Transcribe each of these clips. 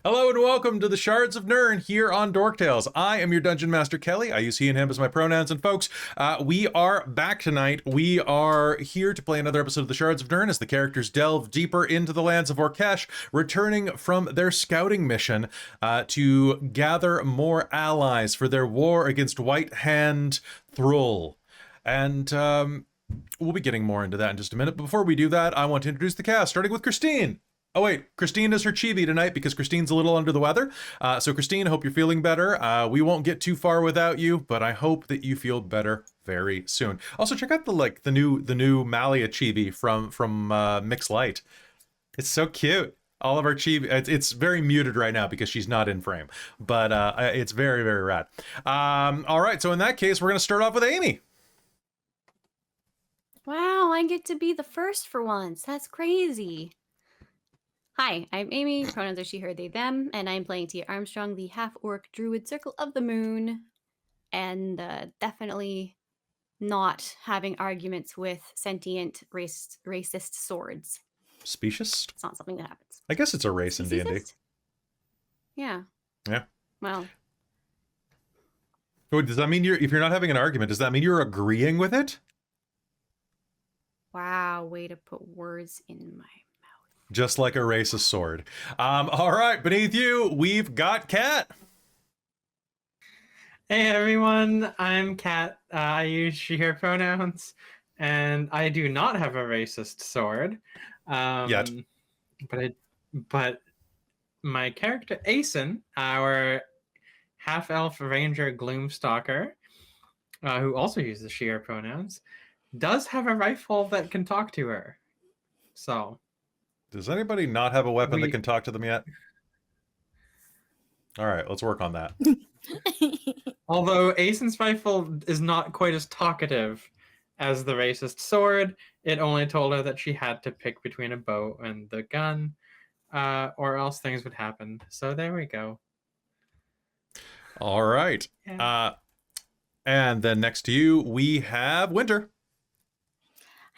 Hello and welcome to the Shards of Nyrn here on Dork Tales. I am your Dungeon Master Kelly. I use he and him as my pronouns. And folks, we are back tonight. We are here to play another episode of the Shards of Nyrn as the characters delve deeper into the lands of Orkesh, returning from their scouting mission to gather more allies for their war against White Hand Thrall. And we'll be getting more into that in just a minute. But before we do that, I want to introduce the cast, starting with Christine. Oh wait, Christine is her chibi tonight because Christine's a little under the weather. So Christine, hope you're feeling better. We won't get too far without you, but I hope that you feel better very soon. Also, check out the new Malia chibi from Mix Light. It's so cute. All of our chibi, it's very muted right now because she's not in frame, but it's very, very rad. All right, so in that case, we're gonna start off with Amy. Wow, I get to be the first for once. That's crazy. Hi, I'm Amy, pronouns are she, her, they, them, and I'm playing Tia Armstrong, the half-orc druid Circle of the Moon, and definitely not having arguments with sentient racist swords. Specious? It's not something that happens. I guess it's a race in D&D. Speciesist? Yeah. Yeah. Well. Oh, does that mean if you're not having an argument, does that mean you're agreeing with it? Wow, way to put words in my mouth. Just like a racist sword. All right, beneath you, we've got Kat. Hey everyone, I'm Kat. I use she, her pronouns, and I do not have a racist sword. Yet. But my character, Asen, our half-elf ranger Gloomstalker, who also uses she, her pronouns, does have a rifle that can talk to her. So... Does anybody not have a weapon that can talk to them yet? All right, let's work on that. Although Asen's rifle is not quite as talkative as the racist sword, it only told her that she had to pick between a bow and the gun, or else things would happen. So there we go. All right. Yeah. And then next to you, we have Winter.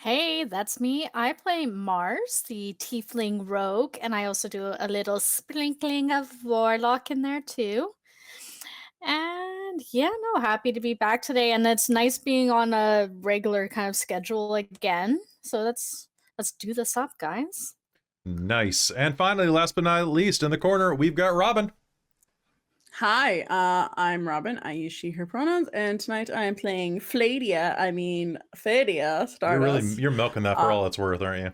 Hey, that's me. I play Mars, the tiefling rogue, and I also do a little sprinkling of warlock in there too. And yeah, no, happy to be back today, and it's nice being on a regular kind of schedule again. So let's do this up, guys. Nice. And finally, last but not least, in the corner, we've got Robin. Hi, I'm Robin. I use she, her pronouns, and tonight I am playing Fladia. Fadia Stardust. You're milking that for all it's worth, aren't you?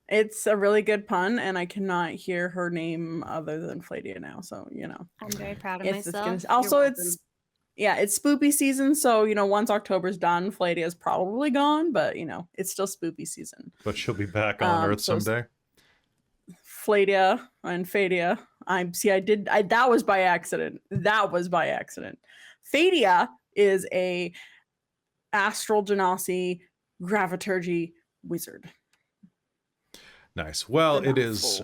It's a really good pun, and I cannot hear her name other than Fladia now, so, you know. I'm very proud of It's myself. also, it's spoopy season, so, you know, once October's done, Fladia's probably gone, but, you know, it's still spoopy season. But she'll be back on Earth someday. Fladia and Fadia. That was by accident. Fadia is a astral genasi graviturgy wizard. Nice. Well, it is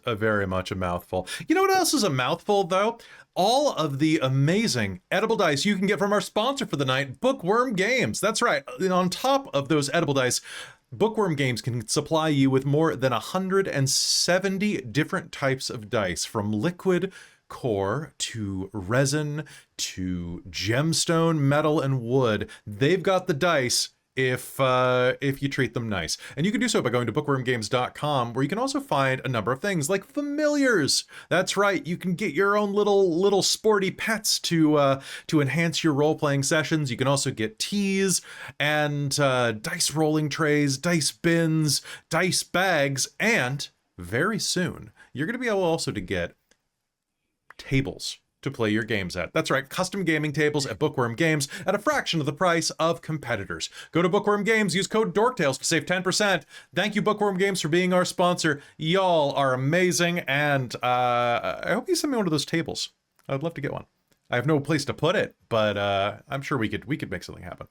a very much a mouthful. You know what else is a mouthful, though? All of the amazing edible dice you can get from our sponsor for the night, Bookwyrm Games. That's right. And on top of those edible dice, Bookwyrm Games can supply you with more than 170 different types of dice, from liquid core to resin to gemstone, metal, and wood. They've got the dice if you treat them nice. And you can do so by going to bookwyrmgames.com, where you can also find a number of things like familiars. That's right, you can get your own little sporty pets to enhance your role-playing sessions. You can also get teas and dice rolling trays, dice bins, dice bags, and very soon you're going to be able also to get tables to play your games at. That's right, custom gaming tables at Bookwyrm Games at a fraction of the price of competitors. Go to Bookwyrm Games, use code DORKTALES to save 10%. Thank you, Bookwyrm Games, for being our sponsor. Y'all are amazing, and I hope you send me one of those tables. I'd love to get one. I have no place to put it, but I'm sure we could make something happen.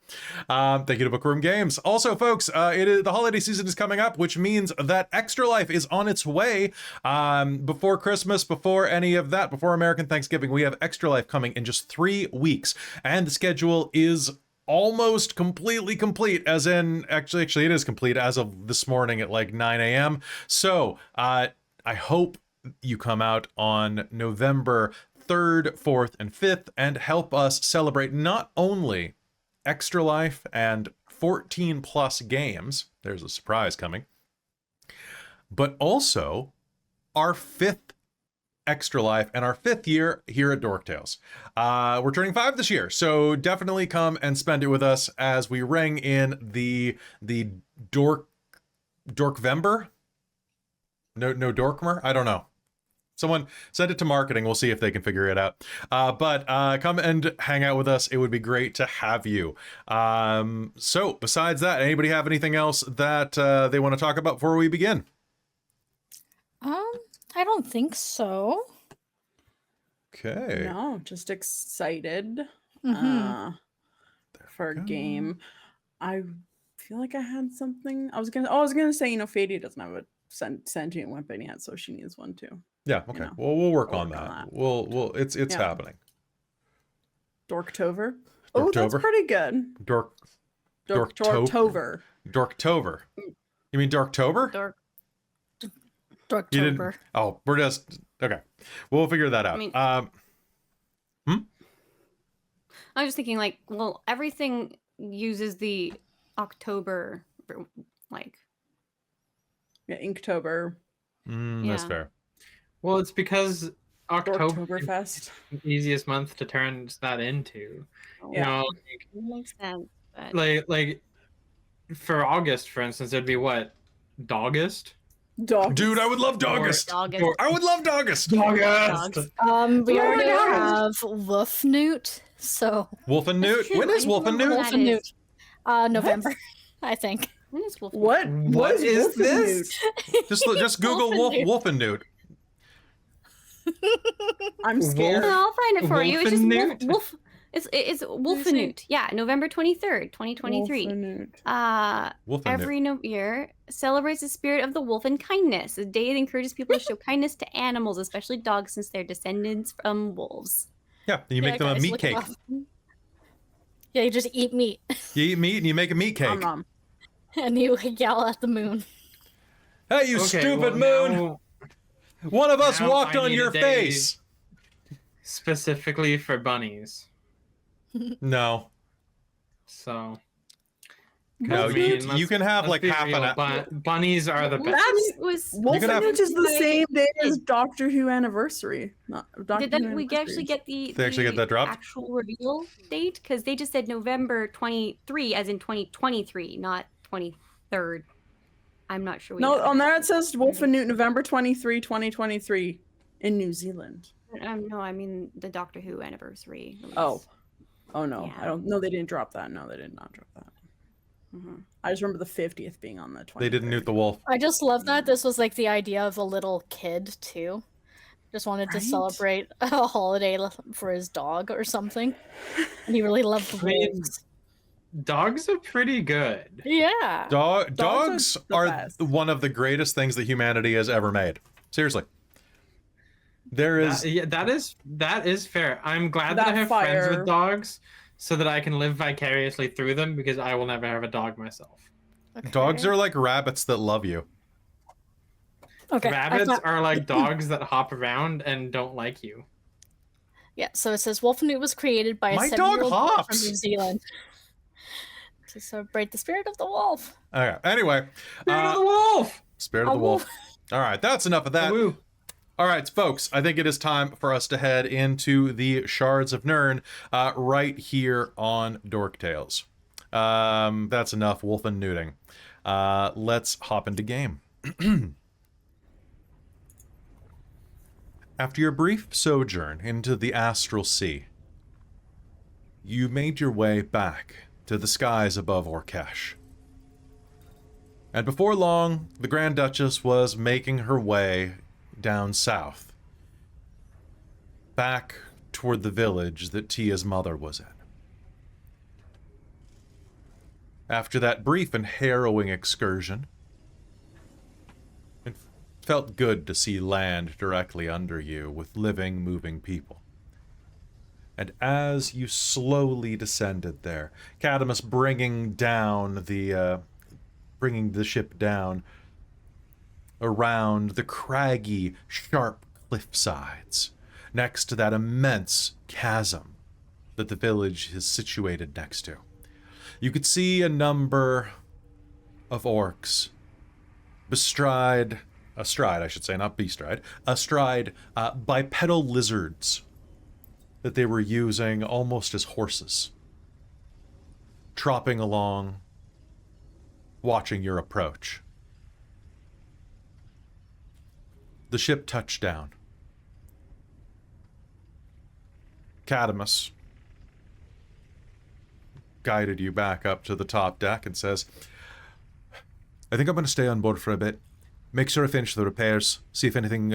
Thank you to Bookwyrm Games. Also, folks, the holiday season is coming up, which means that Extra Life is on its way. Before Christmas, before any of that, before American Thanksgiving, we have Extra Life coming in just 3 weeks, and the schedule is almost completely complete, as in, actually it is complete as of this morning at like 9 a.m. So I hope you come out on November 3rd, 4th, and 5th and help us celebrate not only Extra Life and 14 plus games, there's a surprise coming, but also our 5th Extra Life and our 5th year here at Dork Tales. We're turning 5 this year, so definitely come and spend it with us as we ring in the Dorkvember? No Dorkmer? I don't know. Someone send it to marketing. We'll see if they can figure it out. But come and hang out with us. It would be great to have you. So besides that, anybody have anything else that they want to talk about before we begin? I don't think so. Okay. No, just excited for a go. game. I feel like I had something. I was gonna say, Fadia doesn't have a sentient weapon yet, so she needs one too. Yeah, okay. know, Well, we'll work I'll on work on that. that. We'll it's Yeah. happening. Dorktober. Oh, that's Dorktober? pretty good. Dorktober. Dorktober. Dorktober. You mean Dorktober? Dork. You didn't. Dorktober. Oh, we're just okay. We'll figure that out. I mean- I was just thinking, like, well, everything uses the October, like, Yeah, Inktober. That's Yeah. fair. Well, it's because October is Dorktoberfest. the easiest month to turn that into. You Yeah. know, it makes sense. But like for August, for instance, it'd be what? Dogust? Dog. Dude, I would love Doggust. August. I would love Doggust. Dogust! We Oh my already gosh. have Wolfnewt, so Wolf and Newt. true. When is I Wolf and don't know Newt? what that is. Wolfenewt. November, I think. When is Wolf? What? What is this? Just Google Wolf Wolf and Newt. Wolf and Newt. I'm scared. No, I'll find it for you. It's just Wolfenewt? Wolf. It's Wolfenewt. Yeah, November 23rd, 2023. Wolfenewt. Wolf and Newt. Every year celebrates the spirit of the wolf and kindness. A day that encourages people to show kindness to animals, especially dogs, since they're descendants from wolves. Yeah, you make them a guys, meat look it cake. up. Yeah, you just eat meat You eat meat and you make a meat cake. and you yell at the moon. Hey, you Okay, stupid well, moon! now, One of us now walked I on need your a day. face. specifically for bunnies. No, So no, I mean, you let's- can have let's like be half real, an hour. but bunnies are the best. That's- Was can have- Wolfenewt is the same day as Doctor Who anniversary. Not Doctor did Who that we anniversary. actually get the They actually get that dropped? actual reveal date? Because they just said November 23, as in 2023, not 23rd. I'm not sure. No, on there it says Wolfenewt November 23, 2023 in New Zealand. No, I mean the Doctor Who anniversary. release. Oh no, Yeah. I don't. No, they didn't drop that. No, they did not drop that. Mhm. I just remember the 50th being on the 23rd. They didn't newt the wolf. I just love that this was like the idea of a little kid too. Just wanted to Right? celebrate a holiday for his dog or something, and he really loved the I mean, wolves. Dogs are pretty good. Yeah. Dogs the are best. one of the greatest things that humanity has ever made. Seriously. There is Yeah, that is fair. I'm glad that I That have friends fire- with dogs so that I can live vicariously through them because I will never have a dog myself. dogs are like rabbits that love you. Okay. I Rabbits found- are like dogs that hop around and don't like you. Yeah, so it says Wolfenewt was created by a My dog 7-year-old boy from hops. New Zealand to celebrate the spirit of the wolf. Okay. Anyway, Spirit of the wolf! Spirit of the A Wolf. wolf. All right, that's enough of that. Woo. All right, folks, I think it is time for us to head into the Shards of Nyrn right here on Dork Tales. That's enough wolf and newting. Let's hop into game. After your brief sojourn into the Astral Sea, you made your way back to the skies above Orkesh. And before long, the Grand Duchess was making her way down south, back toward the village that Tia's mother was in. After that brief and harrowing excursion, it felt good to see land directly under you with living, moving people. And as you slowly descended there, Cadamus bringing the ship down, around the craggy, sharp cliff sides, next to that immense chasm that the village is situated next to. You could see a number of orcs astride, I should say, not bestride, astride bipedal lizards that they were using almost as horses, tropping along, watching your approach. The ship touched down. Cadamus guided you back up to the top deck and says, I think I'm going to stay on board for a bit. Make sure I finish the repairs, see if anything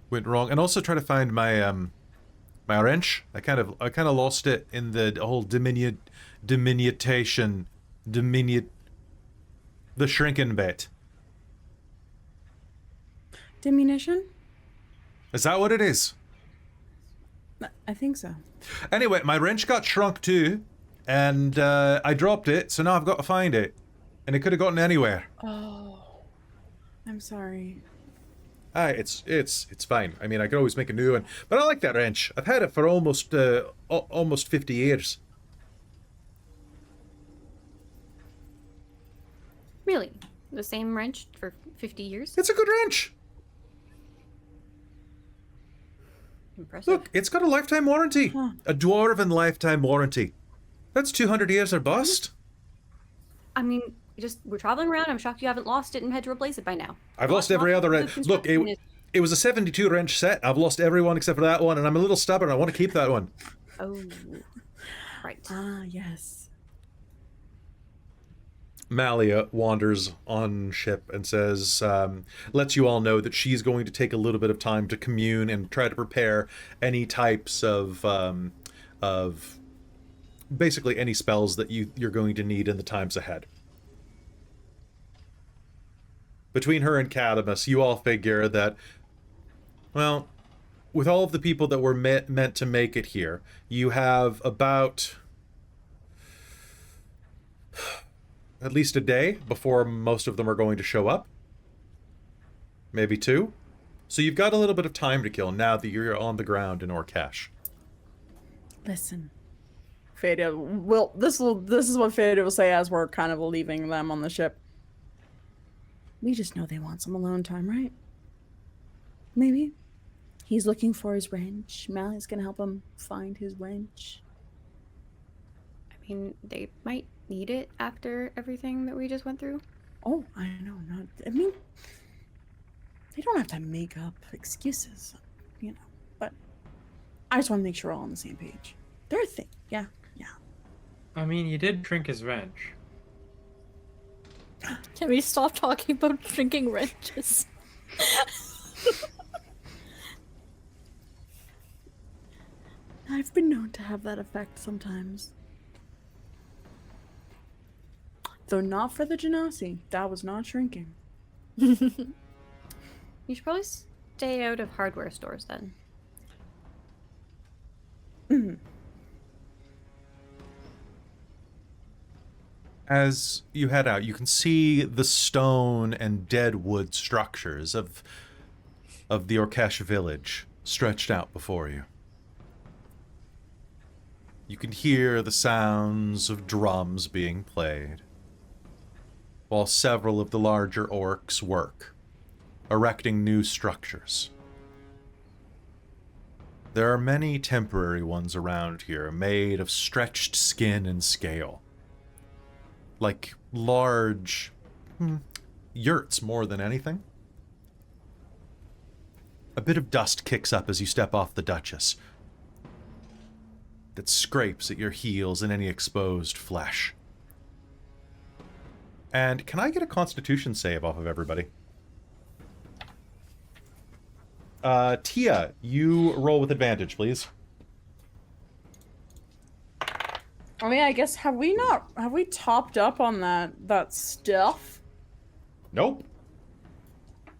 went wrong, and also try to find my my wrench. I kind of lost it in the whole the shrinking bit. Diminution? Is that what it is? I think so. Anyway, my wrench got shrunk too, and I dropped it, so now I've got to find it. And it could have gotten anywhere. Oh, I'm sorry. It's fine. I mean, I could always make a new one, but I like that wrench. I've had it for almost 50 years. Really? The same wrench for 50 years? It's a good wrench. Impressive. Look, it's got a lifetime warranty. Huh. A dwarven lifetime warranty. That's 200 years or bust. I mean, we're traveling around. I'm shocked you haven't lost it and had to replace it by now. I've lost every other wrench. Look, it was a 72 wrench set. I've lost every one except for that one, and I'm a little stubborn. I want to keep that one. Oh, right. Ah, yes. Malia wanders on ship and says, lets you all know that she's going to take a little bit of time to commune and try to prepare any types of basically any spells that you're going to need in the times ahead. Between her and Cadamus, you all figure that, well, with all of the people that were meant to make it here, you have about at least a day before most of them are going to show up. Maybe 2. So you've got a little bit of time to kill now that you're on the ground in Orkesh. Listen, Fadia, this is what Fadia will say as we're kind of leaving them on the ship. We just know they want some alone time, right? Maybe. He's looking for his wrench. Mali's gonna help him find his wrench. I mean, they might need it after everything that we just went through. Oh, I know. I mean, they don't have to make up excuses, you know. But I just want to make sure we're all on the same page. They're a thing. Yeah. I mean, you did shrink his wrench. Can we stop talking about shrinking wrenches? I've been known to have that effect sometimes. Though not for the Genasi. That was not shrinking. You should probably stay out of hardware stores then. Mhm. As you head out, you can see the stone and dead wood structures of the Orkesh village stretched out before you. You can hear the sounds of drums being played, while several of the larger orcs work, erecting new structures. There are many temporary ones around here, made of stretched skin and scale. Like large yurts more than anything. A bit of dust kicks up as you step off the Duchess that scrapes at your heels and any exposed flesh. And can I get a Constitution save off of everybody? Tia, you roll with advantage, please. I mean, I guess have we topped up on that stuff? Nope.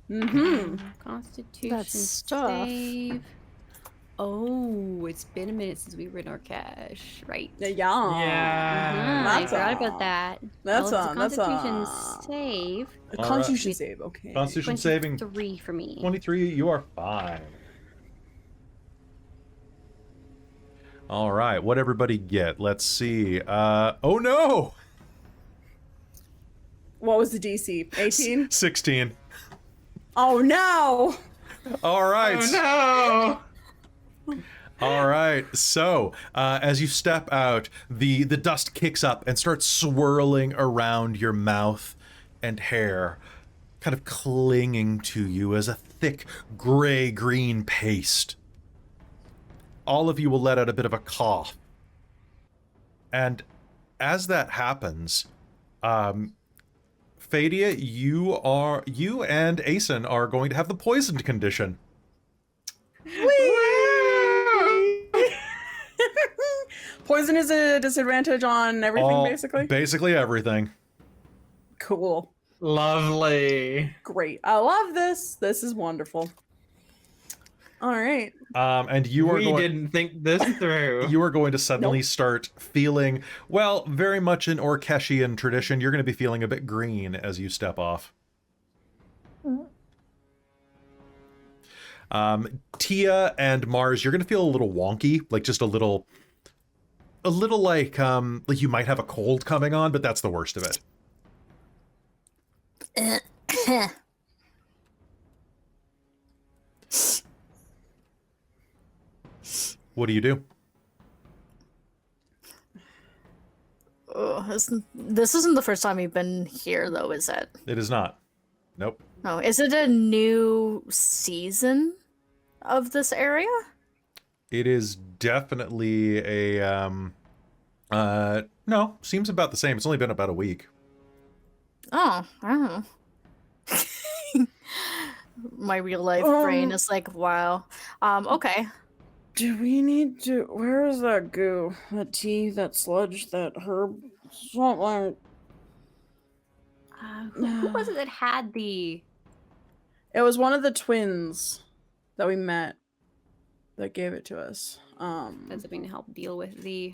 Mm-hmm. Constitution That stuff. save. Oh, it's been a minute since we were in Orkesh, right? Yeah. Yeah. I That's forgot about on. that. That's oh, it's on. a That's Constitution on. save. A All Constitution right. save. Okay. Constitution saving 23 for me. 23. You are fine. All right. What everybody get? Let's see. Oh no. What was the DC? 18. 16. Oh no. All right. Oh no! All right. So, as you step out, the dust kicks up and starts swirling around your mouth and hair, kind of clinging to you as a thick gray-green paste. All of you will let out a bit of a cough. And as that happens, Fadia, you and Asen are going to have the poisoned condition. Poison is a disadvantage on everything, basically. Basically everything. Cool. Lovely. Great. I love this. This is wonderful. All right. And you are We going. didn't think this through. You are going to suddenly start feeling, well, very much in Orkeshian tradition. You're going to be feeling a bit green as you step off. Tia and Mars, you're going to feel a little wonky, like just a little like you might have a cold coming on, but that's the worst of it. What do you do? Oh, this isn't the first time you've been here, though, is it? It is not. Nope. No. Is it a new season of this area? It is definitely a no, seems about the same. It's only been about a week. Oh, I don't know. My real life brain is like, wow. Okay. Do we need to? Where is that goo? That tea? That sludge? That herb? Something. Who was it that had the... It was one of the twins that we met that gave it to us. That's something to help deal with the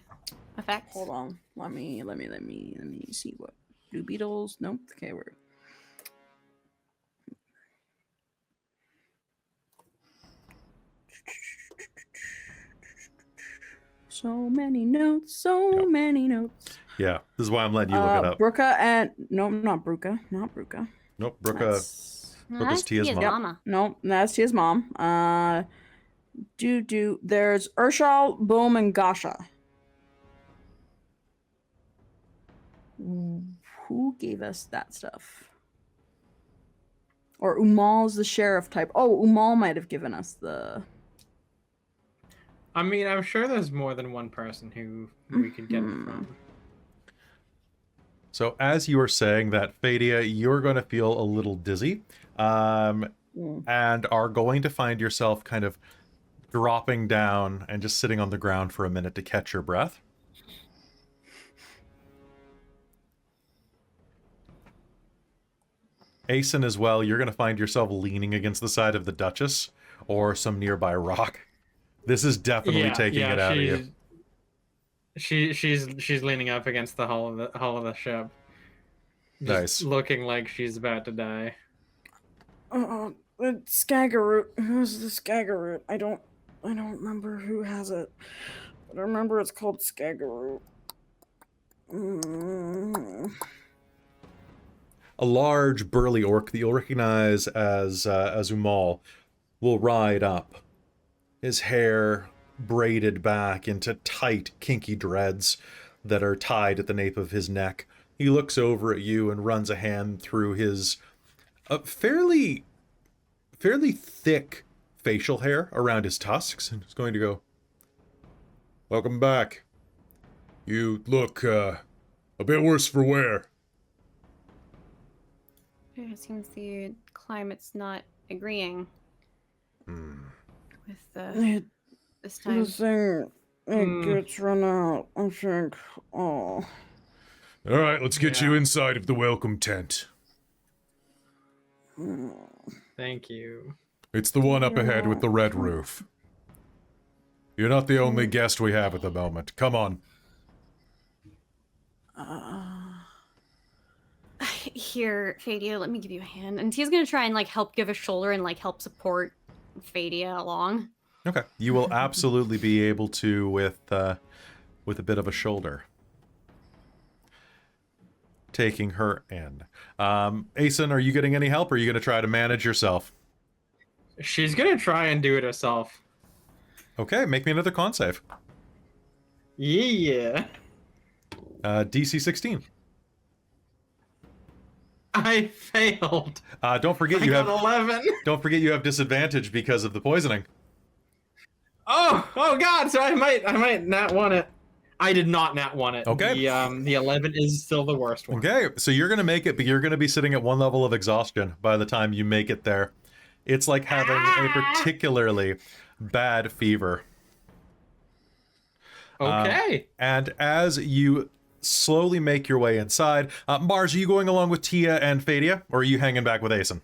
effects? Hold on. Let me see what. Blue beetles? Nope. Okay, we're. So many notes. So many notes. Yeah, this is why I'm letting you look it up. Bruca and no, not Bruca. Not Bruca. Nope, Bruca. That's- Brooke's Tia's mom. mama. Nope, that's his mom. There's Urshal, Boom, and Gasha. Who gave us that stuff? Or Umal's the sheriff type. Oh, Umal might have given us the... I mean, I'm sure there's more than one person who we could get it from. So as you were saying that, Fadia, you're going to feel a little dizzy, and are going to find yourself kind of dropping down and just sitting on the ground for a minute to catch your breath. Asen as well, you're going to find yourself leaning against the side of the Duchess or some nearby rock. This is definitely taking it out of you. She's leaning up against the hull of the ship. Nice. Just looking like she's about to die. It's Skagaroot. Who's the Skagaroot? I don't remember who has it. But I remember it's called Skagaroot. A large, burly orc that you'll recognize as Umal will ride up. His hair braided back into tight, kinky dreads that are tied at the nape of his neck. He looks over at you and runs a hand through his fairly thick facial hair around his tusks and is going to go, "Welcome back. You look a bit worse for wear." It seems the climate's not agreeing with this time. The thing, it gets run out, I think. Oh. All right, let's get you inside of the welcome tent. Thank you. It's the one up ahead with the red roof. You're not the only guest we have at the moment. Come on. Here, Fadia, let me give you a hand. And Tia's gonna try and like help give a shoulder and like help support Fadia along. Okay. You will absolutely be able to with a bit of a shoulder. Taking her in. Asen, are you getting any help, or are you going to try to manage yourself? She's gonna try and do it herself. Okay, make me another con save. Yeah. DC 16. I failed. Don't forget I you got have 11. don't forget you have disadvantage because of the poisoning. Oh God! So I might not want it. I did not want it. Okay. The 11 is still the worst one. Okay, so you're gonna make it, but you're gonna be sitting at one level of exhaustion by the time you make it there. It's like having a particularly bad fever. Okay. And as you slowly make your way inside, Mars, are you going along with Tia and Fadia, or are you hanging back with Asen?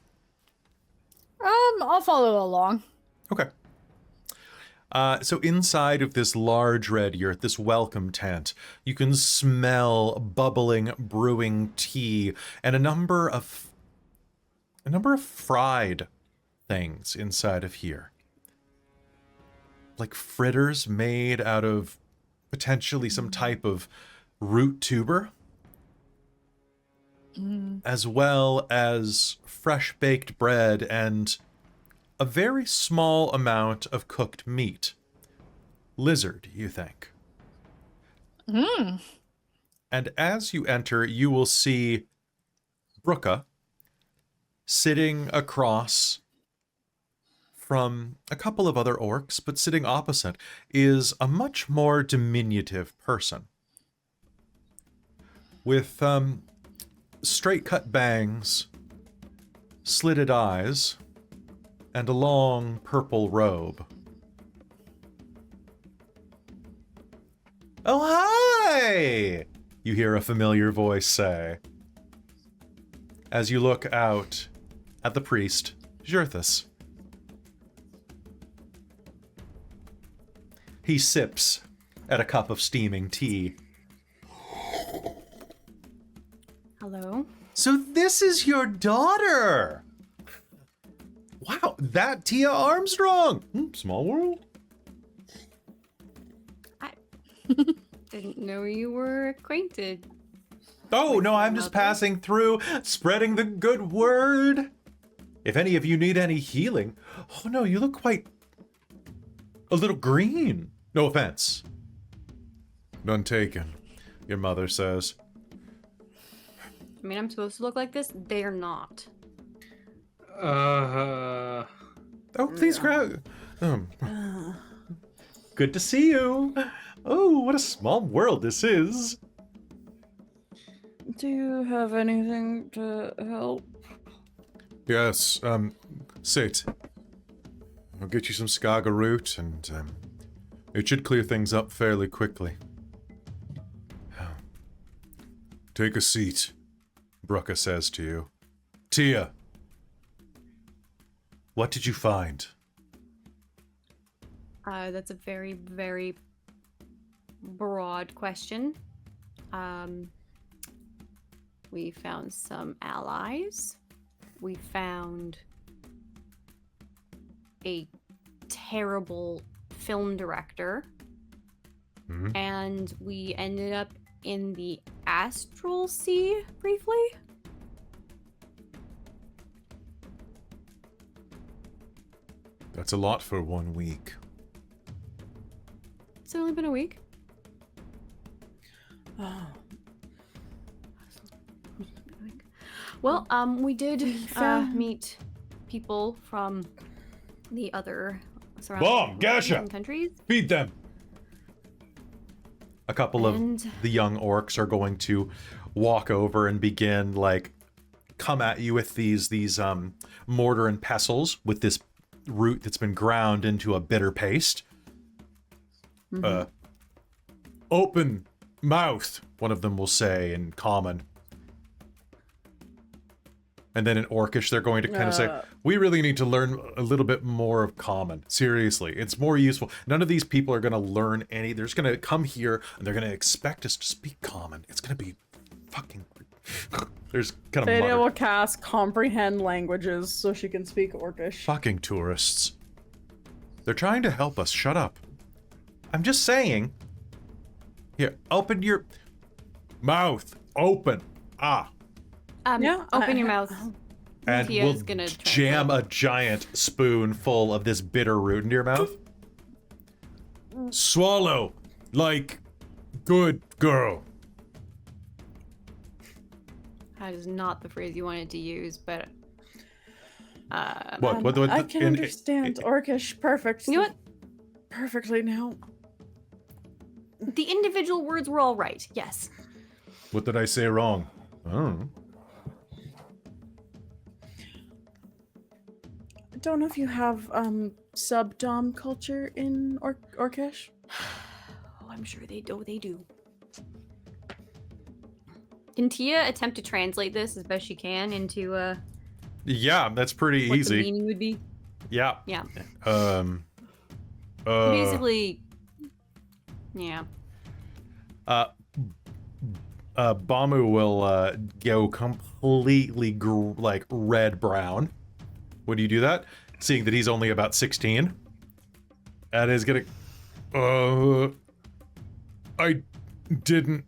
I'll follow along. Okay. So inside of this large red yurt, this welcome tent, you can smell bubbling, brewing tea and a number of fried things inside of here. Like fritters made out of potentially some type of root tuber, as well as fresh baked bread and a very small amount of cooked meat. Lizard, you think. And as you enter, you will see Brooka sitting across from a couple of other orcs, but sitting opposite is a much more diminutive person. With straight-cut bangs, slitted eyes, and a long purple robe. Oh, hi! You hear a familiar voice say. As you look out at the priest, Jirthus. He sips at a cup of steaming tea. Hello. So this is your daughter! Wow, that Tia Armstrong! Small world. I didn't know you were acquainted. Oh, With no, I'm my just mother? passing through, spreading the good word. If any of you need any healing... Oh, no, you look quite... a little green. No offense. None taken, your mother says. I mean, I'm supposed to look like this. They're not. Oh, please grab... Good to see you. Oh, what a small world this is. Do you have anything to help? Yes, sit. I'll get you some skaga root, and it should clear things up fairly quickly. Take a seat, Brooka says to you. Tia, what did you find? That's a very, very broad question. We found some allies. We found a terrible film director. And we ended up in the Astral Sea briefly. That's a lot for 1 week. It's only been a week. Oh. Well, we did found- meet people from the other Bomb, surrounding Gasha! countries. Feed them! A couple And- of the young orcs are going to walk over and begin, like, come at you with these mortar and pestles with this root that's been ground into a bitter paste. Open mouth, one of them will say in common. And then in Orkesh, they're going to kind of say, we really need to learn a little bit more of Common. Seriously, it's more useful. None of these people are going to learn any. They're just going to come here and they're going to expect us to speak Common. It's going to be fucking... There's kind of Fadia will cast comprehend languages so she can speak Orcish. Fucking tourists. They're trying to help us. Shut up. I'm just saying. Here, open your mouth. Open. Ah. Open your mouth. And Tia's we'll gonna jam a giant spoonful of this bitter root into your mouth. Swallow like good girl. That is not the phrase you wanted to use, but What? I can understand Orcish perfect. You know what? Perfectly now. The individual words were all right. Yes. What did I say wrong? I don't know. I don't know if you have sub-dom culture in Orcish. Oh, I'm sure they do. They do. Can Tia attempt to translate this as best she can into Yeah, that's pretty what easy. the meaning would be? Yeah. Yeah. Basically. Basically, yeah. Bamu will go completely like red-brown. Would you do that? Seeing that he's only about 16. And is gonna... I didn't...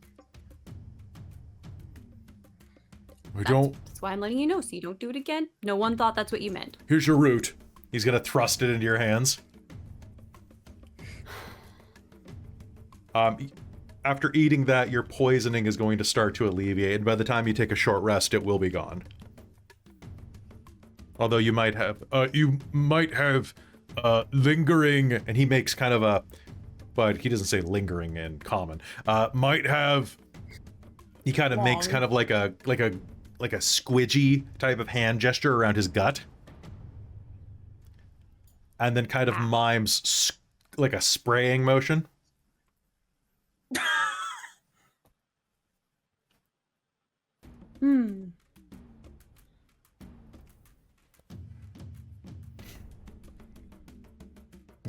That's why I'm letting you know, so you don't do it again. No one thought that's what you meant. Here's your root. He's gonna thrust it into your hands. After eating that, your poisoning is going to start to alleviate, and by the time you take a short rest, it will be gone. Although you might have lingering, and he makes kind of a, but he doesn't say lingering in Common. He kind of makes kind of like a squidgy type of hand gesture around his gut. And then kind of mimes like a spraying motion.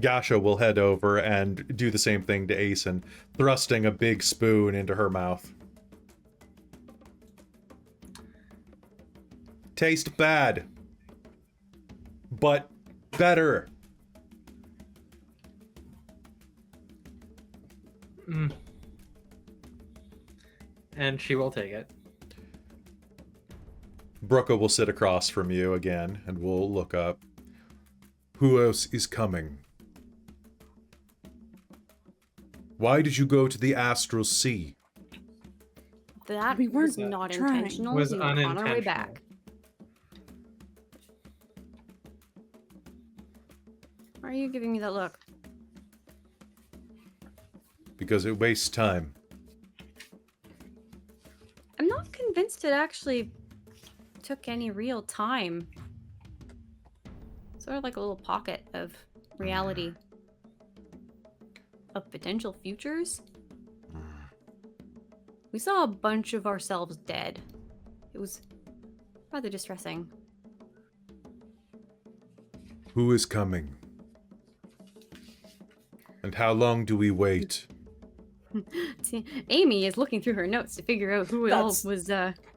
Gasha will head over and do the same thing to Aeson, thrusting a big spoon into her mouth. Taste bad, but better. And she will take it. Brooke will sit across from you again, and we'll look up. Who else is coming? Why did you go to the Astral Sea? That We weren't was not trying. intentional. Was We were on our way unintentional. back. Why are you giving me that look? Because it wastes time. I'm not convinced it actually took any real time. Sort of like a little pocket of reality. Of potential futures. We saw a bunch of ourselves dead. It was rather distressing. Who is coming? And how long do we wait? See, Amy is looking through her notes to figure out who else was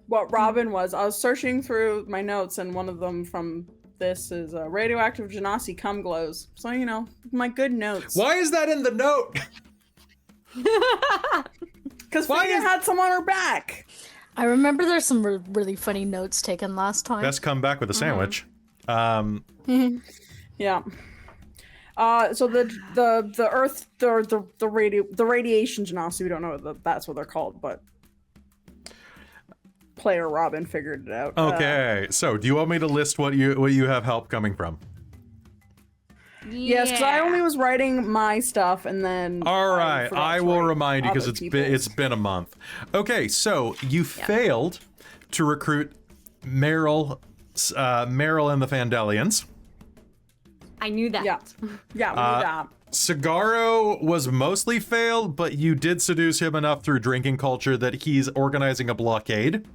What Robin was. I was searching through my notes, and one of them from this is radioactive genasi cum glows. So, you know, my good notes. Why is that in the note? Because Fadia had some on her back. I remember there's some really funny notes taken last time. Best come back with a sandwich. Yeah. So the Earth, the radiation genasi, we don't know that's what they're called, but player Robin figured it out. Okay, so do you want me to list what you have help coming from? Yes, because I only was writing my stuff, and then All right, I will remind you because people's. it's been a month. Okay, so you failed to recruit Meryl and the Fandelians. I knew that. Yeah, we knew that. Cigaro was mostly failed, but you did seduce him enough through drinking culture that he's organizing a blockade.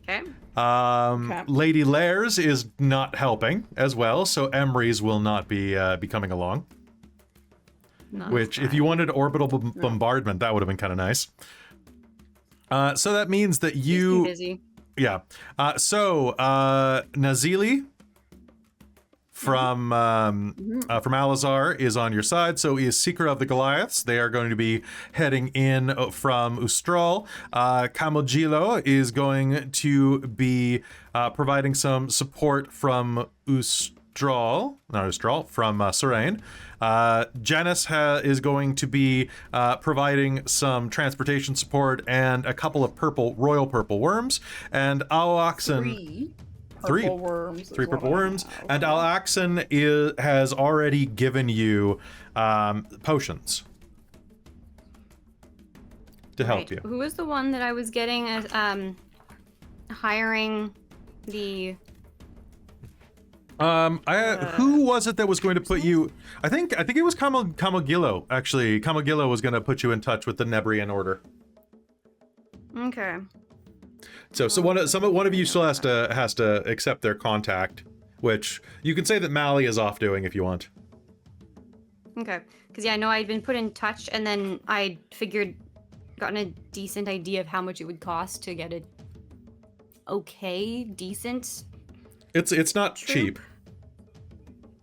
Okay. Lady Lairs is not helping as well, so Emery's will not be coming along. Not Which, as if you wanted orbital bombardment, that would have been kind of nice. So that means that She's you... too busy. Yeah. Nazili from Alizar is on your side. So is Seeker of the Goliaths. They are going to be heading in from Ustral. Camogilo is going to be providing some support from from Surain. Janice is going to be providing some transportation support and a couple of royal purple worms. And Alaxon... Three worms. Three purple worms. And Alaxon has already given you potions to help you. Who was the one that I was getting as hiring the... who was it that was going to put you? I think it was Camogilo. Actually, Camogilo was going to put you in touch with the Nebrian Order. Okay. So one of you still has to accept their contact, which you can say that Mally is off doing if you want. Okay. Because, yeah, I know I'd been put in touch, and then I gotten a decent idea of how much it would cost to get it decent. It's not cheap.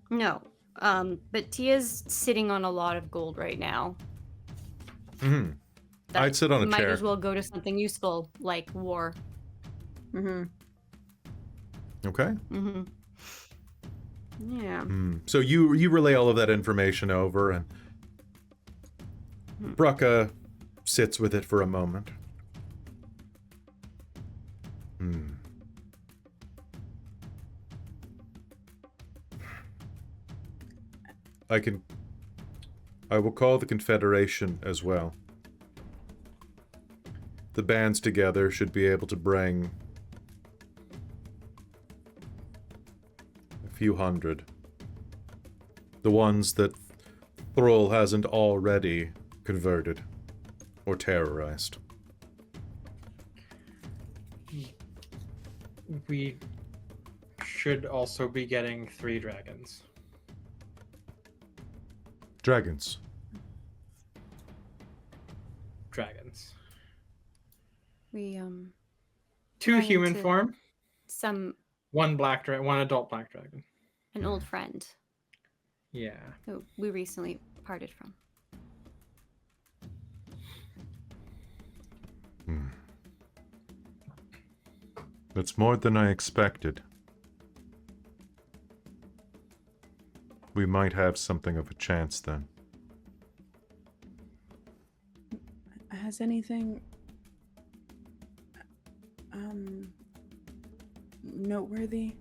No. But Tia's sitting on a lot of gold right now. Mm-hmm. I'd sit on a might chair. Might as well go to something useful, like war. Mm-hmm. Okay. Mm-hmm. Yeah. So you relay all of that information over, and Brucka sits with it for a moment. I will call the Confederation as well. The bands together should be able to bring a few hundred. The ones that Thrall hasn't already converted or terrorized. We should also be getting 3 dragons. Dragons. Dragons. We 2 trying human to- form, one 1 adult black dragon. an old friend Yeah. who we recently parted from. That's more than I expected. We might have something of a chance then. Has anything noteworthy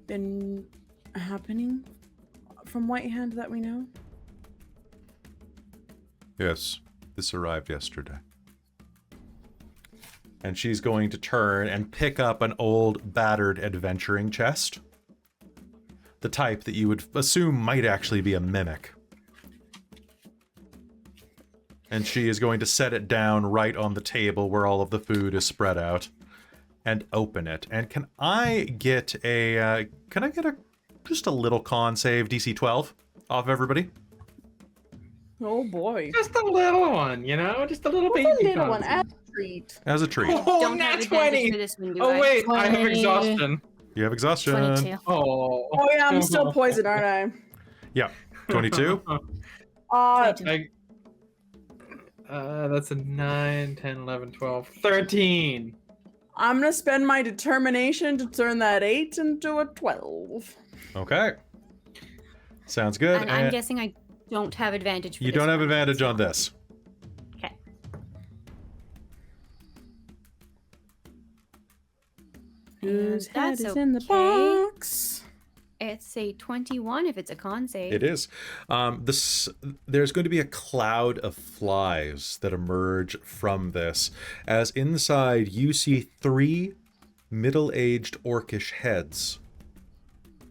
been happening from White Hand that we know? Yes, this arrived yesterday. And she's going to turn and pick up an old, battered adventuring chest. The type that you would assume might actually be a mimic. And she is going to set it down right on the table where all of the food is spread out. And open it. And can I get just a little con save, DC 12, off everybody? Oh boy. Just a little one, you know? Just a little Just baby. a little one concept. as a treat. As a treat. Oh, Don't nat have advantage 20! for this one, do Oh, I? wait, I have 20. exhaustion. You have exhaustion. 22. Oh. Oh yeah, I'm still poisoned, aren't Yeah. 22. I? 22. That's a 9, 10, 11, 12, 13. I'm gonna spend my determination to turn that 8 into a 12. Okay. Sounds good. And I'm guessing I don't have advantage for You this don't have one. advantage on this. Okay. Whose head That's is in the okay. box? It's a 21 if it's a con save. It is. There's going to be a cloud of flies that emerge from this, as inside you see 3 middle-aged orcish heads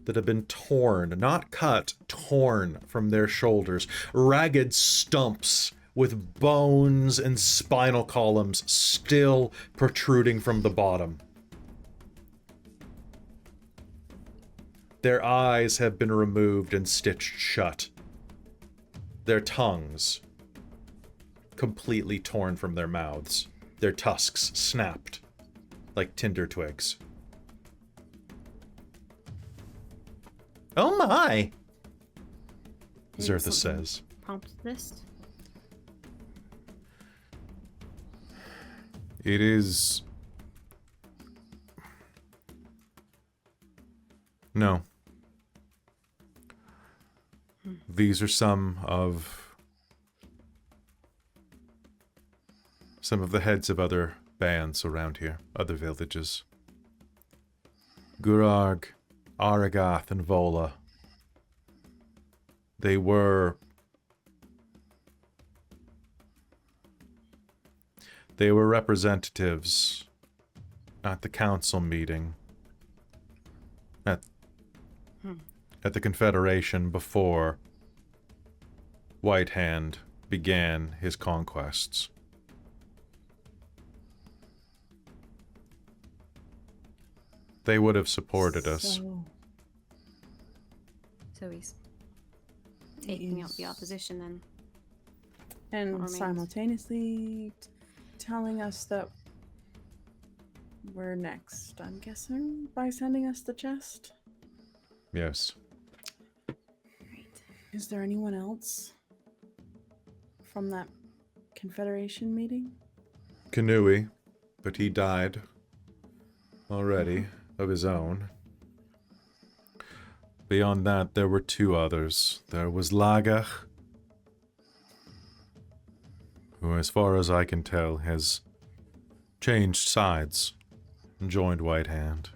that have been torn, not cut, torn from their shoulders. Ragged stumps with bones and spinal columns still protruding from the bottom. Their eyes have been removed and stitched shut. Their tongues completely torn from their mouths. Their tusks snapped like tinder twigs. Oh my! Maybe Zerthus something says. Prompted this. It is... No. These are some of the heads of other bands around here, other villages. Gurarg, Aragath, and Vola. They were representatives at the council meeting at the Confederation before White Hand began his conquests. They would have supported us. So he's taking out the opposition then. And remains. simultaneously telling us that we're next, I'm guessing, by sending us the chest. Yes. Is there anyone else from that Confederation meeting? Kanui, but he died already of his own. Beyond that, there were two others. There was Lagach, who, as far as I can tell, has changed sides and joined White Hand.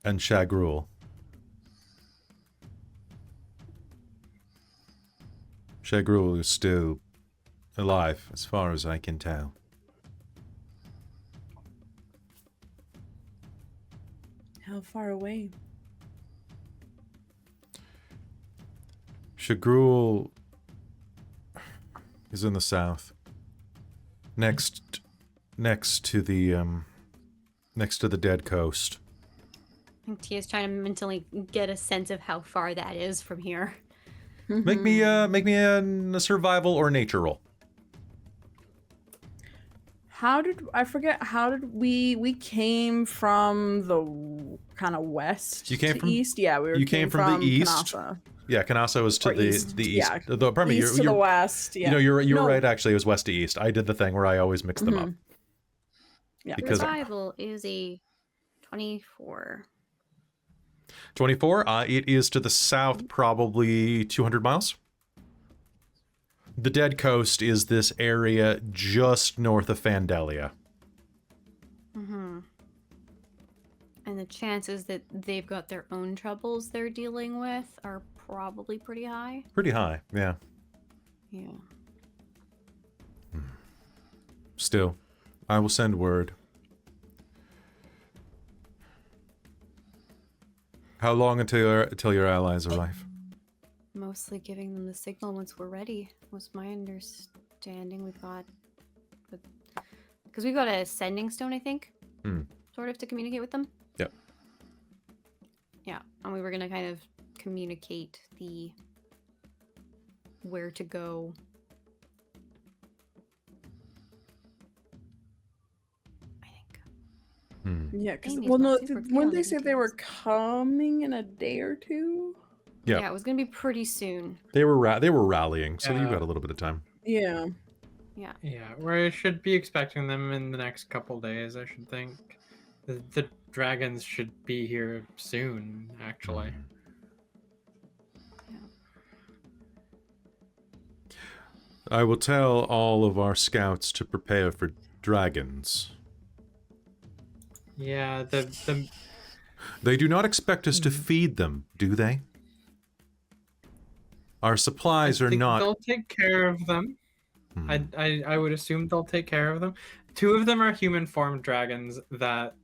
And Shagrul. Shagrul is still alive, as far as I can tell. How far away? Shagrul is in the south. Next to the dead coast. I think Tia's trying to mentally get a sense of how far that is from here. Make me a survival or nature roll. How did we came from the kind of west You came to from- east? Yeah, we were. you came from the east? Kanasa. Yeah, Kanasa was to Or the east, the east. yeah. Pardon me, East to the west. Yeah. You know, you're No. right. Actually, it was west to east. I did the thing where I always mix them up. Yeah. Because- Survival is a 24. 24. It is to the south, probably 200 miles. The dead coast is this area just north of Fandelia. Mm-hmm. And the chances that they've got their own troubles they're dealing with are probably pretty high. Pretty high, yeah. Yeah. Still, I will send word. How long until your allies arrive? Mostly giving them the signal once we're ready was my understanding. Because we've got a sending stone, I think, sort of to communicate with them. Yep. Yeah, and we were gonna kind of communicate the where to go. I think. Yeah, because Amy's well, no, not super clear when on they the said they were details. coming in a day or two. Yeah. Yeah, it was gonna be pretty soon. They were rallying, so Yeah. you've got a little bit of time. Yeah. Yeah. Yeah, we should be expecting them in the next couple days, I should think. The dragons should be here soon, actually. I will tell all of our scouts to prepare for dragons. Yeah, the They do not expect us to feed them, do they? Our supplies are think not... They'll take care of them. I would assume they'll take care of them. Two of them are human formed dragons that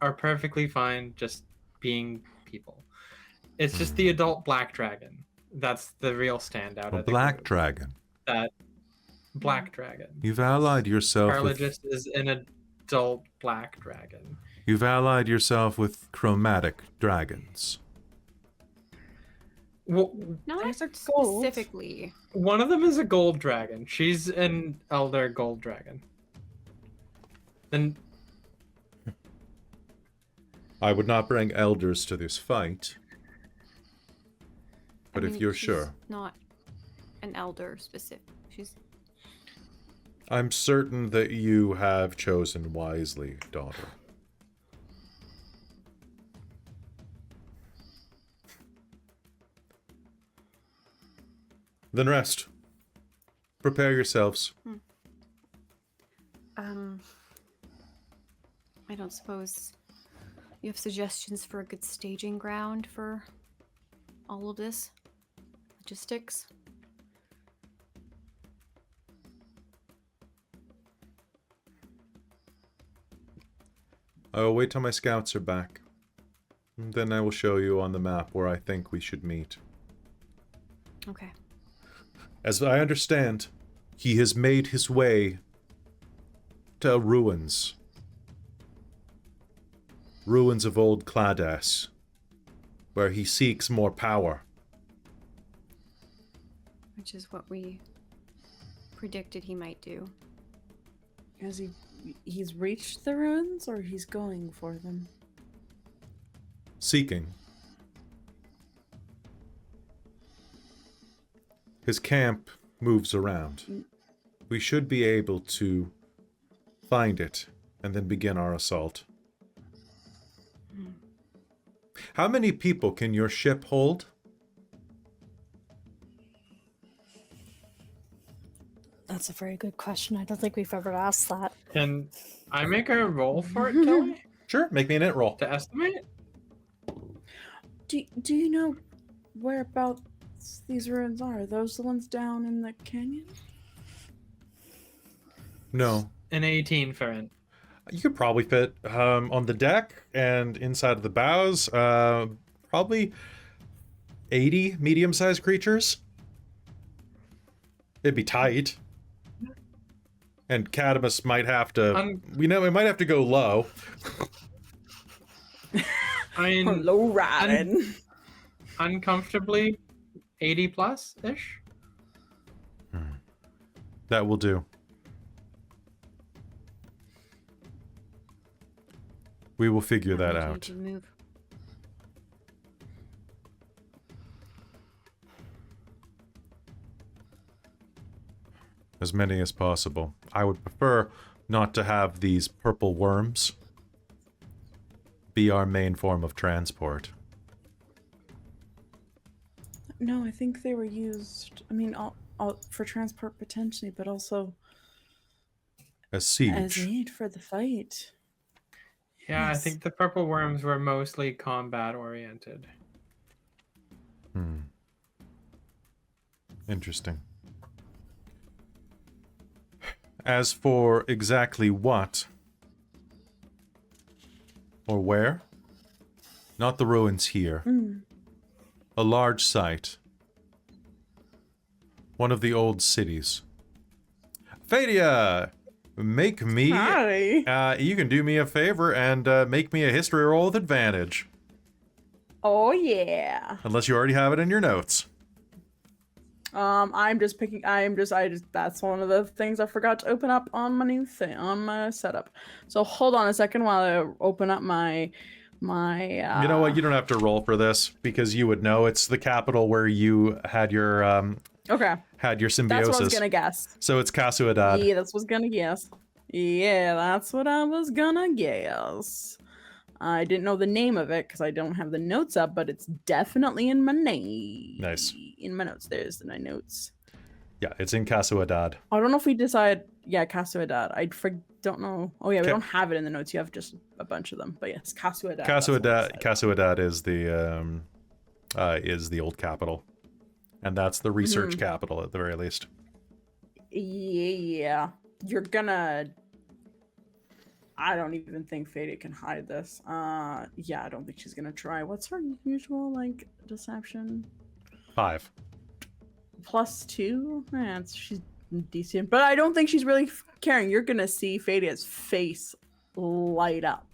are perfectly fine just being people. It's just the adult black dragon that's the real standout. A of the black group. dragon. That black dragon. You've allied yourself Carla with... just is an adult black dragon. You've allied yourself with chromatic dragons. Well, Not There's a gold. specifically. one of them is a gold dragon. She's an elder gold dragon. Then I would not bring elders to this fight. But I if mean, you're she's sure. not an elder specific. She's I'm certain that you have chosen wisely, daughter. Then rest. Prepare yourselves. I don't suppose you have suggestions for a good staging ground for all of this? Logistics? I will wait till my scouts are back. Then I will show you on the map where I think we should meet. Okay. As I understand, he has made his way to ruins. Ruins of old Cladas, where he seeks more power. Which is what we predicted he might do. Has he's reached the ruins, or he's going for them? Seeking. His camp moves around. We should be able to find it and then begin our assault. How many people can your ship hold? That's a very good question. I don't think we've ever asked that. can I make a roll for it, Kelly, Sure, make me an int roll. to estimate? Do you know whereabouts these ruins are? Are those the ones down in the canyon? No. An 18 for it. You could probably fit on the deck and inside of the bows, probably 80 medium-sized creatures. It'd be tight. And Cadamus might have to... we might have to go low. I mean, Hello, riding. uncomfortably 80 plus ish. That will do. We will figure that How would out. you move? As many as possible. I would prefer not to have these purple worms be our main form of transport. No, I think they were used. I mean, all for transport potentially, but also As siege. as aid for the fight. Yeah, I Yes. think the purple worms were mostly combat oriented. Interesting. As for exactly what or where, not the ruins here. A large site. One of the old cities. Fadia! Make me... Hi. you can do me a favor and make me a history roll with advantage. Oh yeah. Unless you already have it in your notes. I'm just picking. That's one of the things I forgot to open up on my new thing on my setup. So hold on a second while I open up my. You know what? You don't have to roll for this because you would know. It's the capital where you had your Okay. had your symbiosis. That's what I was gonna guess. So it's Casuadad. Yeah, that's what I was gonna guess. Yeah, that's what I was gonna guess. I didn't know the name of it because I don't have the notes up, but it's definitely in my name. Nice. In my notes. There's my notes. Yeah, it's in Casuadad. I don't know if we decide. Yeah, Casuadad. Don't know. Oh yeah, we Ca- don't have it in the notes. You have just a bunch of them. But yes, Casuadad. Casuadad is the old capital, and that's the research capital at the very least. Yeah, you're gonna. I don't even think Fadia can hide this. Yeah, I don't think she's gonna try. What's her usual deception? 5. +2? Yeah, she's decent, but I don't think she's really caring. You're gonna see Fadia's face light up.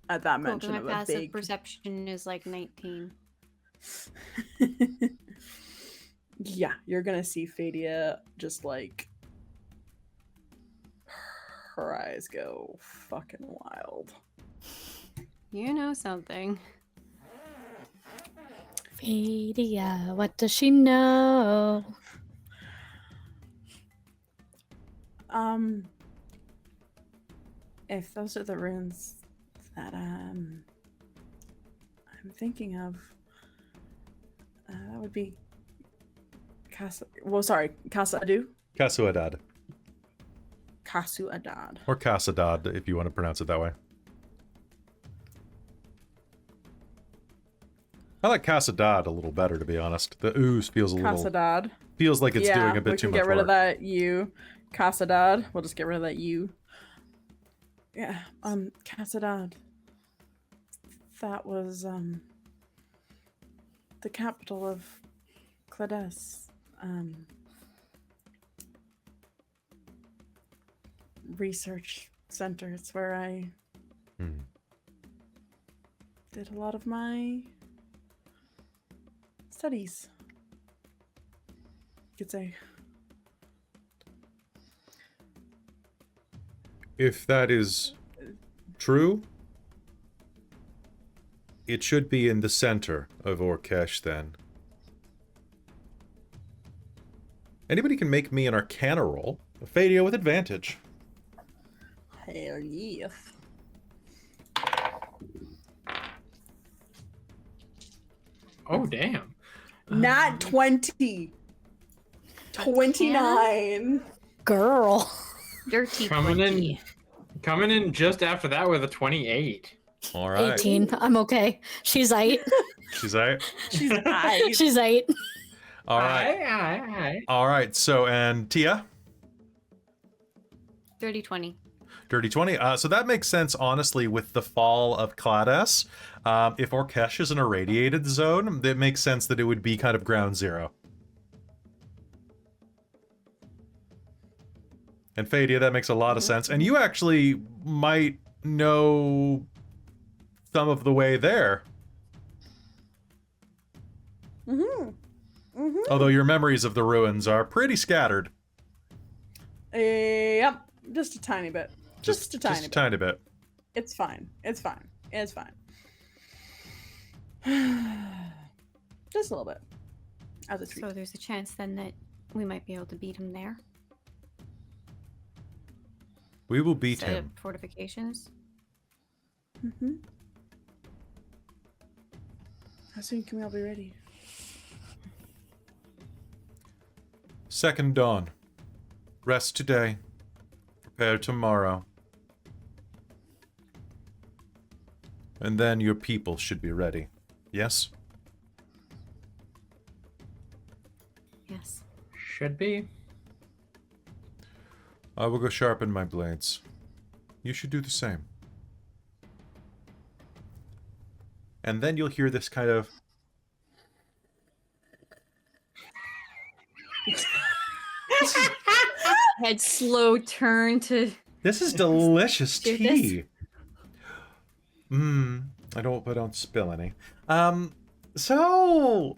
at that Cool, 'cause mention my of a passive big. perception is like 19. Yeah, you're gonna see Fadia just like her eyes go fucking wild. You know something. Fadia, what does she know? If those are the runes that I'm thinking of, that would be Kasadu. Kasuadad. Kasuadad. Or Kasadad, if you want to pronounce it that way. I like Kasadad a little better, to be honest. The ooze feels a little... Kasadad. Feels like it's doing a bit we too can much get rid work. of that U. Kasadad. We'll just get rid of that U. Yeah, Kasadad. That was the capital of Clades. Research center. It's where I did a lot of my studies. You could say. If that is true, it should be in the center of Orkesh, then. Anybody can make me an Arcana roll. Fadia with advantage. Hell yes. Oh, damn. Not 20. 29. Girl. Dirty Coming 20. Coming in just after that with a 28. All right. 18. I'm okay. She's 8. She's out. She's eyes. She's 8. All right. Aye. All right. So, and Tia? Dirty 20. Dirty 20. So that makes sense, honestly, with the fall of Clades. If Orkesh is in a radiated zone, it makes sense that it would be kind of ground zero. And Fadia, that makes a lot of sense. And you actually might know some of the way there. Although your memories of the ruins are pretty scattered. Yep. Just a tiny bit. Just a tiny bit. bit. It's fine. It's fine. It's fine. Just a little bit. As a treat. So there's a chance then that we might be able to beat him there. We will beat Set him. up fortifications. How soon can we all be ready? Second dawn. Rest today. Prepare tomorrow. And then your people should be ready. Yes? Yes. Should be. I will go sharpen my blades. You should do the same. And then you'll hear this kind of... Head slow turn to... This is delicious Do tea. I don't spill any. So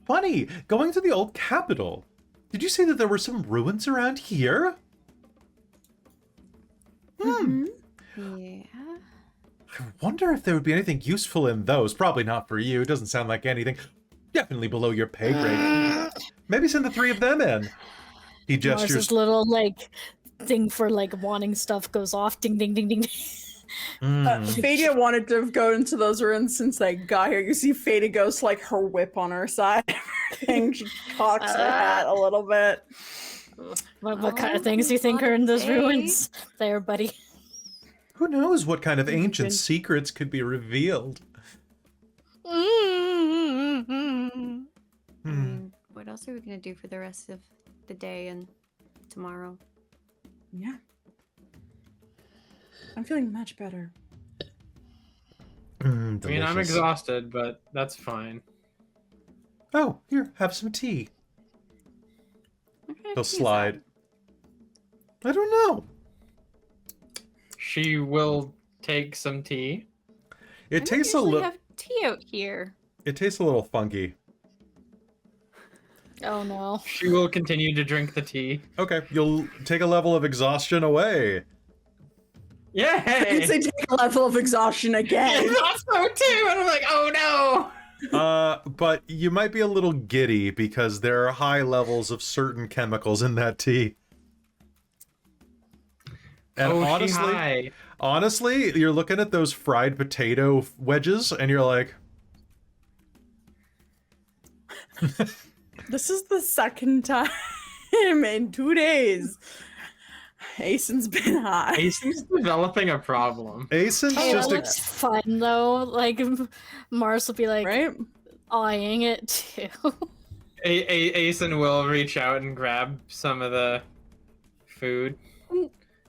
funny. Going to the old capital. Did you say that there were some ruins around here? Yeah. I wonder if there would be anything useful in those. Probably not for you. It doesn't sound like anything. Definitely below your pay grade. Maybe send the three of them in. He gestures. This little like thing for like wanting stuff goes off. Ding ding ding ding. Ding. Fadia wanted to go into those ruins since they got here. You see Fadia goes like her whip on her side. And she cocks her hat a little bit. What kind of things do you think are in those ruins there, buddy? Who knows what kind of ancient secrets could be revealed? I mean, what else are we gonna do for the rest of the day and tomorrow? Yeah. I'm feeling much better. I mean, I'm Delicious. exhausted, but that's fine. Oh, here, have some tea. What kind of He'll tea is slide. I don't know. She will take some tea. It tastes a little. have tea out here. It tastes a little funky. Oh no. She will continue to drink the tea. Okay, you'll take a level of exhaustion away. Yay! I'd say take a level of exhaustion I again. thought so too, and I'm like, oh no! But you might be a little giddy because there are high levels of certain chemicals in that tea. And Oh, she high. honestly, you're looking at those fried potato wedges and you're like, This is the second time in 2 days. Asen's been high. Jason's developing a problem. Asen's Hey, that just looks fun though. Like Mars will be like Right? eyeing it too. Asen will reach out and grab some of the food.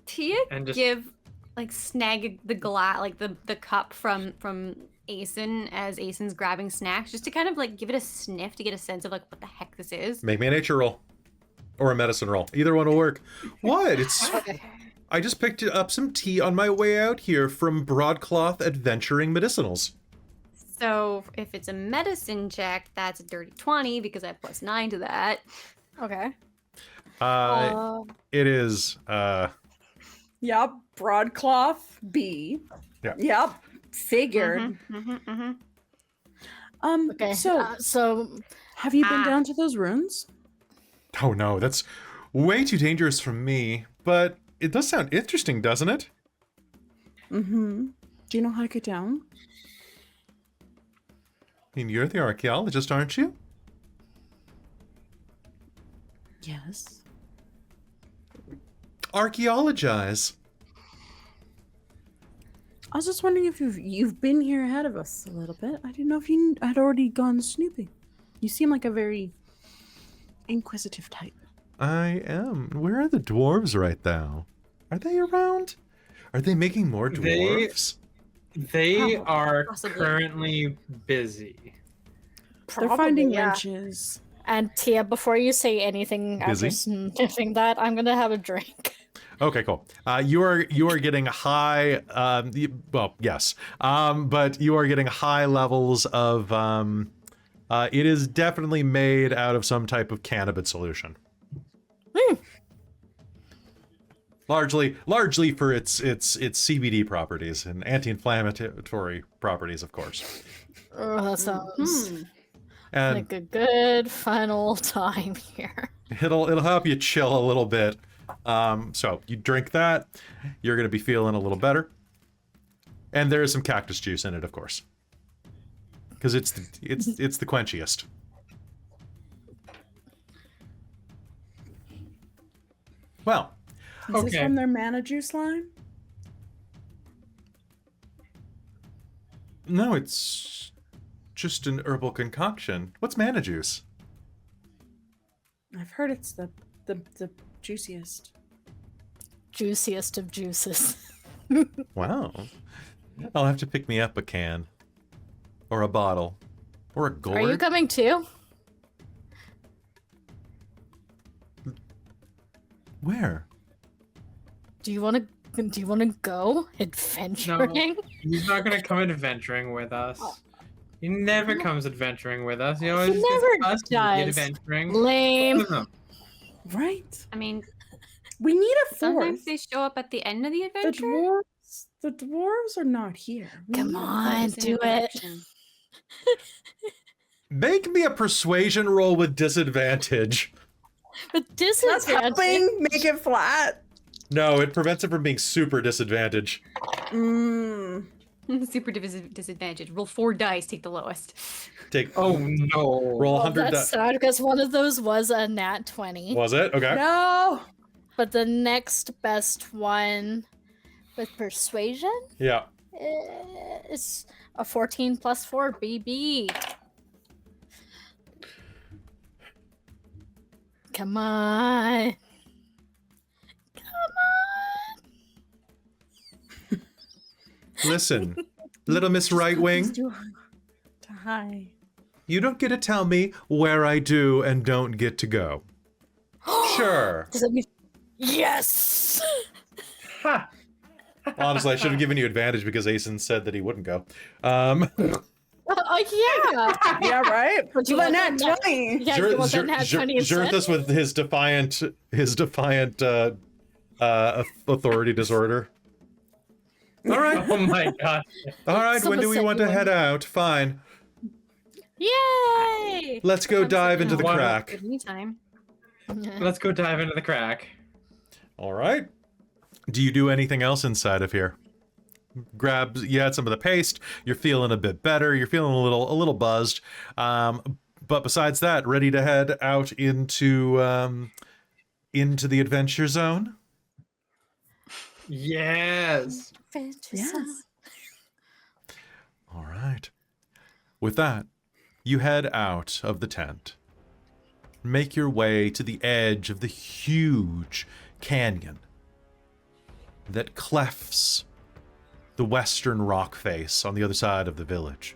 Tia And just- snag the glass, like the cup from Asen as Asen's grabbing snacks, just to kind of like give it a sniff to get a sense of like what the heck this is. make me a nature roll. Or a medicine roll. Either one will work. What? It's... Okay. I just picked up some tea on my way out here from Broadcloth Adventuring Medicinals. So if it's a medicine check, that's a dirty 20 because I have +9 to that. Okay. It is, Yep. Broadcloth B. Yeah. Yep. Figured. Okay. So So have you been down to those ruins? oh no, that's way too dangerous for me, but it does sound interesting, doesn't it? Mm-hmm. Do you know how to get down? I mean, you're the archaeologist, aren't you? Yes. Archaeologize. I was just wondering if you've been here ahead of us a little bit. I didn't know if you had already gone snooping. You seem like a very inquisitive type. I am. Where are the dwarves right now? Are they around? Are they making more dwarves? They are Possibly. currently busy. They're finding yeah. wrenches. And Tia, before you say anything Busy? after sniffing that, I'm gonna have a drink. Okay, cool. You are getting high. Well, yes, but you are getting high levels of. It is definitely made out of some type of cannabis solution. Largely for its CBD properties and anti-inflammatory properties, of course. Oh, that sounds And like a good final time here. it'll help you chill a little bit. So you drink that, you're gonna be feeling a little better. And there is some cactus juice in it, of course, because it's the quenchiest. Well, Is this Okay. from their mana juice line? no, it's just an herbal concoction. What's mana juice? I've heard it's the juiciest. Juiciest of juices. Wow, I'll have to pick me up a can, or a bottle, or a gourd. Are you coming too? Where? Do you want to go adventuring? He's not gonna come adventuring with us. He never comes adventuring with us. He always never gets us to get does. adventuring. Lame. Right. I mean, We need a sometimes fourth. they show up at the end of the The adventure. the dwarves are not here. We Come need a on, fourth. It's an do it. introduction. Make me a persuasion roll with disadvantage. But That's disadvantage. helping make it flat. No, it prevents it from being super disadvantage. Super disadvantage. Roll 4 dice, take the lowest. Take Oh no! roll Well, 100 that's sad because one of those was a nat 20. Was it? Okay. No. But the next best one with persuasion Yeah. is a 14 plus 4 BB. Come on. Come on. Listen, little Miss Right Wing, To high. you don't get to tell me where I do and don't get to go. Sure. Does that mean yes? Ha! Honestly, I should have given you advantage because Asen said that he wouldn't go. Oh yeah. Yeah, right? But So you then want that that- 20. Yeah, you want that nat 20 instead? Zerthus with his defiant authority disorder. All right. Oh my god. All right, when Someone do we said want you to head wouldn't. out? Fine. Yay! Let's go I'm dive sitting into the home. crack. At any time. Let's go dive into the crack. All right. Do you do anything else inside of here? You had some of the paste. You're feeling a bit better. You're feeling a little buzzed. But besides that, ready to head out into the adventure zone? Yes. Yes. All right. With that, you head out of the tent. Make your way to the edge of the huge canyon that clefts the western rock face on the other side of the village.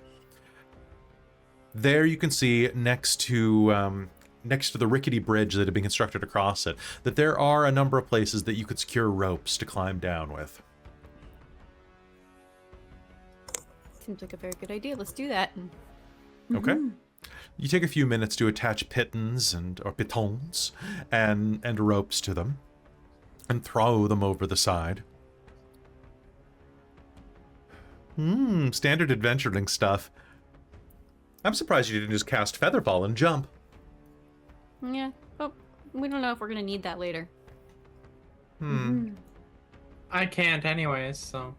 There you can see next to the rickety bridge that had been constructed across it, that there are a number of places that you could secure ropes to climb down with. Seems like a very good idea. Let's do that. Okay. You take a few minutes to attach pitons or pitons and ropes to them and throw them over the side. Standard adventuring stuff. I'm surprised you didn't just cast Featherfall and jump. Yeah. Oh, we don't know if we're gonna need that later. I can't anyways, so.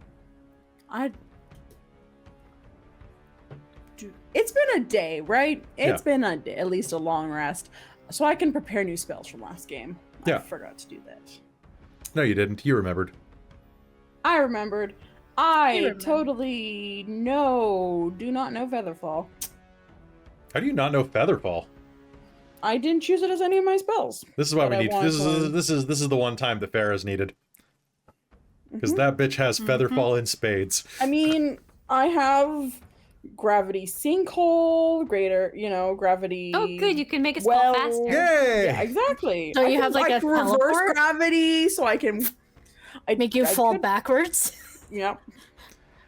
It's been a day, right? It's Yeah. been a day, at least a long rest. So I can prepare new spells from last game. Yeah. I forgot to do that. No, you didn't. You remembered. I remembered. I remember. totally do not know Featherfall. How do you not know Featherfall? I didn't choose it as any of my spells. This is why we But I need. wanted to- This is the one time that Farrah's needed, because Mhm. that bitch has Featherfall in spades. I mean, I have gravity sinkhole, greater, gravity. Oh, good. You can make us fall faster. Yay! Yeah, exactly. So I you can, have, like, I a can reverse teleport? gravity, so I can. Make you I fall could- backwards, Yep.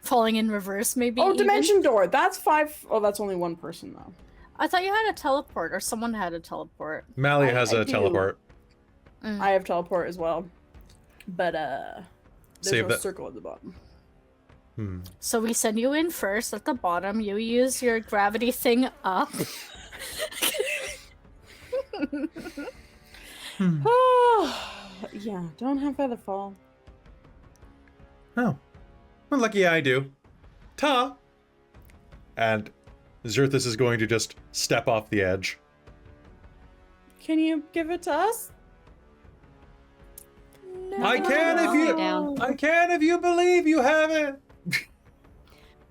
falling in reverse, maybe. Oh, even? dimension door. That's 5. Oh, that's only one person though. I thought you had a teleport, or someone had a teleport. Mally I has a do. teleport. I have teleport as well, but there's Save no that. circle at the bottom. So we send you in first at the bottom. You use your gravity thing up. Yeah, don't have Featherfall. Oh, well, lucky I do. Ta! And Zerthus is going to just step off the edge. Can you give it to us? I can if you. Down. I can if you believe you have it.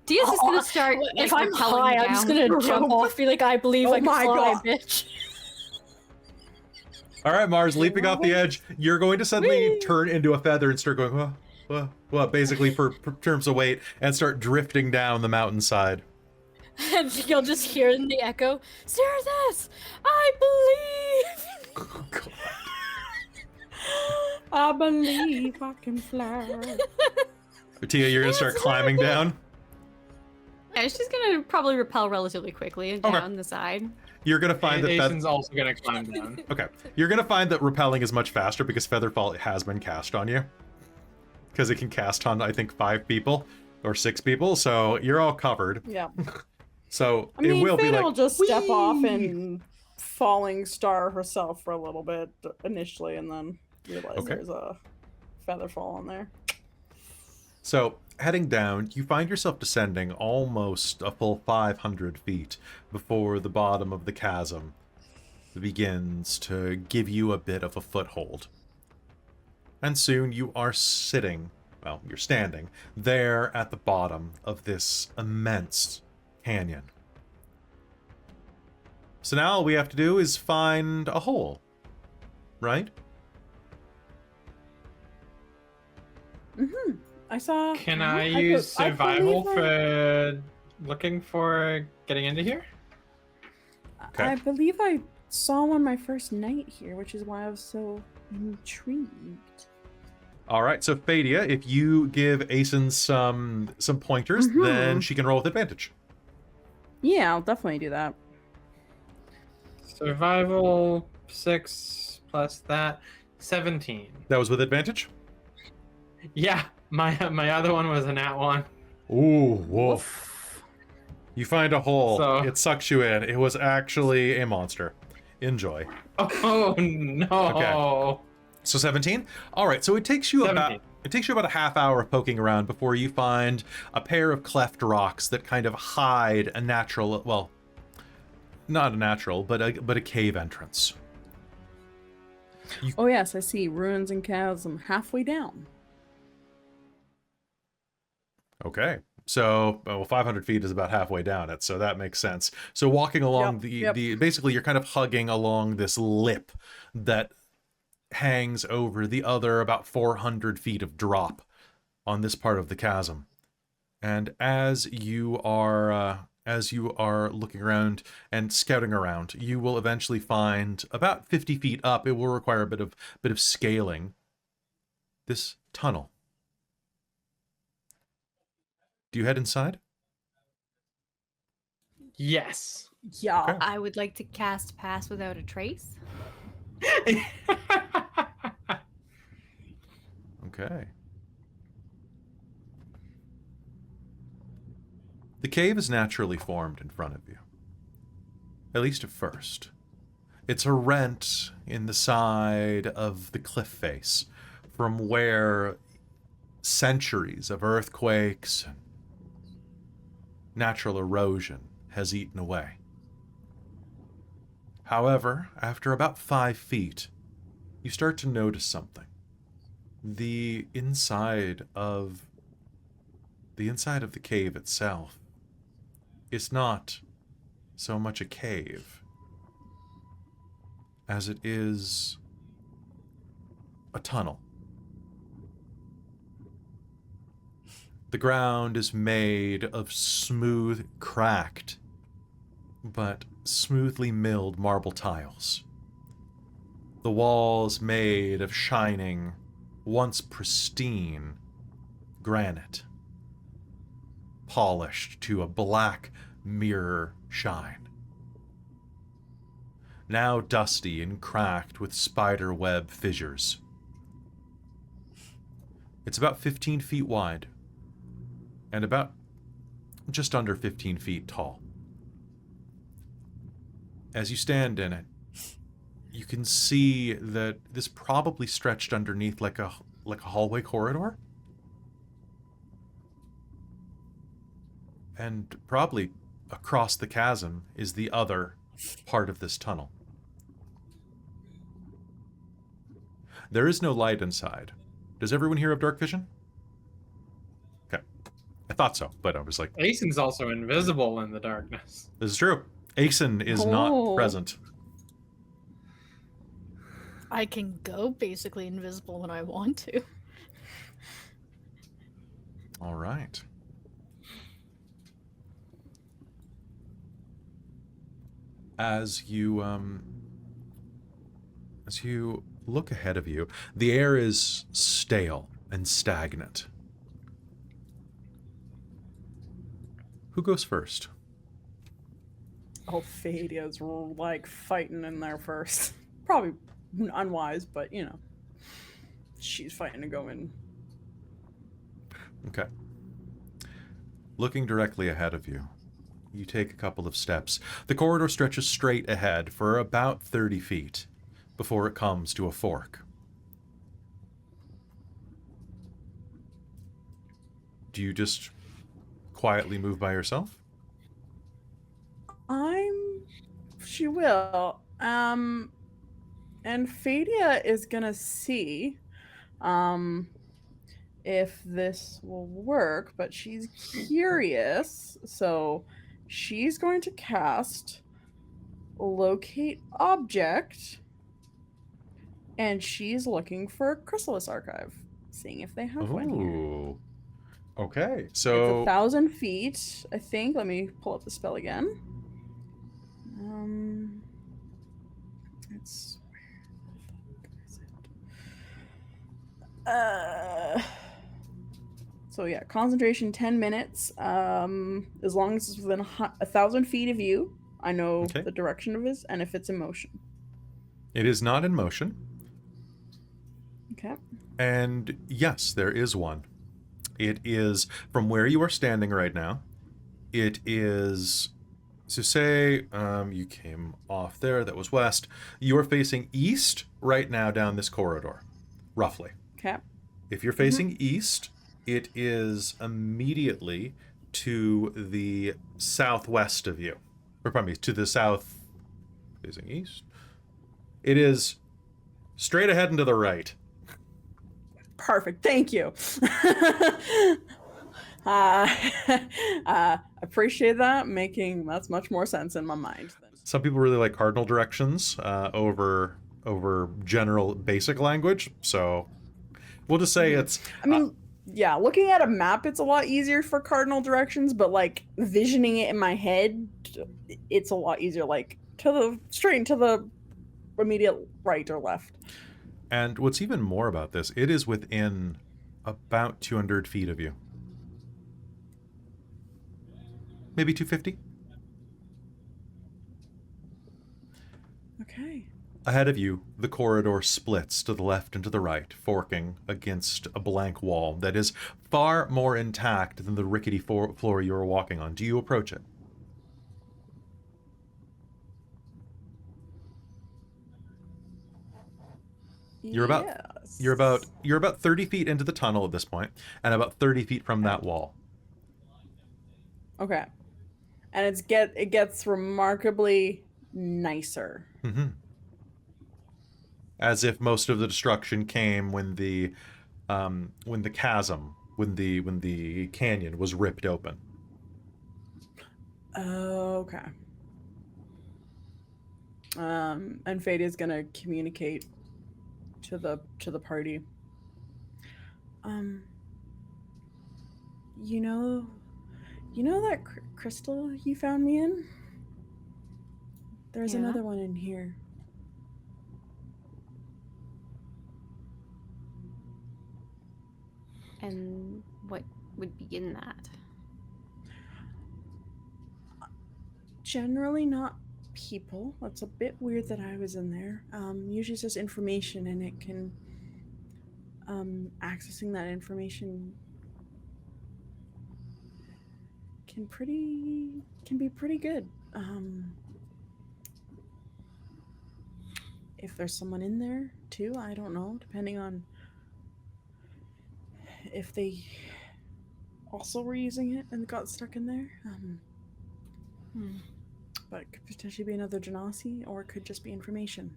Diaz is gonna start. If like, I'm rappelling high, down. I'm just gonna jump off, be like, I believe Oh I can my fly, God. bitch. All right, Mars, leaping off the edge, you're going to suddenly turn into a feather and start going, well, basically for terms of weight, and start drifting down the mountainside. And you'll just hear in the echo, Zerthus, I believe! Oh, God. I believe I can fly. Tia, you're going to start climbing down. Yeah, she's gonna probably repel relatively quickly and Okay. down the side. You're going to find that Jason's also gonna climb down. Okay. You're going to find that rappelling is much faster because Featherfall has been cast on you. Because it can cast on, I think, 5 people or 6 people, so you're all covered. Yeah. So I mean, it will be Fada like, will just step off "Whee!" and falling star herself for a little bit initially, and then realize Okay. there's a Featherfall on there. So, heading down, you find yourself descending almost a full 500 feet before the bottom of the chasm begins to give you a bit of a foothold. And soon you are you're standing there at the bottom of this immense canyon. So now all we have to do is find a hole, right? I saw. Can uh-huh, I use I survival believe for looking for getting into here? Okay. I believe I saw one my first night here, which is why I was so intrigued. All right, so Fadia, if you give Asen some pointers, then she can roll with advantage. Yeah, I'll definitely do that. Survival 6 plus that 17. That was with advantage? Yeah, my other one was a nat 1. Ooh, woof. You find a hole. So- It sucks you in. It was actually a monster. Enjoy. Oh no. Okay. So 17? All right, so it takes you 17. about a half hour of poking around before you find a pair of cleft rocks that kind of hide a natural, well, not a natural, but a cave entrance. Oh yes, I see ruins and chasm halfway down. Okay. So, well, 500 feet is about halfway down it, so that makes sense. So walking along the basically you're kind of hugging along this lip that hangs over the other about 400 feet of drop on this part of the chasm. And as you are looking around and scouting around, you will eventually find about 50 feet up. It will require a bit of scaling. This tunnel. Do you head inside? Yes. Yeah. Okay. I would like to cast Pass Without a Trace. Okay. The cave is naturally formed in front of you. At least at first. It's a rent in the side of the cliff face from where centuries of earthquakes and natural erosion has eaten away. However, after about 5 feet, you start to notice something. The inside of the cave itself is not so much a cave as it is a tunnel. The ground is made of smooth, cracked, but smoothly milled marble tiles. The walls made of shining, once pristine granite, polished to a black mirror shine. Now dusty and cracked with spider web fissures. It's about 15 feet wide and about just under 15 feet tall. As you stand in it, you can see that this probably stretched underneath like a hallway corridor. And probably across the chasm is the other part of this tunnel. There is no light inside. Does everyone here have dark vision? Okay. I thought so, but I was like... Asen's also invisible in the darkness. This is true. Asen is not present. I can go basically invisible when I want to. All right. As you look ahead of you, the air is stale and stagnant. Who goes first? Oh, Fadia's like fighting in there first. Probably unwise, but you know, she's fighting to go in. Okay. Looking directly ahead of you, you take a couple of steps. The corridor stretches straight ahead for about 30 feet before it comes to a fork. Do you just quietly move by yourself? She will. And Fadia is gonna see if this will work, but she's curious, so she's going to cast Locate Object, and she's looking for a Chrysalis Archive, seeing if they have one here. Ooh. Okay, It's so 1,000 feet, I think. Let me pull up the spell again. It's where is it? So yeah, concentration 10 minutes. As long as it's within 1,000 feet of you, I know Okay. the direction of it, and if it's in motion. It is not in motion. Okay. And yes, there is one. It is from where you are standing right now. It is, so say you came off there, that was west. You are facing east right now down this corridor, roughly. Okay. If you're facing east, it is immediately to the southwest of you. Or pardon me, to the south, facing east. It is straight ahead and to the right. Perfect. Thank you. Appreciate that. That's much more sense in my mind. Some people really like cardinal directions over general basic language. So we'll just say it's. I mean, yeah, looking at a map, it's a lot easier for cardinal directions, but like visioning it in my head, it's a lot easier. Like straight into the immediate right or left. And what's even more about this, it is within about 200 feet of you. Maybe 250? Okay. Ahead of you, the corridor splits to the left and to the right, forking against a blank wall that is far more intact than the rickety floor you are walking on. Do you approach it? You're about 30 feet into the tunnel at this point, and about 30 feet from that wall. Okay. And it gets remarkably nicer. Mm-hmm. As if most of the destruction came when the canyon was ripped open. Okay. And Fadia's gonna communicate to the party. You know that crystal you found me in? There's Yeah. another one in here. And what would be in that? Generally not people. That's a bit weird that I was in there. Usually it's just information, and it can accessing that information can be pretty good. If there's someone in there too, I don't know, depending on if they also were using it and got stuck in there. But it could potentially be another Genasi, or it could just be information.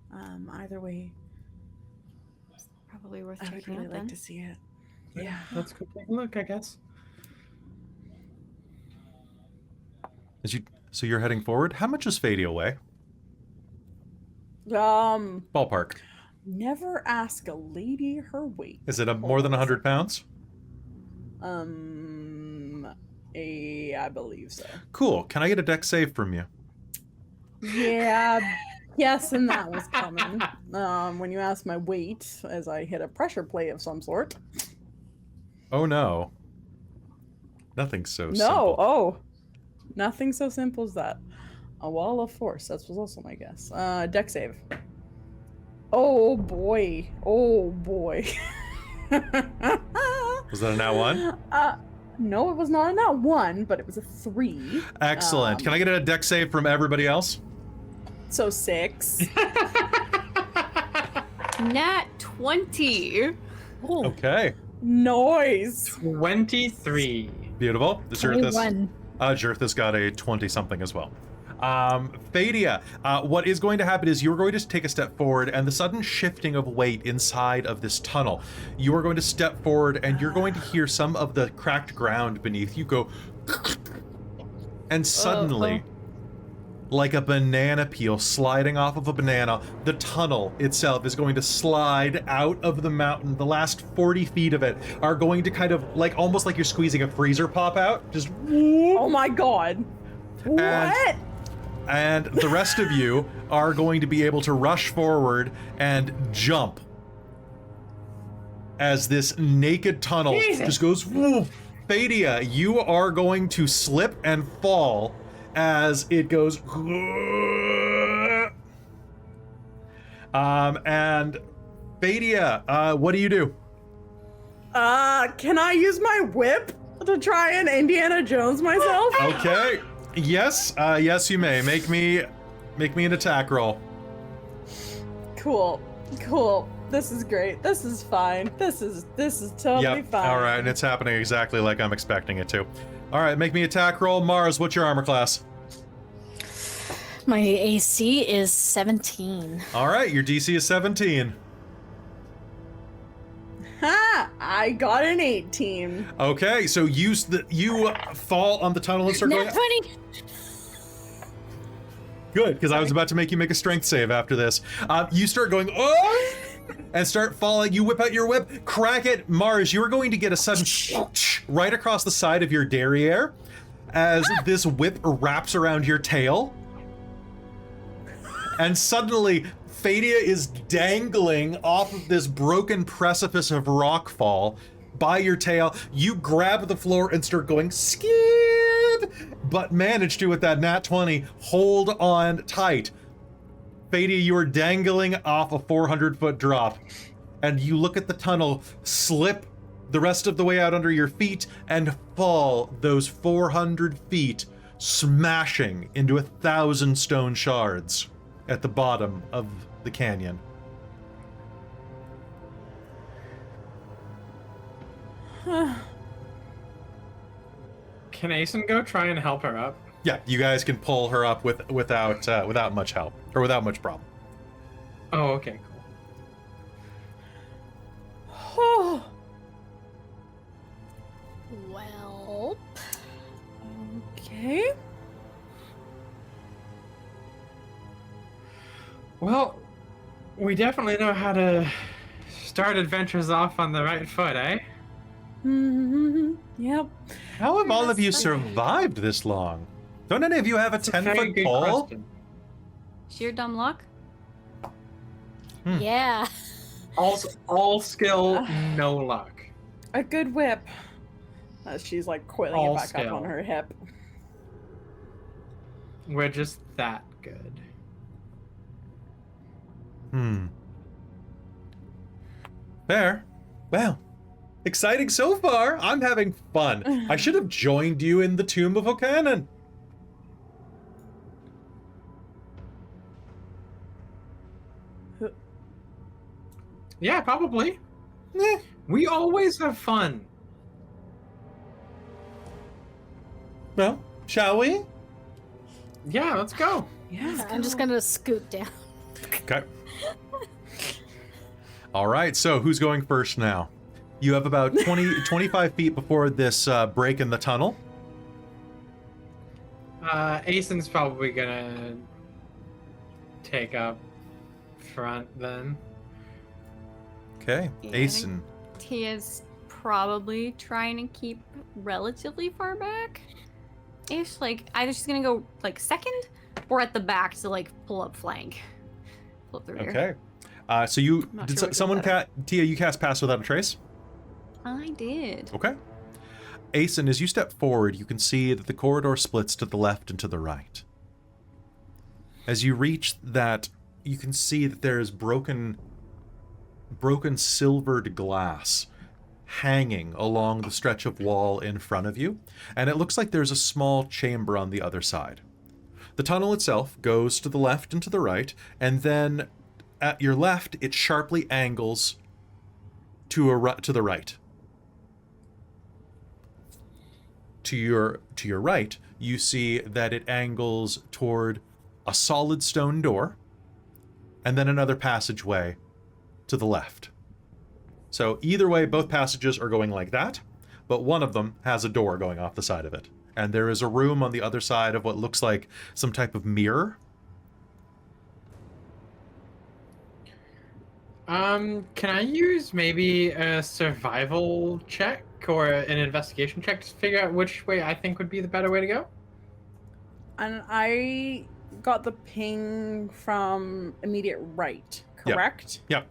Either way, Probably worth I would checking really out like then. to see it. Yeah. Let's go take a look, I guess. So you're heading forward. How much is Fadia weigh? Ballpark. Never ask a lady her weight. Is it more than 100 pounds? I believe so. Cool. Can I get a deck save from you? Yeah. Yes, and that was coming. When you asked my weight, as I hit a pressure play of some sort. Oh no. Nothing so No. simple. Oh. Nothing so simple as that. A wall of force. That was also my guess. Deck save. Oh boy. Oh boy. Was that a nat 1? No, it was not a nat 1, but it was a 3. Excellent. Can I get a deck save from everybody else? So 6. Nat 20. Okay. Noise. 23. Beautiful. The Jirthus, 21. Jirthus got a 20-something as well. Fadia, what is going to happen is you're going to take a step forward, and the sudden shifting of weight inside of this tunnel, you are going to step forward and you're going to hear some of the cracked ground beneath you go and suddenly, like a banana peel sliding off of a banana, the tunnel itself is going to slide out of the mountain. The last 40 feet of it are going to kind of almost like you're squeezing a freezer pop out. Just Oh my god. What? And the rest of you are going to be able to rush forward and jump as this naked tunnel Jesus. just goes, woo. Fadia, you are going to slip and fall as it goes. And Fadia, what do you do? Can I use my whip to try and Indiana Jones myself? Okay. Yes, yes, you may. Make me an attack roll. Cool. This is great. This is fine. This is totally fine. All right, and it's happening exactly like I'm expecting it to. All right, make me attack roll. Mars, what's your armor class? My AC is 17. All right, your DC is 17. Ha! I got an 18. Okay, so you fall on the tunnel and start going. Nat 20. Good, because I was about to make you make a strength save after this. You start going, oh, and start falling. You whip out your whip, crack it. Mars, you are going to get a sudden right across the side of your derriere as this whip wraps around your tail. And suddenly, Fadia is dangling off of this broken precipice of rockfall by your tail. You grab the floor and start going, skid, but manage to, with that nat 20, hold on tight. Fadia, you are dangling off a 400-foot drop, and you look at the tunnel, slip the rest of the way out under your feet, and fall those 400 feet, smashing into 1,000 stone shards at the bottom of the canyon. Can Asen go try and help her up? Yeah, you guys can pull her up without much help, or without much problem. Oh, okay, Oh, Well, okay. cool. Well, we definitely know how to start adventures off on the right foot, eh? Yep. How have all of you That's funny. survived this long? Don't any of you have a It's a very 10-foot good pole? question. Sheer dumb luck. yeah. All skill, no luck. A good whip. She's like coiling All it back skill. up on her hip. We're just that good. Fair. Well, exciting so far. I'm having fun. I should have joined you in the Tomb of Okanan. Yeah, probably. Eh, We always have fun. well, shall we? Yeah, let's go. Yeah. I'm just gonna scoot down. Okay. All right, so who's going first now? You have about 25 feet before this break in the tunnel. Asen's probably gonna take up front then. Okay, Yeah, I think- Asen. Tia's probably trying to keep relatively far back. Ish, like either she's gonna go like second or at the back to like pull up flank. Pull up the rear. Okay. So you Not did sure which someone one's better. Tia, you cast Pass Without a Trace? I did. Okay. Asen, as you step forward, you can see that the corridor splits to the left and to the right. As you reach that, you can see that there is broken silvered glass hanging along the stretch of wall in front of you, and it looks like there's a small chamber on the other side. The tunnel itself goes to the left and to the right, and then at your left, it sharply angles to the right. To your right, you see that it angles toward a solid stone door, and then another passageway to the left. So either way, both passages are going like that, but one of them has a door going off the side of it. And there is a room on the other side of what looks like some type of mirror. Can I use maybe a survival check or an investigation check to figure out which way I think would be the better way to go? And I got the ping from immediate right, correct? Yep.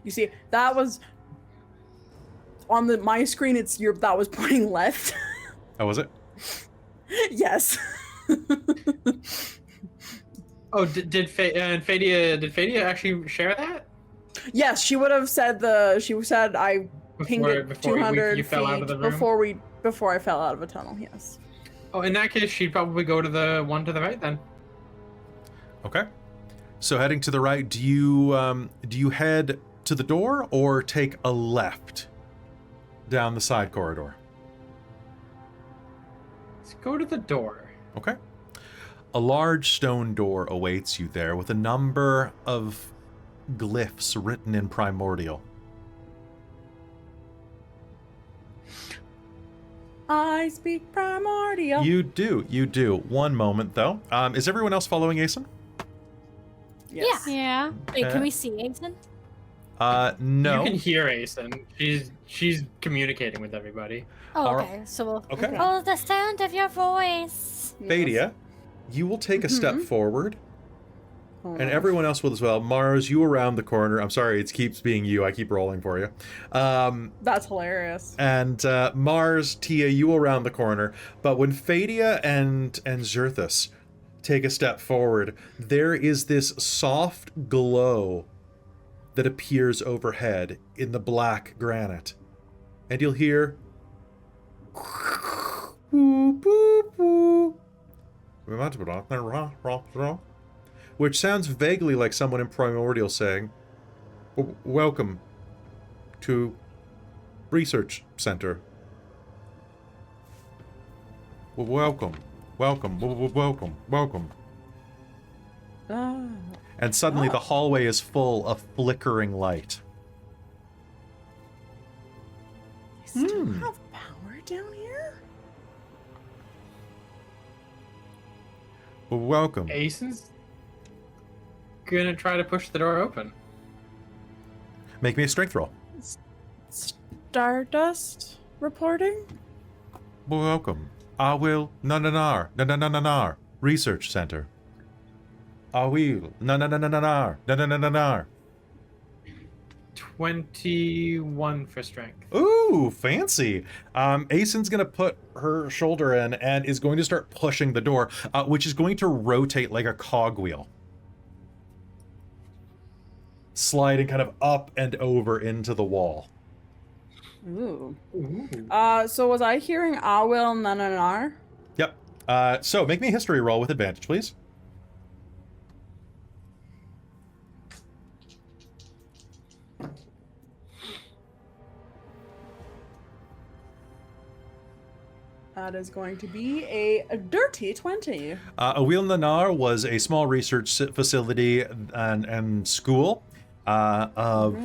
You see, that was on my screen. That was pointing left. Oh, was it? Yes. Oh, did Fadia actually share that? Yes, she would have said She said I pinged it Before 200 you feet fell out of the room? before I fell out of a tunnel. Yes. Oh, in that case, she'd probably go to the one to the right then. Okay. So heading to the right, do you head to the door or take a left down the side corridor? Let's go to the door. Okay. A large stone door awaits you there with a number of glyphs written in primordial. I speak primordial. You do. One moment though. Is everyone else following Asen? Yes. Yeah. Wait, can we see Aiden? No. You can hear Asen. She's communicating with everybody. Oh, All okay. So we'll. Okay. Oh, the sound of your voice. Fadia, you will take a step forward, Oh, and no. everyone else will as well. Mars, you around the corner. I'm sorry, it keeps being you. I keep rolling for you. That's hilarious. And Mars, Tia, you around the corner. But when Fadia and Zerthus take a step forward, there is this soft glow that appears overhead in the black granite. And you'll hear which sounds vaguely like someone in Primordial saying, "Welcome to Research Center. Welcome. Ah. And suddenly the hallway is full of flickering light. They still have power down here? Welcome. Asen's gonna try to push the door open. Make me a strength roll. Stardust reporting? Welcome. I will Nanar Research Center. I will Nanar. 21 for strength. Ooh, fancy. Asen's gonna put her shoulder in and is going to start pushing the door, which is going to rotate like a cogwheel. Sliding kind of up and over into the wall. Ooh. Ooh. So was I hearing I will nananar? Yep. So make me a history roll with advantage, please. That is going to be a dirty 20. Awil Nanar was a small research facility and school of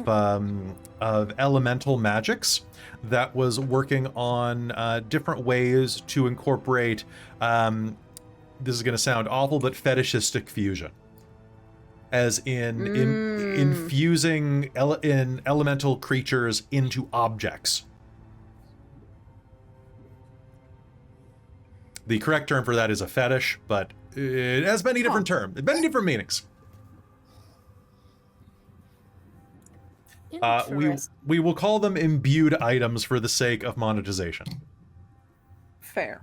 elemental magics that was working on different ways to incorporate, this is going to sound awful, but fetishistic fusion. As in infusing elemental creatures into objects. The correct term for that is a fetish, but it has many different terms, many different meanings. We will call them imbued items for the sake of monetization. Fair.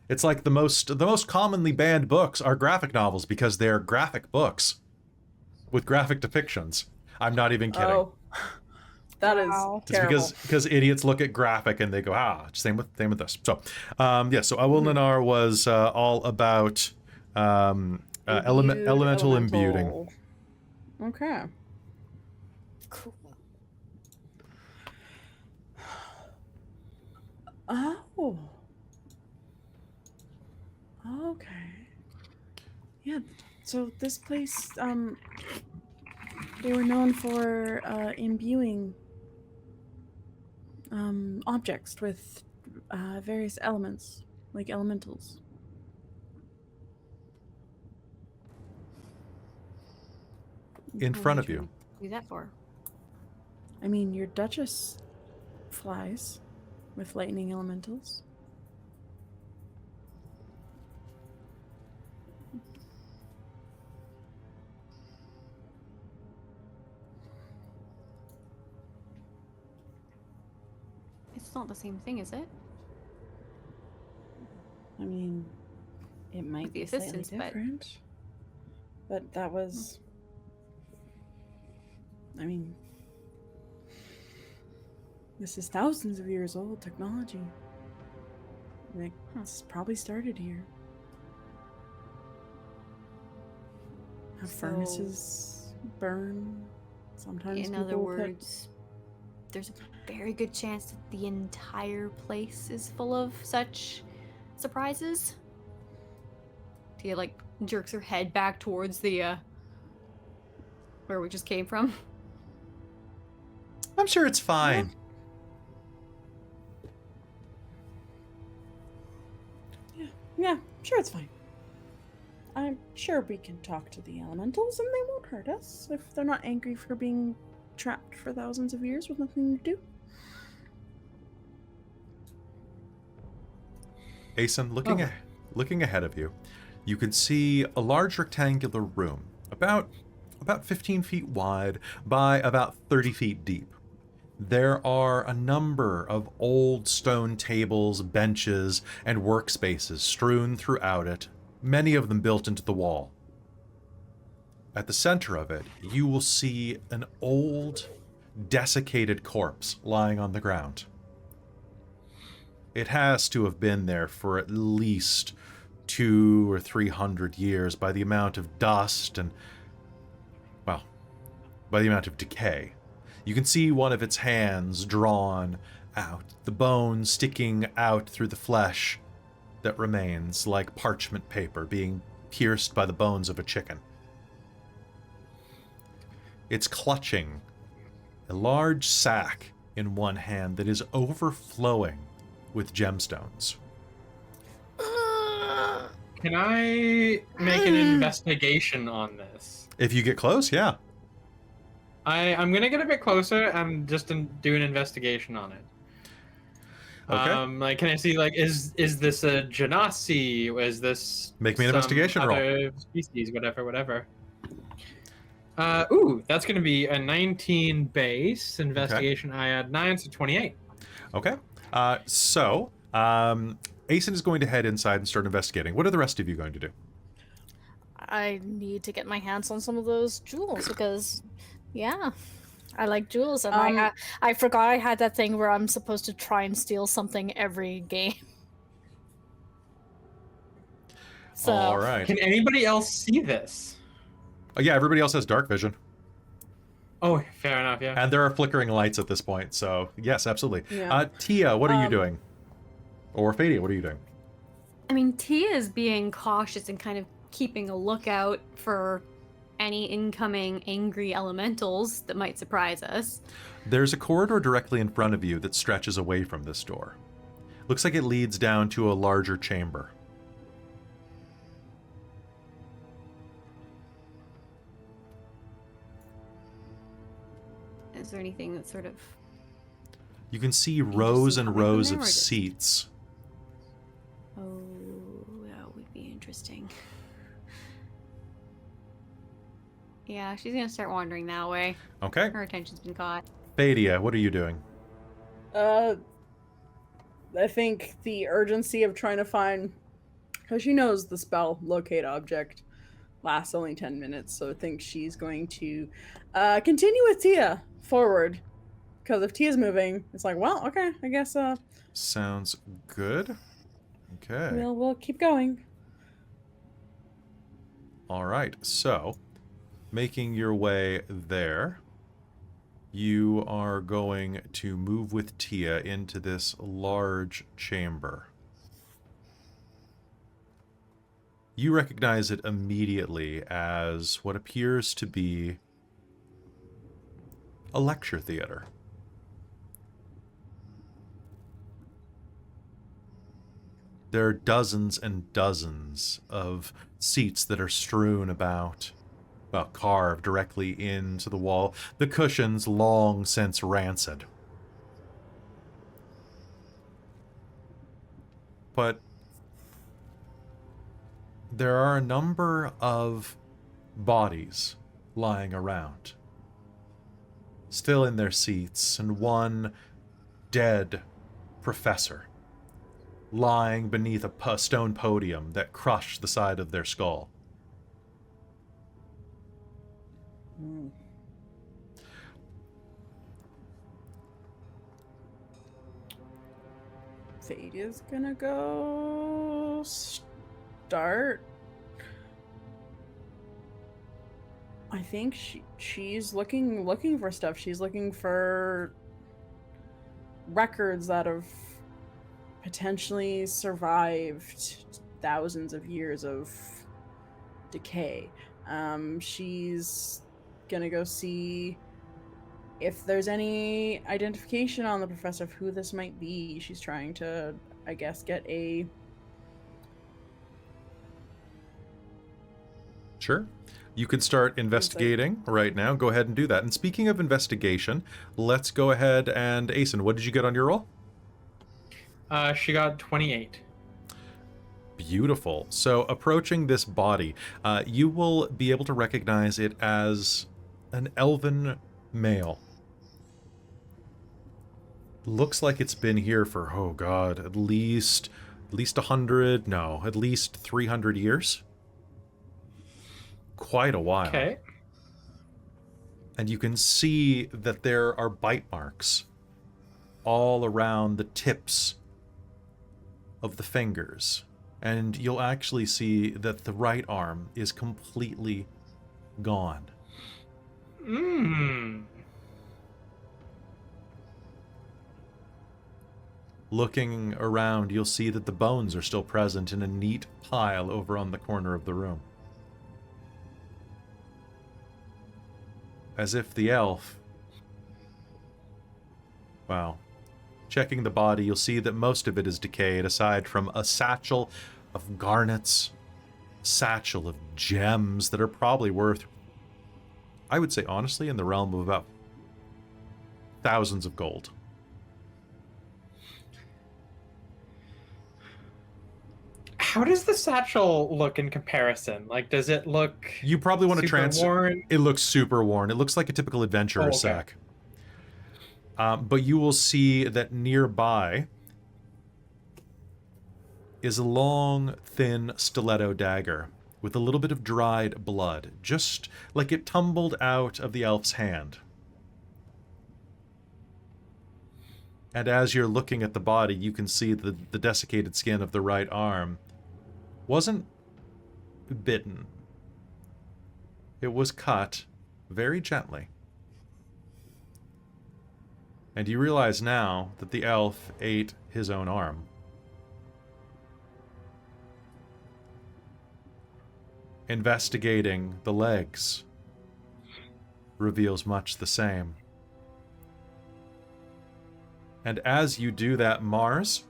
It's like the most commonly banned books are graphic novels because they're graphic books with graphic depictions. I'm not even kidding. Oh. That is It's terrible. because idiots look at graphic and they go, same with this. So, so Awil Nanar was all about elemental imbuing. Okay. Cool. Oh. Okay. Yeah. So this place, they were known for imbuing objects with various elements, like elementals. In front of you. Do that for? I mean, your Duchess flies with lightning elementals. It's not the same thing, is it? I mean, it might With the be slightly assistance, but- different. But that was... I mean... This is thousands of years old technology. Like, it's probably started here. Have So- furnaces burn. Sometimes In people other put- words, there's a very good chance that the entire place is full of such surprises. Tia like jerks her head back towards the where we just came from. I'm sure it's fine. Yeah, sure, it's fine. I'm sure we can talk to the elementals and they won't hurt us if they're not angry for being trapped for thousands of years with nothing to do. Asen, looking ahead of you, you can see a large rectangular room, about 15 feet wide by about 30 feet deep. There are a number of old stone tables, benches, and workspaces strewn throughout it, many of them built into the wall. At the center of it, you will see an old, desiccated corpse lying on the ground. It has to have been there for at least 200 or 300 years by the amount of dust and, well, by the amount of decay. You can see one of its hands drawn out, the bone sticking out through the flesh that remains like parchment paper being pierced by the bones of a chicken. It's clutching a large sack in one hand that is overflowing with gemstones. Can I make an investigation on this? If you get close, yeah. I'm gonna get a bit closer. I'm just do an investigation on it. Okay. Like, can I see, like, is this a genasi? Is this Make me an some investigation roll. other species? Whatever. Ooh, that's gonna be a 19 base investigation. I had 9, so 28. Okay. So, Asen is going to head inside and start investigating. What are the rest of you going to do? I need to get my hands on some of those jewels because, yeah, I like jewels, and I forgot I had that thing where I'm supposed to try and steal something every game. So, All right. Can anybody else see this? Yeah, everybody else has dark vision. Oh, fair enough. Yeah. And there are flickering lights at this point, so yes, absolutely. Yeah. Tia, what are you doing? Or Fadia, what are you doing? I mean, Tia is being cautious and kind of keeping a lookout for any incoming angry elementals that might surprise us. There's a corridor directly in front of you that stretches away from this door. Looks like it leads down to a larger chamber. Is there anything that's sort of... You can see rows and coming from rows there, of or just- seats. Oh, that would be interesting. Yeah, she's gonna start wandering that way. Okay. Her attention's been caught. Fadia, what are you doing? I think the urgency of trying to find, because she knows the spell locate object lasts only 10 minutes, so I think she's going to continue with Tia forward. Because if Tia's moving, it's like, well, okay, I guess Sounds good. Okay. we'll keep going. All right. So, making your way there, you are going to move with Tia into this large chamber. You recognize it immediately as what appears to be a lecture theater. There are dozens and dozens of seats that are strewn about, well, carved directly into the wall, the cushions long since rancid. But there are a number of bodies lying around, still in their seats, and one dead professor lying beneath a stone podium that crushed the side of their skull. Mm. Fadia's gonna go start. I think she's looking for stuff. She's looking for records that have potentially survived thousands of years of decay. She's gonna go see if there's any identification on the professor of who this might be. She's trying to, I guess, get a... Sure. You can start investigating right now. Go ahead and do that. And speaking of investigation, let's go ahead and... Asen, what did you get on your roll? She got 28. Beautiful. So approaching this body, you will be able to recognize it as an elven male. Looks like it's been here for, oh god, at least 100, no, at least 300 years. Quite a while. Okay. And you can see that there are bite marks all around the tips of the fingers. And you'll actually see that the right arm is completely gone. Mmm. Looking around, you'll see that the bones are still present in a neat pile over on the corner of the room. As if the elf... Wow. Checking the body, you'll see that most of it is decayed, aside from a satchel of garnets, a satchel of gems that are probably worth, I would say honestly, in the realm of about thousands of gold. How does the satchel look in comparison? Like, does it look... You probably want to transfer... worn? It looks super worn. It looks like a typical adventurer's sack. But you will see that nearby is a long, thin stiletto dagger with a little bit of dried blood, just like it tumbled out of the elf's hand. And as you're looking at the body, you can see the desiccated skin of the right arm wasn't bitten. It was cut very gently. And you realize now that the elf ate his own arm. Investigating the legs reveals much the same. And as you do that, Mars,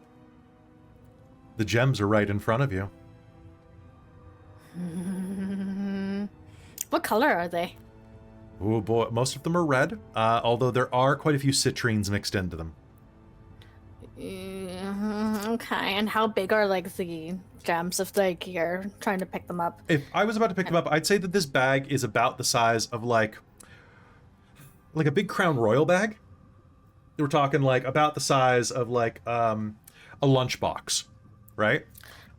the gems are right in front of you. What color are they? Oh boy, most of them are red, although there are quite a few citrines mixed into them. Okay, and how big are like the gems if like you're trying to pick them up? If I was about to pick them up, I'd say that this bag is about the size of like a big Crown Royal bag. We're talking like about the size of like a lunchbox, right?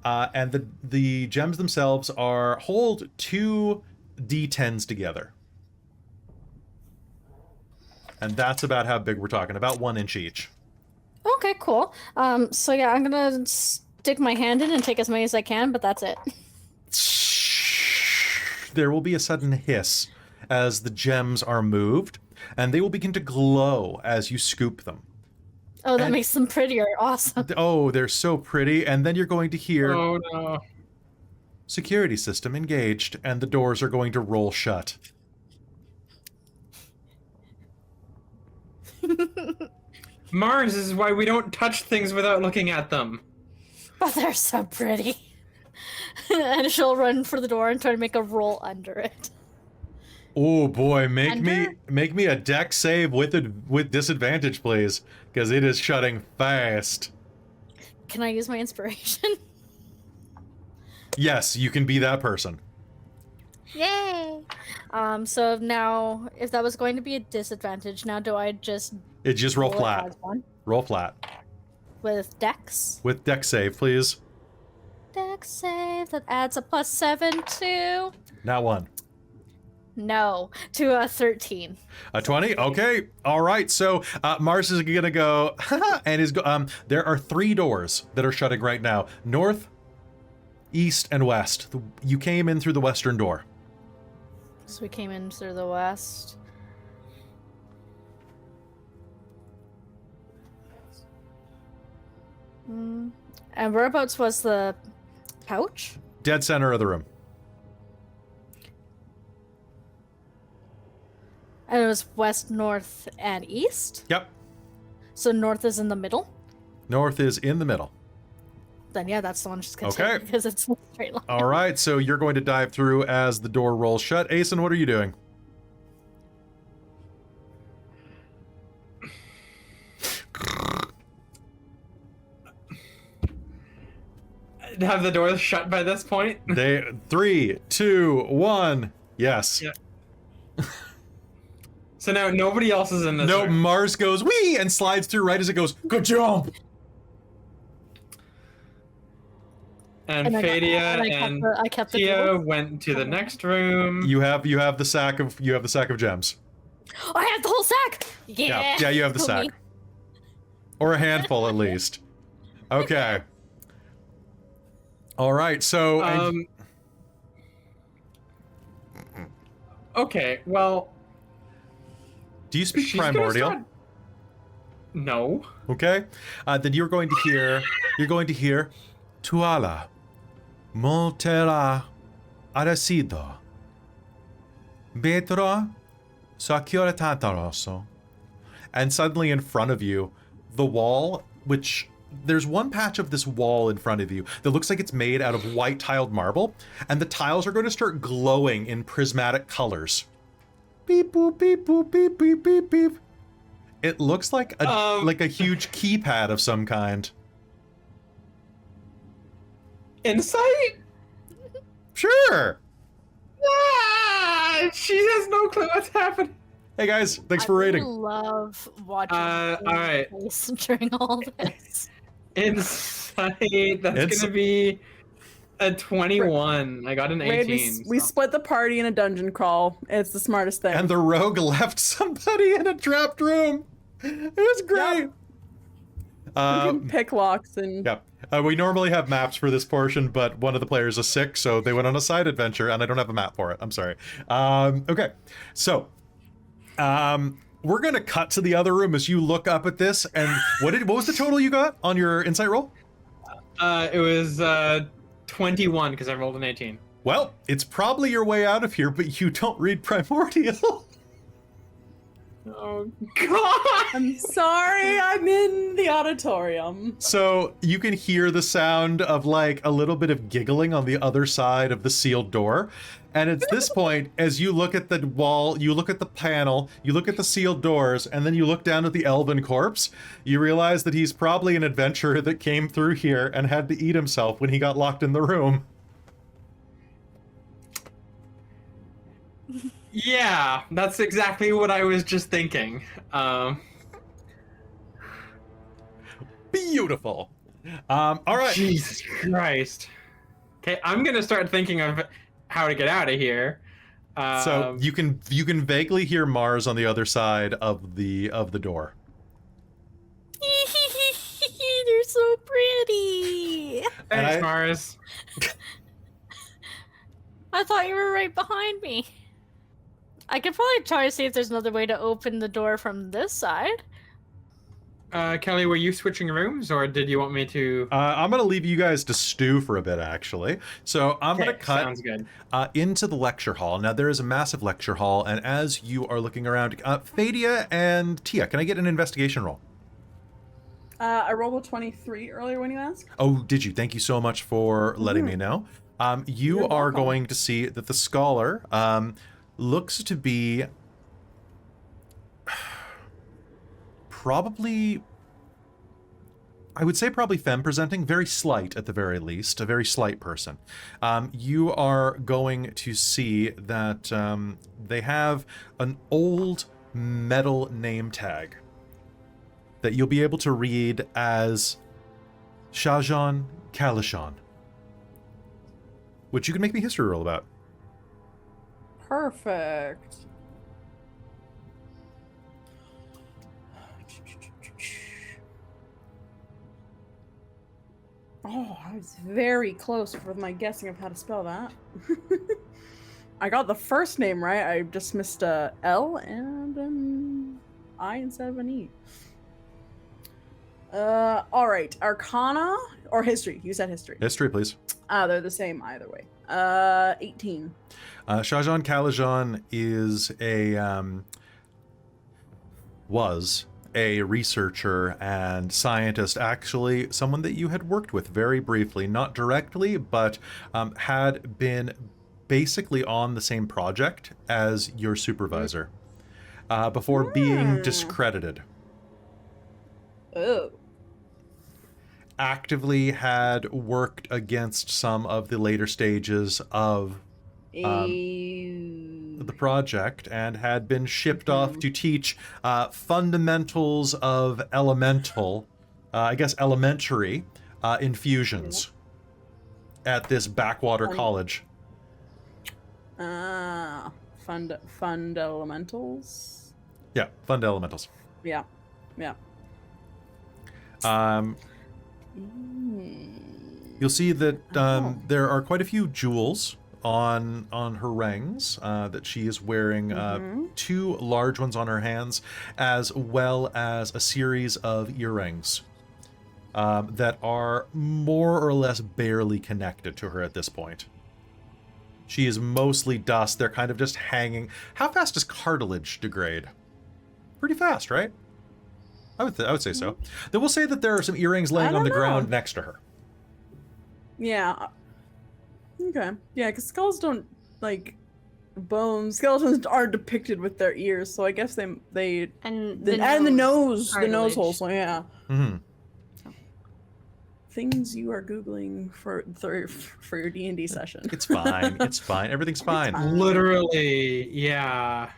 And the gems themselves hold 2 D10s together. And that's about how big we're talking, about 1 inch each. Okay, cool. So yeah, I'm gonna stick my hand in and take as many as I can, but that's it. There will be a sudden hiss as the gems are moved, and they will begin to glow as you scoop them. Oh, that makes them prettier. Awesome. Oh, they're so pretty. And then you're going to hear... Oh, no. Security system engaged, and the doors are going to roll shut. Mars, this is why we don't touch things without looking at them. But they're so pretty. And she'll run for the door and try to make a roll under it. Oh boy, make me a deck save with disadvantage, please, because it is shutting fast. Can I use my inspiration? Yes, you can be that person. Yay! So now, if that was going to be a disadvantage, now do I just... It just roll it flat. as one? Roll flat. with Dex. With dex save, please. Dex save, that adds a +7 to... Not one. No, to a 13. A 20? Okay. All right. So Mars is going to go, and there are 3 doors that are shutting right now. North, east, and west. You came in through the western door. So we came in through the west. And whereabouts was the pouch? Dead center of the room. And it was west, north, and east? Yep. So north is in the middle? North is in the middle. Then yeah, that's the one she's gonna Okay. take because it's a straight line. All right. So you're going to dive through as the door rolls shut. Asen, what are you doing? Have the doors shut by this point? 3, 2, 1. Yes. Yeah. So now nobody else is in this No, room. Mars goes, wee, and slides through right as it goes, good jump. And And I got- Fadia and and I kept the Tia jewels. went to the next room. You have the sack of gems. Oh, I have the whole sack! Yeah! Yeah, you have the Go sack. me. Or a handful at least. Okay. All right, so Okay, well, do you speak she's gonna primordial? start- No. Okay. Then you're going to hear Tuala Moltera Arasido Betro Sakura Tataroso. And suddenly in front of you, the wall, which there's one patch of this wall in front of you that looks like it's made out of white tiled marble, and the tiles are going to start glowing in prismatic colors. Beep boop beep boop beep beep beep beep. It looks like a huge keypad of some kind. Insight? Sure. She has no clue what's happening. Hey guys, thanks for I rating. really love watching all right. face during all this. Insight, that's gonna be a 21. I got an Wade, 18. we so- split the party in a dungeon crawl. It's the smartest thing. And the rogue left somebody in a trapped room. It was great. we can pick locks and Yeah. We normally have maps for this portion, but one of the players is sick, so they went on a side adventure, and I don't have a map for it. I'm sorry. Okay, so we're gonna cut to the other room as you look up at this. And what was the total you got on your insight roll? It was 21 because I rolled an 18. Well, it's probably your way out of here, but you don't read primordial. Oh God! I'm sorry, I'm in the auditorium. So you can hear the sound of like a little bit of giggling on the other side of the sealed door. And at this point, as you look at the wall, you look at the panel, you look at the sealed doors, and then you look down at the elven corpse, you realize that he's probably an adventurer that came through here and had to eat himself when he got locked in the room. Yeah, that's exactly what I was just thinking. Beautiful. All right. Jesus Christ. Okay, I'm gonna start thinking of how to get out of here. So you can vaguely hear Mars on the other side of the door. You're so pretty. And Thanks, I- Mars. I thought you were right behind me. I could probably try to see if there's another way to open the door from this side. Kelly, were you switching rooms, or did you want me to? I'm gonna leave you guys to stew for a bit, actually. So I'm gonna Okay, cut sounds good. into the lecture hall. Now there is a massive lecture hall, and as you are looking around, Fadia and Tia, can I get an investigation roll? I rolled a 23 earlier when you asked. Oh, did you? Thank you so much for letting me know. You You're are welcome. going to see that the scholar looks to be probably, I would say probably femme presenting, very slight at the very least, a very slight person. You are going to see that they have an old metal name tag that you'll be able to read as Shajan Kalishan, which you can make me history roll about. Perfect. Oh, I was very close with my guessing of how to spell that. I got the first name right. I just missed a L and an I instead of an E. All right. Arcana or history? You said history. History, please. They're the same either way. 18. Shajan Kalijan is was a researcher and scientist, actually someone that you had worked with very briefly, not directly, but had been basically on the same project as your supervisor before being discredited. Oh. Actively had worked against some of the later stages of the project and had been shipped off to teach fundamentals of elementary infusions at this backwater college. Fund elementals. Yeah, fund elementals. Yeah. You'll see that there are quite a few jewels on her rings that she is wearing, 2 large ones on her hands, as well as a series of earrings that are more or less barely connected to her at this point. She is mostly dust. They're kind of just hanging. How fast does cartilage degrade? Pretty fast, right? I would say so. Then we'll say that there are some earrings laying on the ground next to her. Yeah. Okay. Yeah, because skulls don't, like, bones. Skeletons aren't depicted with their ears, so I guess they And the nose cartilage. hole. So yeah. Mm-hmm. Things you are googling for your D&D session. It's fine. It's fine. Everything's fine. fine. Literally, yeah.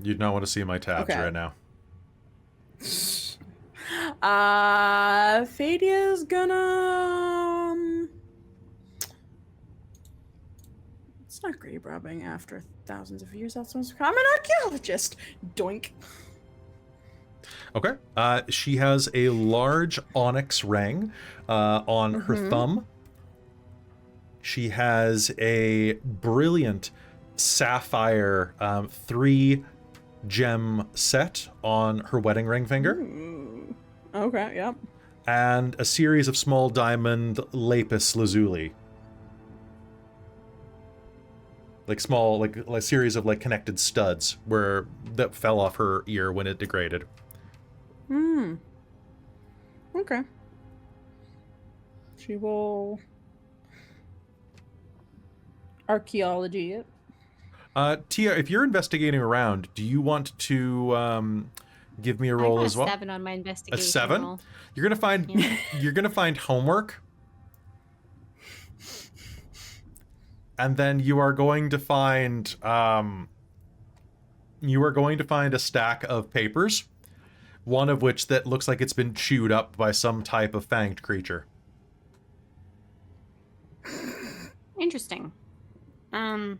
You'd not want to see my tabs right now. Fadia's gonna. It's not grave robbing after thousands of years. I'm an archaeologist. Doink. Okay. She has a large onyx ring on her thumb. She has a brilliant sapphire 3-gem set on her wedding ring finger. Okay, yep. And a series of small diamond lapis lazuli. Like small, like a series of like connected studs that fell off her ear when it degraded. Okay. She will archaeology it. Tia, if you're investigating around, do you want to give me a roll I got as well? a 7 on my investigation. A 7? Roll. You're gonna find you're gonna find homework, and then you are going to find a stack of papers, one of which that looks like it's been chewed up by some type of fanged creature. Interesting. Yeah,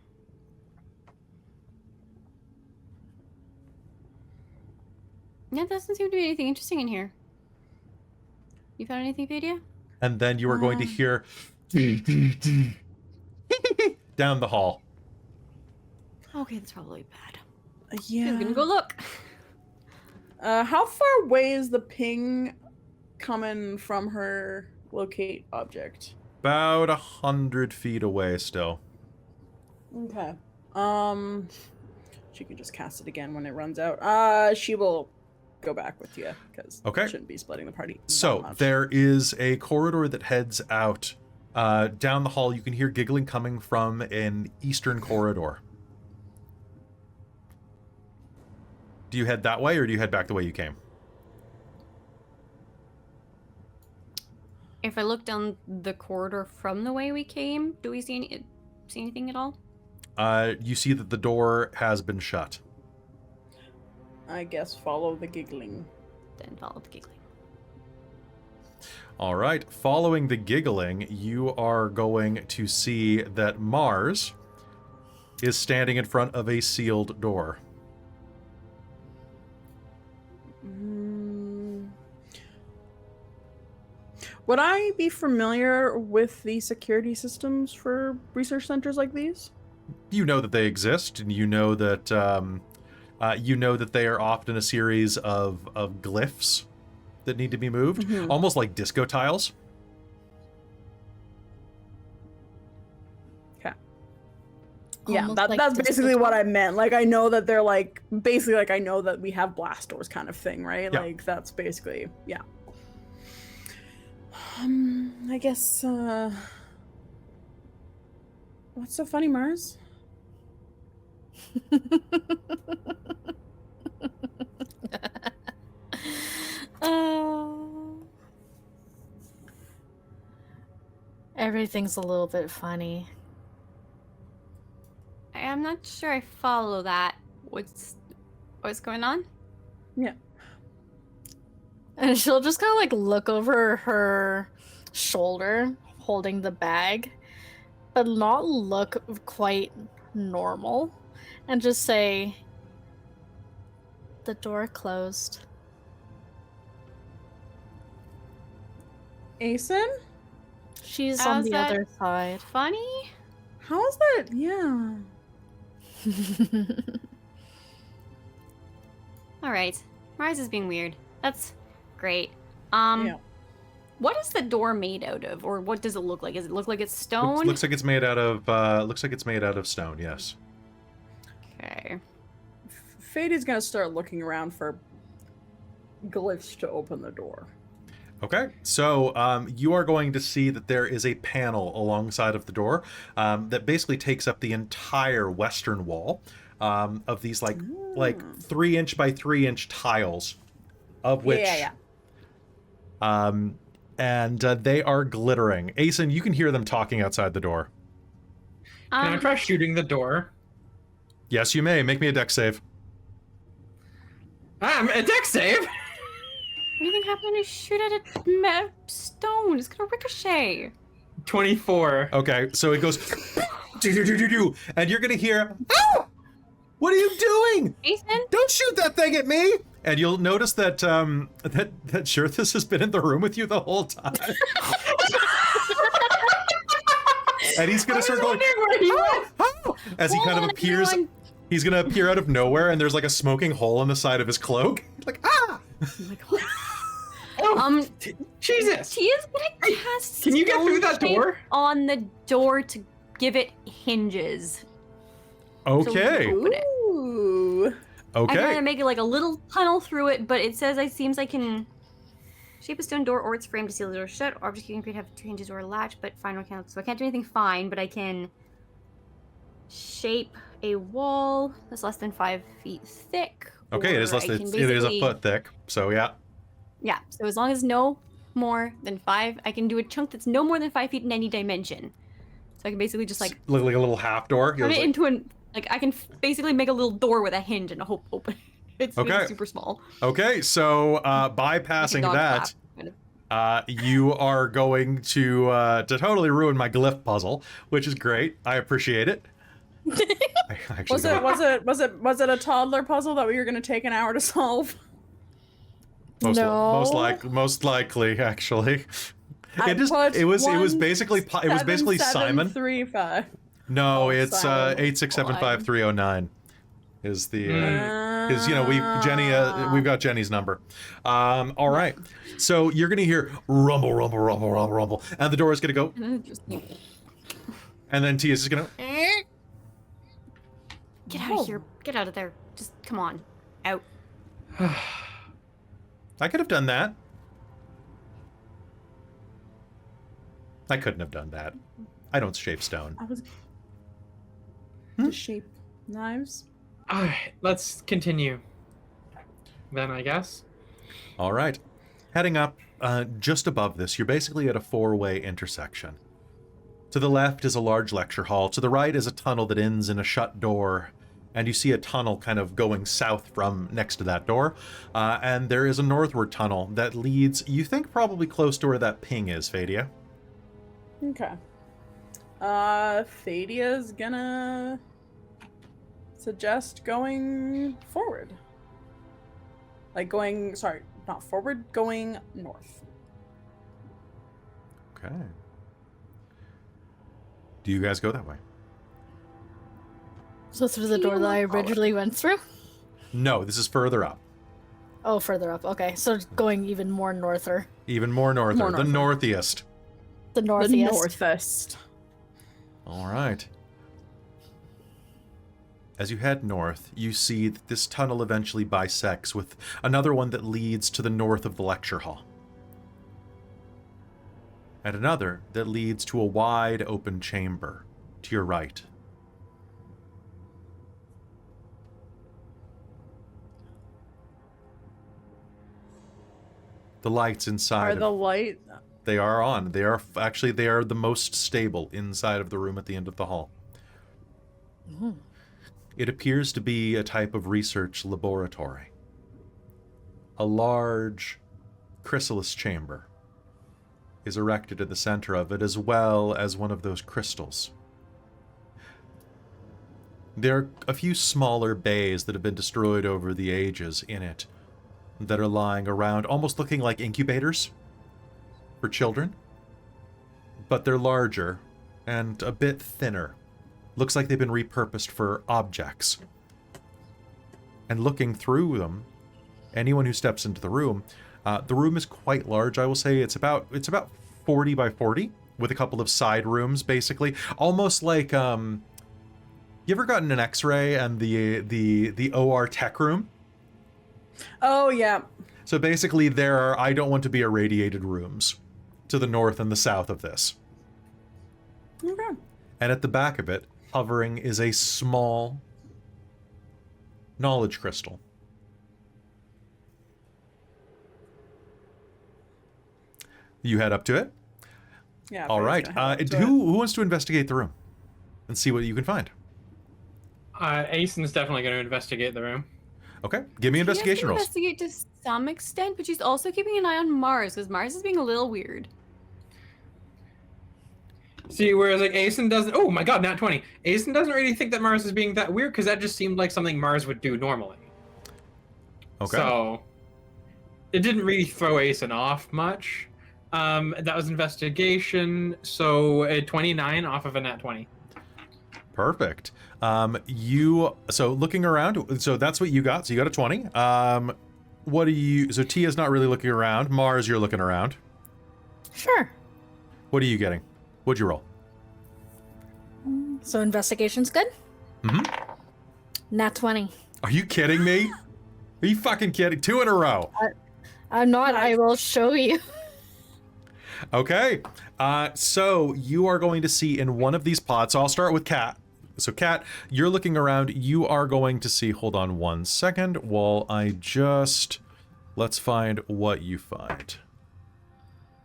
there doesn't seem to be anything interesting in here. You found anything, Fadia? And then you are going to hear down the hall. Okay, that's probably bad. Yeah. I'm gonna go look. How far away is the ping coming from her locate object? About 100 feet away still. Okay. She can just cast it again when it runs out. She will go back with you because shouldn't be splitting the party. So there is a corridor that heads out down the hall. You can hear giggling coming from an eastern corridor. Do you head that way, or do you head back the way you came? If I look down the corridor from the way we came, do we see anything at all? You see that the door has been shut. I guess follow the giggling. Then follow the giggling. All right. Following the giggling, you are going to see that Mars is standing in front of a sealed door. Would I be familiar with the security systems for research centers like these? You know that they exist, and you know that they are often a series of glyphs that need to be moved, almost like disco tiles. Okay. Yeah, Almost like that's disco basically what tiles? I meant. Like, I know that they're like, basically, like, I know that we have blast doors kind of thing, right? Yeah. Like, that's basically, yeah. I guess, what's so funny, Mars? Everything's a little bit funny. I'm not sure I follow that. What's going on? Yeah. And she'll just kind of like look over her shoulder, holding the bag, but not look quite normal, and just say, "The door closed." Asen? She's on How's the that? other side. Funny? How is that? Yeah. All right. Mars is being weird. That's great. Yeah. What is the door made out of, or what does it look like? Does it look like it's stone? Looks like it's made out of stone. Yes. Okay. Fadey's gonna start looking around for glyphs to open the door. Okay, so you are going to see that there is a panel alongside of the door that basically takes up the entire western wall of these like 3-inch by 3-inch tiles, of which and they are glittering. Asen, you can hear them talking outside the door. Can I try shooting the door? Yes, you may. Make me a dex save. A dex save? What do you think happened when you shoot at a stone? It's gonna ricochet. 24. Okay, so it goes do, and you're gonna hear, "Oh! What are you doing? Jason? Don't shoot that thing at me!" And you'll notice that that Shirthus has been in the room with you the whole time. And he's gonna start going, "Oh!" As he kind of appears. He's gonna appear out of nowhere, and there's like a smoking hole in the side of his cloak. Like, ah! Jesus! He is gonna cast. Can you get through that stone shape door? On the door to give it hinges. Okay. So open it. Ooh. I kind Okay. of make it like a little tunnel through it, but it says it seems I can shape a stone door or its frame to seal the door shut. Objects you can create have 2 hinges or a latch, but fine mechanical. So I can't do anything fine, but I can shape a wall that's less than 5 feet thick. Okay, it is or less I than can it is a basically- foot thick. So yeah. Yeah, so as long as no more than 5, I can do a chunk that's no more than 5 feet in any dimension. So I can basically just like Look like a little half door. turn it into an I can basically make a little door with a hinge and a hope open. It's Okay. super small. Okay, so bypassing Like a dog that, flap, kind of. you are going to totally ruin my glyph puzzle, which is great. I appreciate it. I actually Was don't- it a toddler puzzle that we were gonna take an hour to solve? most No. likely actually. I put It was 1, basically 7, Simon. 3, 5. No, Oh, it's Simon. 8675309 is the because we've got Jenny's number. All right, so you're gonna hear rumble, rumble, rumble, rumble, rumble, and the door is gonna go, And then just and then Tia's is gonna. get out of here. Get out of there. Just come on. Out. I could have done that. I couldn't have done that. I don't shape stone. I was Hmm? to shape knives. Alright, let's continue. Then, I guess. All right, heading up just above this, you're basically at a 4-way intersection. To the left is a large lecture hall. To the right is a tunnel that ends in a shut door And you see a tunnel kind of going south from next to that door. And there is a northward tunnel that leads, you think, probably close to where that ping is, Fadia. Okay. Fadia's gonna suggest going forward. Like going, sorry, not forward, going north. Okay. Do you guys go that way? So through the door that I originally went through? No, this is further up. Oh, further up. Okay, so going even more norther. Even more norther. More The norther. northeast. The The northeast. northest. All right. As you head north, you see that this tunnel eventually bisects with another one that leads to the north of the lecture hall. And another that leads to a wide open chamber to your right. The lights inside Are of the light? They are on. They are the most stable inside of the room at the end of the hall. Mhm. It appears to be a type of research laboratory. A large chrysalis chamber is erected in the center of it, as well as one of those crystals. There are a few smaller bays that have been destroyed over the ages in it that are lying around, almost looking like incubators for children, but they're larger and a bit thinner. Looks like they've been repurposed for objects. And looking through them, anyone who steps into the room is quite large. I will say it's about 40 by 40 with a couple of side rooms, basically, almost like you ever gotten an X-ray and the OR tech room? Oh, yeah. So basically, there are I don't want to be irradiated rooms to the north and the south of this. Okay. And at the back of it, hovering, is a small knowledge crystal. You head up to it. Yeah. All right. Who wants to investigate the room and see what you can find? Asen's definitely going to investigate the room. Okay. Give me investigation rolls. Investigate to some extent, but she's also keeping an eye on Mars because Mars is being a little weird. See, whereas like Asen doesn't. Oh my God, nat 20. Asen doesn't really think that Mars is being that weird because that just seemed like something Mars would do normally. Okay. So it didn't really throw Asen off much. That was investigation. So a 29 off of a nat 20. Perfect. So looking around, so that's what you got. So you got a 20. What do you? So Tia's not really looking around. Mars, you're looking around. Sure. What are you getting? What'd you roll? So investigation's good? Mm-hmm. Nat 20. Are you kidding me? Are you fucking kidding? 2 in a row. I'm not. I will show you. Okay. So you are going to see in one of these pots. So I'll start with Kat. So Kat, you're looking around. You are going to see. Hold on 1 second while I just let's find what you find.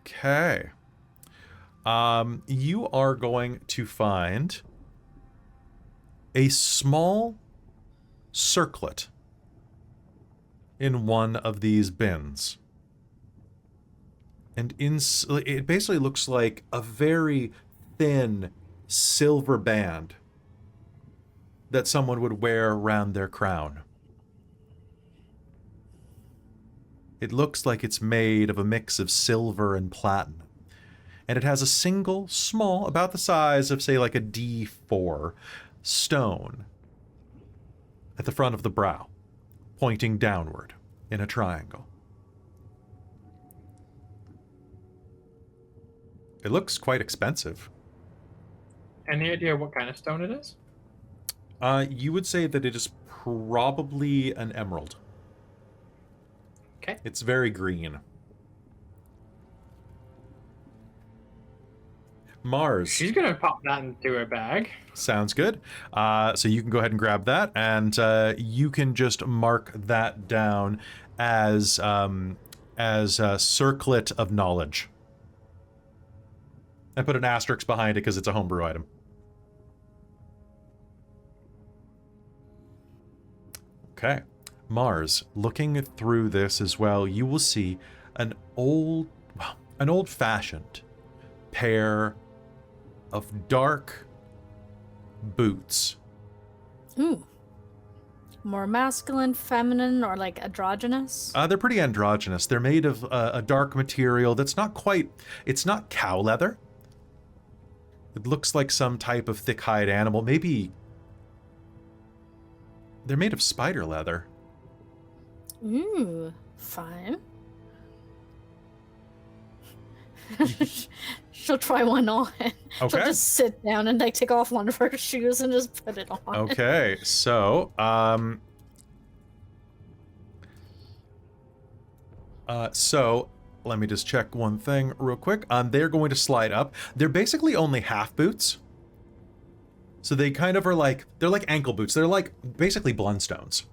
Okay. You are going to find a small circlet in one of these bins. And it basically looks like a very thin silver band that someone would wear around their crown. It looks like it's made of a mix of silver and platinum. And it has a single, small, about the size of, say, like a D4 stone at the front of the brow, pointing downward in a triangle. It looks quite expensive. Any idea what kind of stone it is? You would say that it is probably an emerald. Okay. It's very green. Mars. She's gonna pop that into her bag. Sounds good. So you can go ahead and grab that, and you can just mark that down as a circlet of knowledge. And put an asterisk behind it because it's a homebrew item. Okay. Mars, looking through this as well, you will see an old-fashioned pair of dark boots. Ooh. More masculine, feminine, or like androgynous? They're pretty androgynous. They're made of a dark material that's not quite... It's not cow leather. It looks like some type of thick-hide animal. Maybe... They're made of spider leather. Ooh, fine. She'll try one on. She'll Okay. just sit down and like take off one of her shoes and just put it on. Okay, so, let me just check one thing real quick. They're going to slide up. They're basically only half boots. So they kind of are like, they're like ankle boots. They're like basically Blundstones.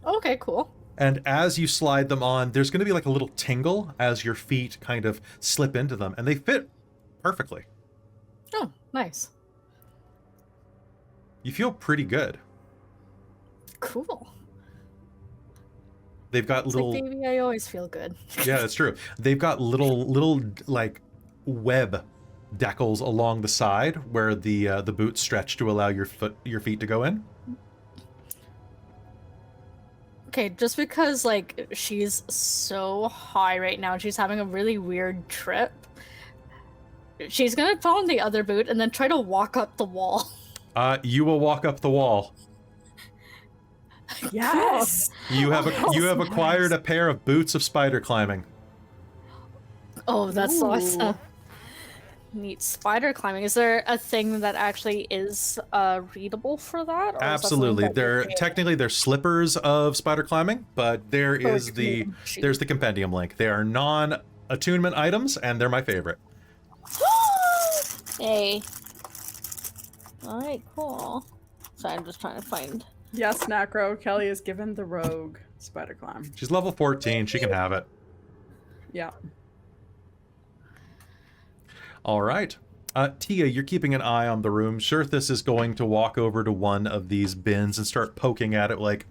Okay, cool. And as you slide them on, there's going to be like a little tingle as your feet kind of slip into them, and they fit perfectly. Oh, nice. You feel pretty good. Cool. They've got It's little... like, baby, I always feel good. Yeah, that's true. They've got little like web decals along the side where the boots stretch to allow your feet to go in. Okay, just because like she's so high right now, she's having a really weird trip. She's gonna put on the other boot and then try to walk up the wall. You will walk up the wall. Yes. You have acquired a pair of boots of spider climbing. Oh, that's Ooh. awesome. Neat. Spider climbing. Is there a thing that actually is readable for that? Or is that Absolutely. something that you Technically they're slippers of spider climbing, but there's it's the cool. compendium link. They are non-attunement items, and they're my favorite. Hey. Alright, cool. Sorry, I'm just trying to find. Yes, Nacro. Kelly is given the rogue spider climb. She's level 14. She can have it. Yeah. All right. Tia, you're keeping an eye on the room. Shirthis is going to walk over to one of these bins and start poking at it like...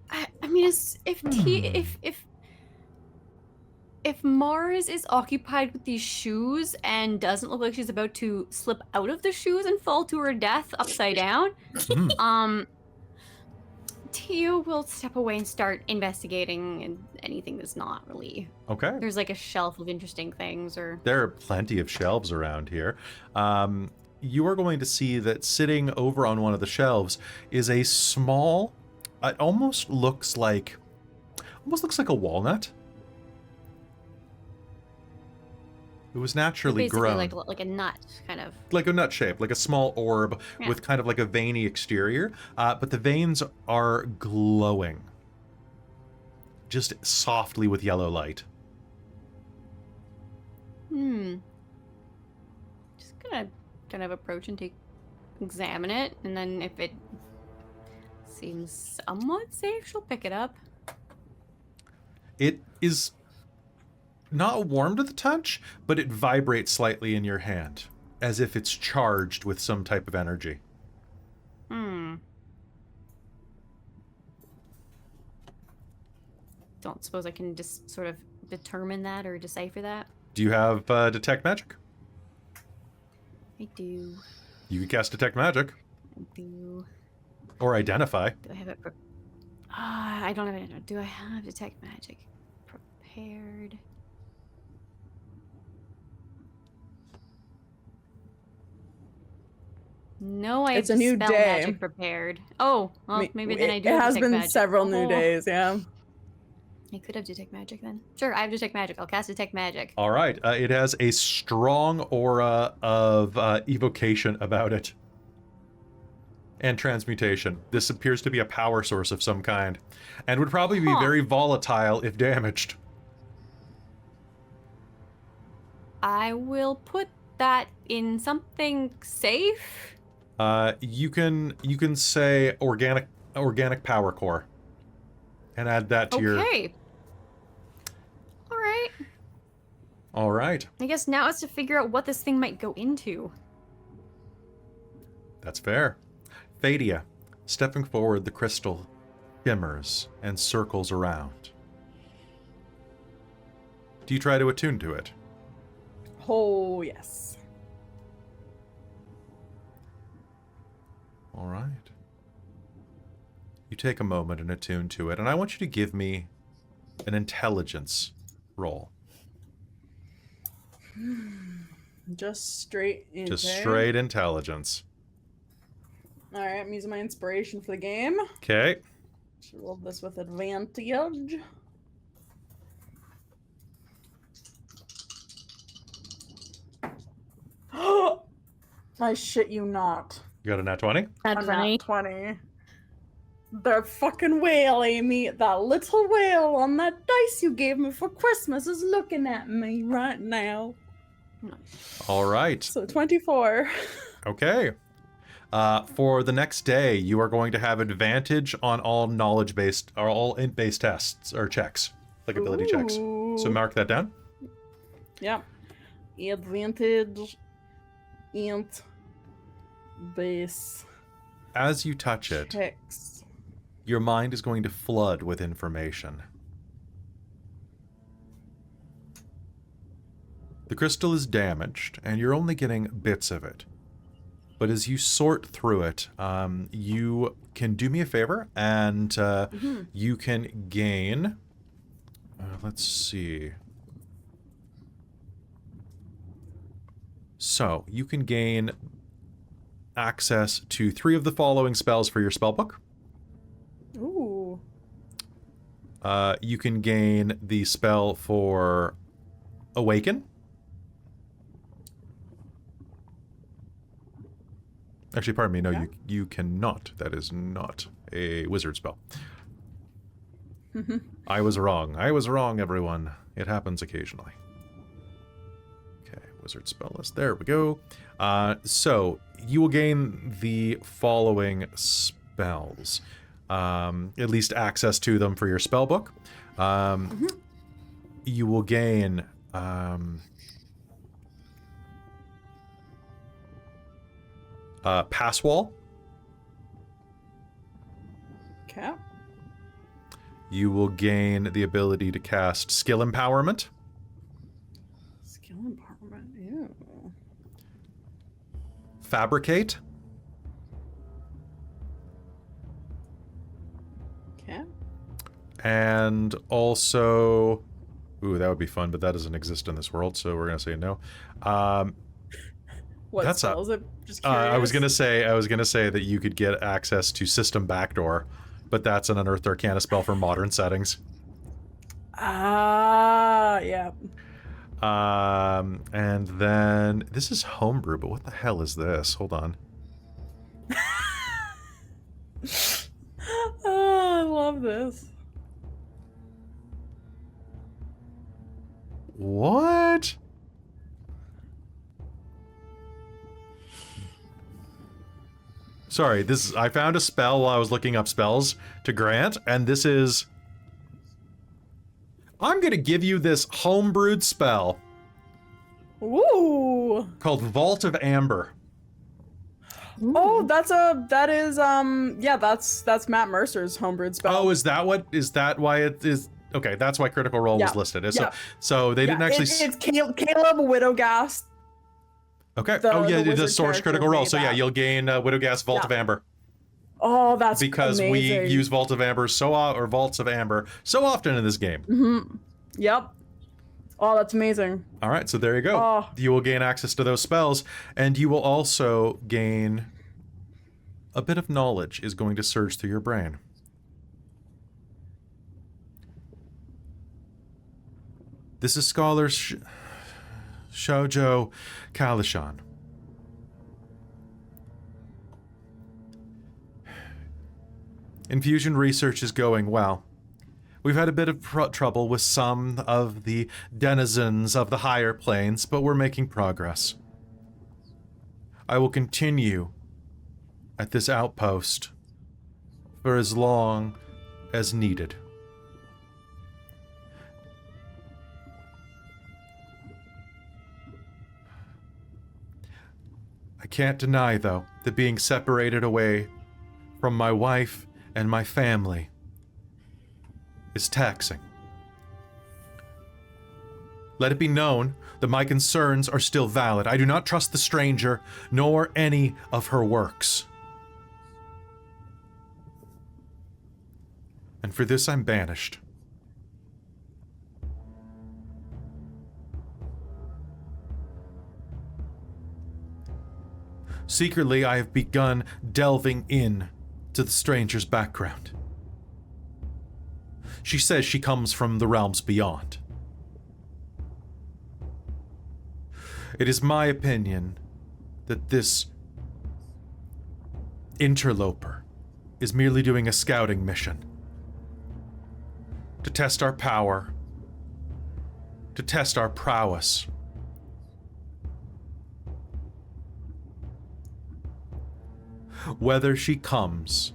I mean, if Mars is occupied with these shoes and doesn't look like she's about to slip out of the shoes and fall to her death upside down, Tia will step away and start investigating and anything that's not really... Okay. There's like a shelf of interesting things or... There are plenty of shelves around here. You are going to see that sitting over on one of the shelves is a small... It almost looks like a walnut. It was naturally Basically grown. like a nut, kind of. Like a nut shape, like a small orb Yeah. with kind of like a veiny exterior. But the veins are glowing. Just softly with yellow light. Just gonna kind of approach and examine it, and then if it seems somewhat safe, she'll pick it up. It is not warm to the touch, but it vibrates slightly in your hand, as if it's charged with some type of energy. Don't suppose I can just sort of determine that or decipher that? Do you have Detect Magic? I do. You can cast Detect Magic. I do. Or Identify. Do I have it? I don't have it. Do I have Detect Magic prepared? No, I have It's a new Dispel day. Magic prepared. Oh, well, maybe then I do It have has Detect been Magic. several new Oh. days, yeah. I could have Detect Magic then. Sure, I have Detect Magic. I'll cast Detect Magic. All right. It has a strong aura of evocation about it. And transmutation. This appears to be a power source of some kind. And would probably be very volatile if damaged. I will put that in something safe. You can say organic power core. And add that to your... Okay. All right. I guess now it's to figure out what this thing might go into. That's fair. Fadia, Stepping forward, the crystal shimmers and circles around. Do you try to attune to it? Oh, yes. All right. You take a moment and attune to it, and I want you to give me an intelligence roll. Just straight in. Just straight intelligence. All right, I'm using my inspiration for the game. Okay. Should roll this with advantage. I shit you not. You got a nat 20? Nat A 20. nat 20. The fucking whale, Amy. That little whale on that dice you gave me for Christmas is looking at me right now. All right. So 24. Okay. For the next day, you are going to have advantage on all knowledge-based or all int-based tests or checks, like ability checks. So mark that down. Yep. Advantage. Int. Base. As you touch it, Checks. your mind is going to flood with information. The crystal is damaged, and you're only getting bits of it. But as you sort through it, you can do me a favor, and you can gain... let's see. So, you can gain access to 3 of the following spells for your spellbook. Ooh. You can gain the spell for Awaken. Actually, pardon me, no, Yeah. you cannot. That is not a wizard spell. I was wrong. I was wrong, everyone. It happens occasionally. Okay, wizard spell list. There we go. So, you will gain the following spells. At least access to them for your spellbook. You will gain... Pass Wall. Okay. You will gain the ability to cast Skill Empowerment. Skill empowerment. Ew. Fabricate. Okay. And also... Ooh, that would be fun, but that doesn't exist in this world, so we're going to say no. What That's spell is it? Just curious. I was gonna say that you could get access to System Backdoor, but that's an Unearthed Arcana spell for modern settings. Ah, yeah. And then this is Homebrew, but what the hell is this? Hold on. Oh, I love this. What? Sorry, I found a spell while I was looking up spells to grant, and this is... I'm gonna give you this homebrewed spell Ooh. called Vault of Amber. Oh, that's Matt Mercer's homebrewed spell. Oh, is that why it is? Okay, that's why Critical Role was Yeah. listed. Yeah. So they didn't actually... It's Caleb Widowgast. Okay. the The wizard source character Critical Role. made So yeah, that. you'll gain Widowgast Vault Yeah. of Amber. Oh, that's Because amazing. we use Vault of Amber or Vaults of Amber so often in this game. Mm-hmm. Yep. Oh, that's amazing. All right, so there you go. Oh. You will gain access to those spells, and you will also gain a bit of knowledge is going to surge through your brain. This is Scholar Shoujo Kalishan. Infusion research is going well. We've had a bit of trouble with some of the denizens of the higher planes, but we're making progress. I will continue at this outpost for as long as needed. I can't deny, though, that being separated away from my wife and my family is taxing. Let it be known that my concerns are still valid. I do not trust the stranger, nor any of her works. And for this I'm banished. Secretly, I have begun delving in to the stranger's background. She says she comes from the realms beyond. It is my opinion that this interloper is merely doing a scouting mission to test our power, to test our prowess. Whether she comes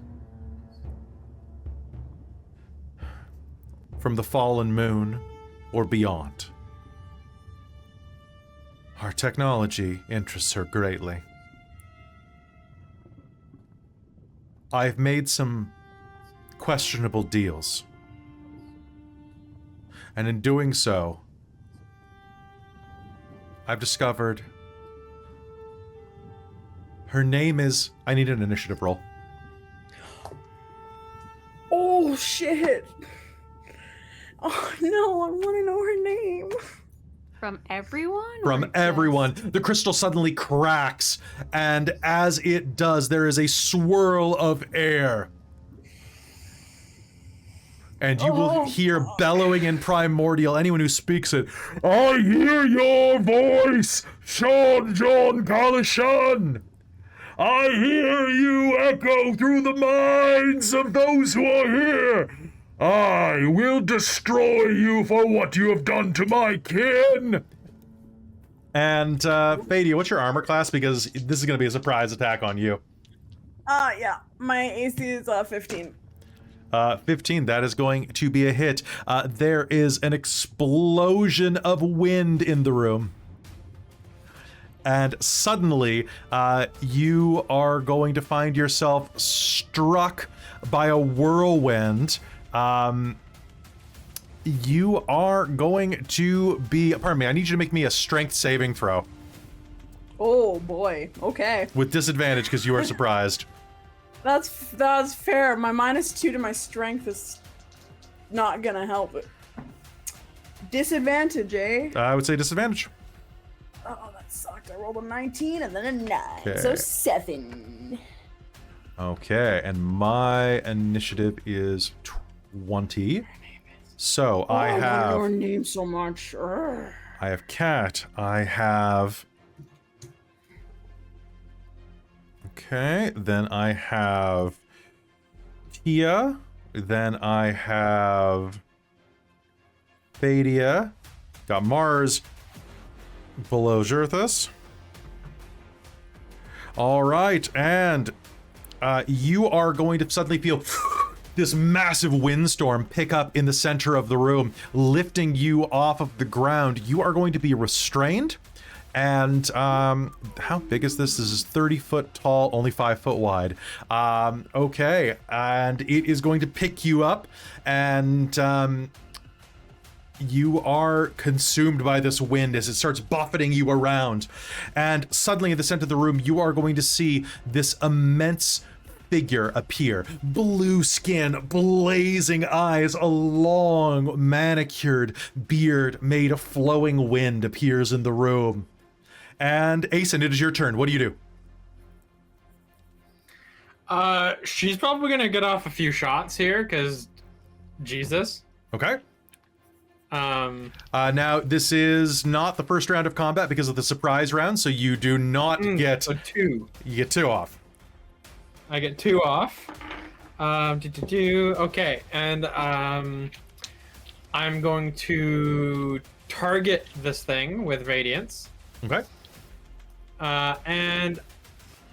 from the fallen moon or beyond, our technology interests her greatly. I've made some questionable deals, and in doing so, I've discovered her name is... I need an initiative roll. Oh, shit. Oh, no, I want to know her name. From everyone? From or everyone. just- The crystal suddenly cracks, and as it does, there is a swirl of air. And you will hear bellowing in primordial, anyone who speaks it, I hear your voice, Sean John Kalishan. I hear you echo through the minds of those who are here. I will destroy you for what you have done to my kin. And, Fadia, what's your armor class? Because this is going to be a surprise attack on you. Yeah, my AC is 15. 15, that is going to be a hit. There is an explosion of wind in the room. And suddenly, you are going to find yourself struck by a whirlwind. You are going to be... Pardon me, I need you to make me a strength saving throw. Oh, boy. Okay. With disadvantage, because you are surprised. That's fair. My -2 to my strength is not gonna help it. Disadvantage, eh? I would say disadvantage. Oh, that sucked. I rolled a 19 and then a 9. Okay. So 7. Okay, and my initiative is 20. So I want have... your name so much. Urgh. I have Cat. I have... Okay, then I have Tia. Then I have Fadia. Got Mars below Xerthus. All right, and you are going to suddenly feel this massive windstorm pick up in the center of the room, lifting you off of the ground. You are going to be restrained. And how big is this? This is 30 foot tall, only 5 foot wide. Okay, and it is going to pick you up, and you are consumed by this wind as it starts buffeting you around. And suddenly in the center of the room, you are going to see this immense figure appear. Blue skin, blazing eyes, a long manicured beard made of flowing wind appears in the room. And Asen, it is your turn. What do you do? She's probably gonna get off a few shots here, because Jesus. Okay. Now, this is not the first round of combat because of the surprise round, so you do not get... So 2. You get 2 off. I get 2 off. Okay, and I'm going to target this thing with Radiance. Okay. And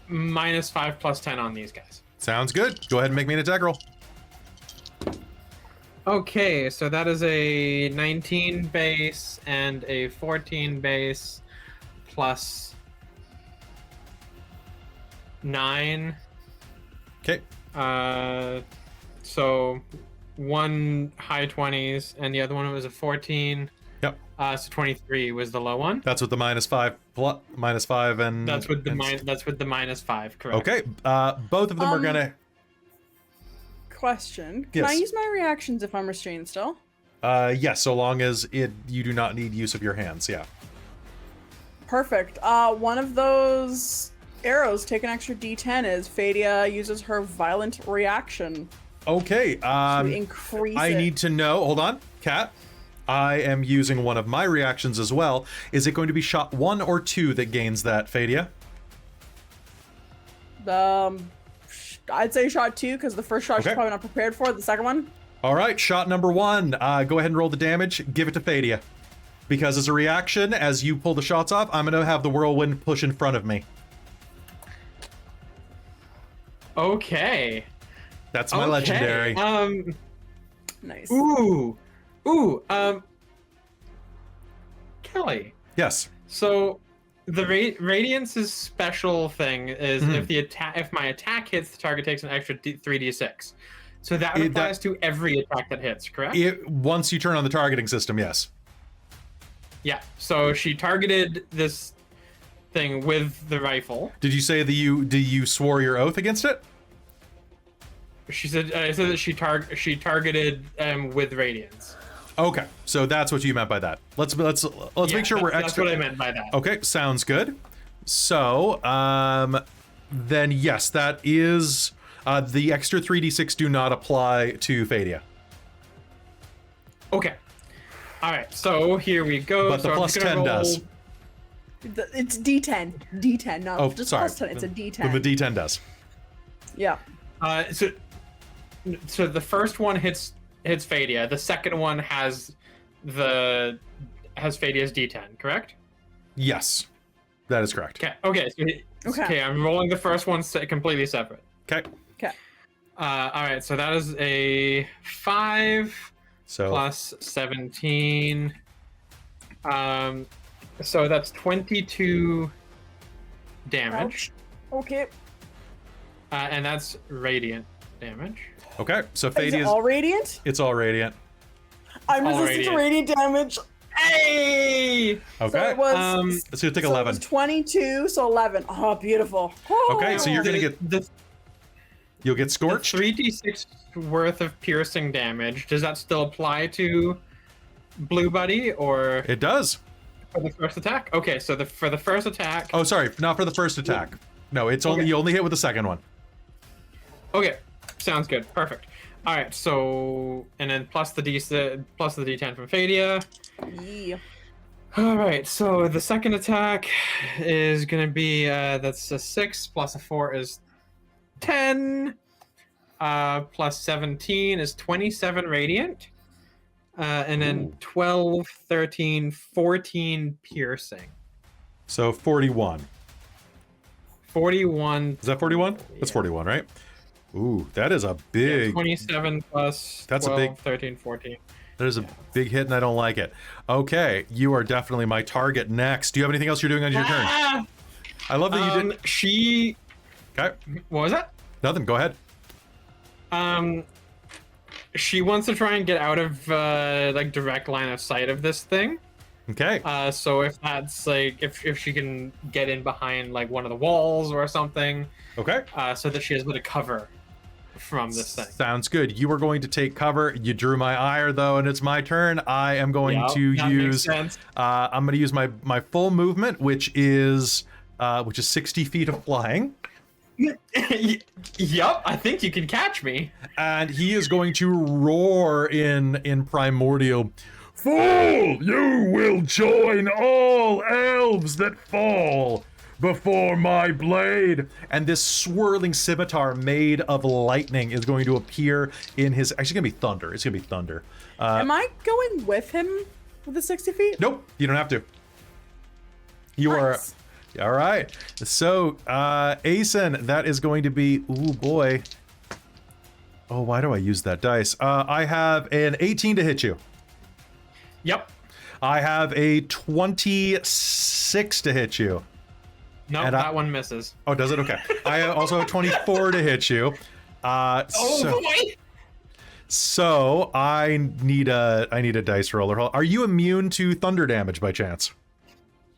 -5 + 10 on these guys. Sounds good. Go ahead and make me an attack roll. Okay, so that is a 19 base and a 14 base plus 9. Okay. So one high 20s, and the other one was a 14. Yep. So 23 was the low one. That's with the -5 -5 and That's with the and- that's with the -5, correct? Okay. Both of them are gonna. Question. Can I Yes. use my reactions if I'm restrained still? Yes, so long as you do not need use of your hands. Yeah. Perfect. One of those arrows take an extra D10 as Fadia uses her violent reaction Okay. to increase I it. need to know. Hold on, Kat. I am using one of my reactions as well. Is it going to be shot 1 or 2 that gains that, Fadia? I'd say shot 2 because the first shot she's Okay. probably not prepared for. The second one, All right, shot number 1. Go ahead and roll the damage. Give it to Fadia. Because as a reaction, as you pull the shots off, I'm going to have the whirlwind push in front of me. Okay. That's my Okay, legendary. nice. Ooh. Kelly. Yes. So the Radiance's special thing is if my attack hits, the target takes an extra 3d6. So that applies to every attack that hits, correct? Once you turn on the targeting system, yes. Yeah. So she targeted this thing with the rifle. Did you say that you swore your oath against it? She said I said that she targeted with Radiance. Okay, so that's what you meant by that. Let's make sure we're That's extra. what I meant by that. Okay, sounds good. So, then yes, that is the extra 3d6 do not apply to Fadia. Okay. All right. So here we go. But the so plus I'm gonna 10 does. It's D10. D10, not Oh, just sorry. plus 10. It's a D10. Then the d10 does. Yeah. So the first one hits Fadia. The second one has Fadia's D10, correct? Yes, that is correct. Okay. Okay. I'm rolling the first one completely separate. Okay, Okay. All right. So that is a 5 so plus 17. So that's 22 damage, Okay. and that's radiant damage. okay, so Is it Fadia's all radiant? it's all radiant. I'm all resistant to radiant. radiant damage. Hey! So Okay, it was, so you take so 11. It was 22, so 11. Oh, beautiful. Oh. Okay, so you're gonna you'll get the scorched. 3d6 worth of piercing damage. Does that still apply to Blue Buddy or It does. for the first attack? Okay, so for the first attack. Oh, sorry, not for the first attack. No, it's only Okay. you only hit with the second one. Okay, sounds good. Perfect. All right, so and then plus the D10 from Fadia. Yeah. All right, so the second attack is gonna be that's a 6 plus a 4 is 10. Plus 17 is 27 radiant. And then 12, 13, 14 piercing. So 41. 41. Is that 41? That's 41, right? Ooh, that is a big 27 plus That's a 12, big- 13, 14. that is a big hit and I don't like it. Okay, you are definitely my target next. Do you have anything else you're doing on your turn? Ah! I love that you didn't. She. Okay, What was that? nothing, go ahead. She wants to try and get out of like direct line of sight of this thing. Okay. So if that's like if she can get in behind like one of the walls or something, Okay. so that she has a bit of cover from this thing. Sounds good. You are going to take cover. You drew my ire though, and it's my turn. I am going Yep, to that makes use. sense. I'm going to use my full movement, which is 60 feet of flying, Yup, I think you can catch me. and he is going to roar in primordial. Fool! You will join all elves that fall before my blade. And this swirling scimitar made of lightning is going to appear in his. Actually, gonna be thunder. It's gonna be thunder. Am I going with him with the 60 feet? Nope, you don't have to. You Nice. are all right. So, Asen, that is going to be. Ooh boy. Oh, why do I use that dice? I have an 18 to hit you. Yep. I have a 26 to hit you. No, And that one misses. Oh, does it? Okay. I also have 24 to hit you. Boy! So I need a dice roller. Are you immune to thunder damage by chance?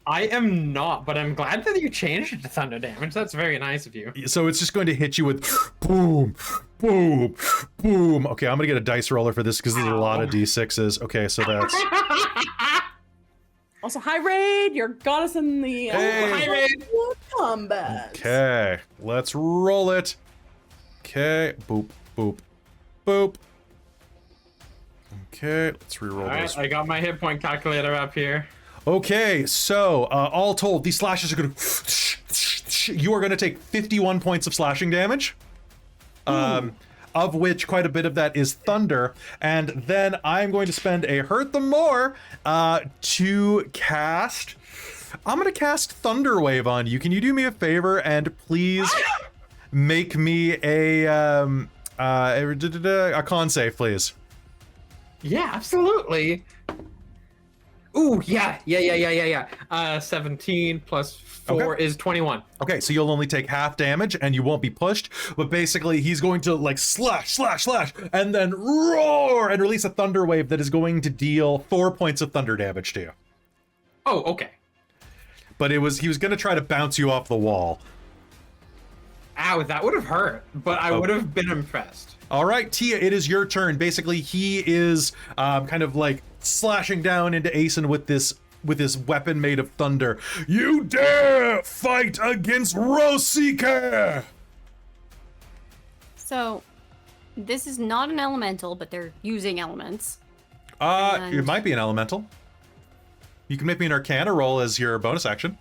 I am not, but I'm glad that you changed it to thunder damage. That's very nice of you. So it's just going to hit you with boom, boom, boom. Okay, I'm gonna get a dice roller for this because there's a lot of d6s. Okay, so that's Also, hi Raid, your goddess in the Hey. Hi, Raid. combat. okay. Let's roll it. Okay, boop, boop, boop. Okay, let's reroll All right, those. I got my hit point calculator up here. Okay, so all told, these slashes are gonna. You are gonna take 51 points of slashing damage, of which quite a bit of that is thunder, and then I'm going to spend a hurt them more to cast. I'm gonna cast Thunder Wave on you. Can you do me a favor and please make me a con save, please? Yeah, absolutely. Ooh, yeah. 17 plus 4 Okay. is 21. Okay, so you'll only take half damage and you won't be pushed, but basically he's going to like slash, and then roar and release a thunder wave that is going to deal 4 points of thunder damage to you. Oh, okay. But he was going to try to bounce you off the wall. Ow, that would have hurt, but I would have been impressed. All right, Tia, it is your turn. Basically, he is kind of like slashing down into Aeson with this weapon made of thunder. You dare fight against Rosika! So, this is not an elemental, but they're using elements. It And- might be an elemental. You can make me an Arcana roll as your bonus action.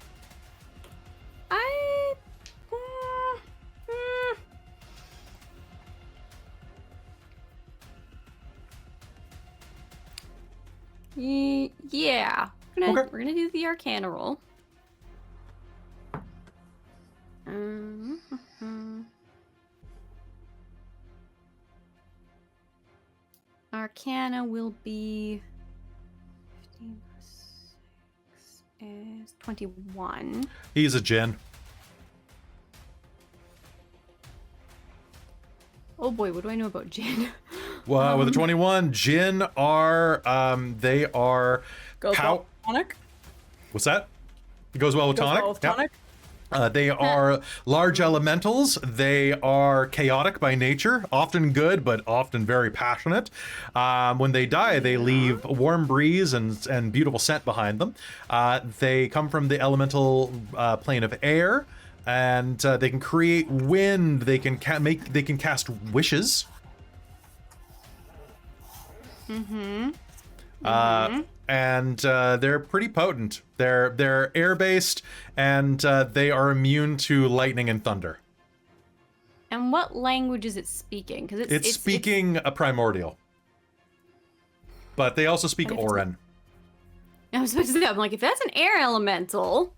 Yeah. Okay. We're gonna do the Arcana roll. Arcana will be 15 plus 6 is 21. He's a djinn. Oh boy, what do I know about Jin? Well, with a 21, djinn are they are Goes pow- well with tonic. What's that? It goes well with Goes tonic. well with Yep. tonic. They are large elementals. They are chaotic by nature, often good, but often very passionate. When they die, they leave a warm breeze and beautiful scent behind them. They come from the elemental plane of air, and they can create wind. They can cast wishes. And they're pretty potent. They're air-based, and they are immune to lightning and thunder. And what language is it speaking? Because It's speaking a primordial, but they also speak What if it's Orin. I was supposed to say, I'm like, if that's an air elemental,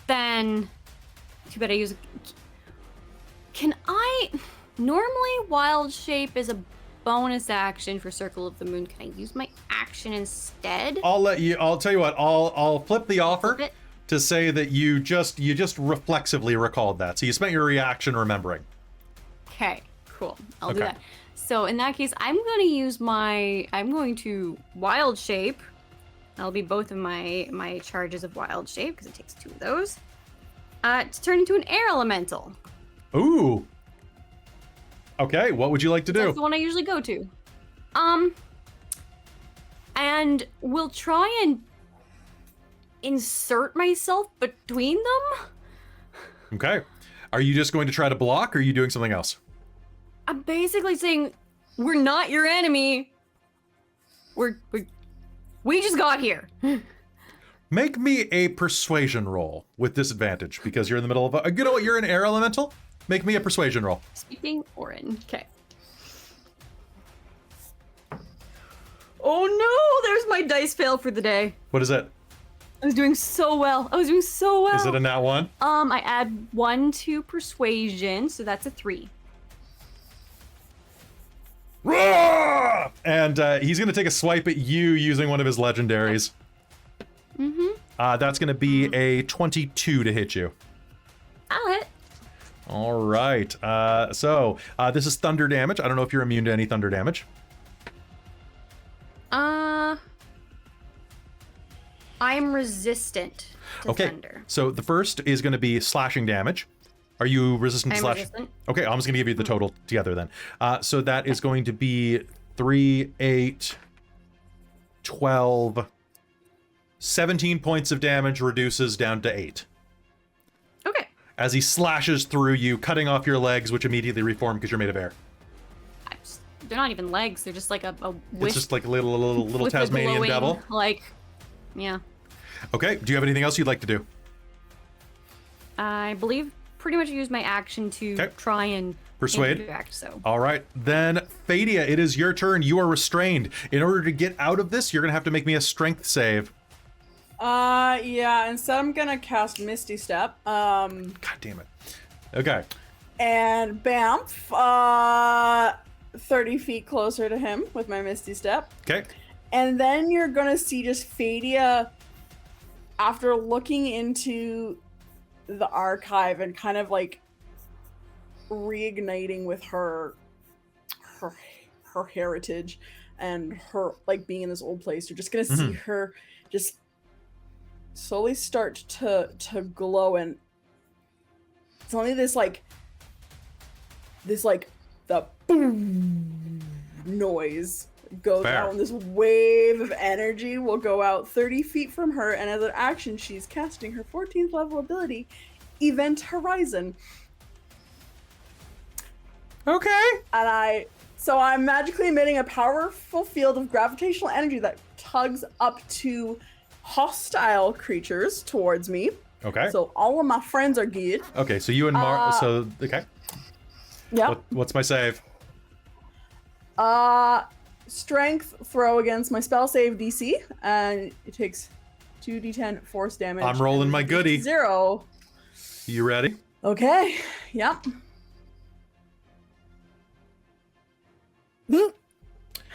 then too bad I use. Can I normally wild shape is a bonus action for Circle of the Moon? Can I use my action instead? I'll tell you what. I'll flip the offer Flip it? to say that you just reflexively recalled that. So you spent your reaction remembering. Okay, cool. I'll do Okay. that. So in that case, I'm going to wild shape. That'll be both of my charges of wild shape because it takes 2 of those. To turn into an air elemental. Ooh. Okay, what would you like to That's do? the one I usually go to. And we'll try and insert myself between them. Okay. Are you just going to try to block, or are you doing something else? I'm basically saying, we're not your enemy. We just got here. Make me a persuasion roll with disadvantage because you're in the middle of a. You know what? You're an air elemental. Make me a persuasion roll. Speaking Orin. Okay. Oh no! There's my dice fail for the day. What is it? I was doing so well. Is it a nat 1? I add 1 to persuasion, so that's a 3. Roar! And he's going to take a swipe at you using one of his legendaries. That's going to be a 22 to hit you. I'll hit. All right. So this is thunder damage. I don't know if you're immune to any thunder damage. I'm resistant to thunder. So the first is going to be slashing damage. Are you resistant to I'm slashing? resistant. Okay, I'm just going to give you the total together then. So that is going to be 3, 8, 12, 17 points of damage reduces down to 8. Okay. As he slashes through you, cutting off your legs, which immediately reform because you're made of air. They're not even legs. They're just like a It's just like a little with the Tasmanian glowing, devil. Like, yeah. Okay, do you have anything else you'd like to do? I believe pretty much use my action to try and Persuade. interact, so. All right, then Fadia, it is your turn. You are restrained. In order to get out of this, you're gonna have to make me a strength save. Yeah, instead I'm gonna cast Misty Step. God damn it. Okay. And Bamf, 30 feet closer to him with my Misty Step. Okay. And then you're gonna see just Fadia, after looking into the archive and kind of like reigniting with her heritage and her like being in this old place, you're just gonna see her just slowly start to glow, and it's only this like the boom noise goes out, and this wave of energy will go out 30 feet from her, and as an action she's casting her 14th level ability, Event Horizon. Okay. And I'm magically emitting a powerful field of gravitational energy that tugs up to hostile creatures towards me. Okay. So all of my friends are good. Okay, so you and okay. Yeah. What's my save? Strength throw against my spell save DC, and it takes 2d10 force damage. I'm rolling my goodie. 0. You ready? Okay. Yep.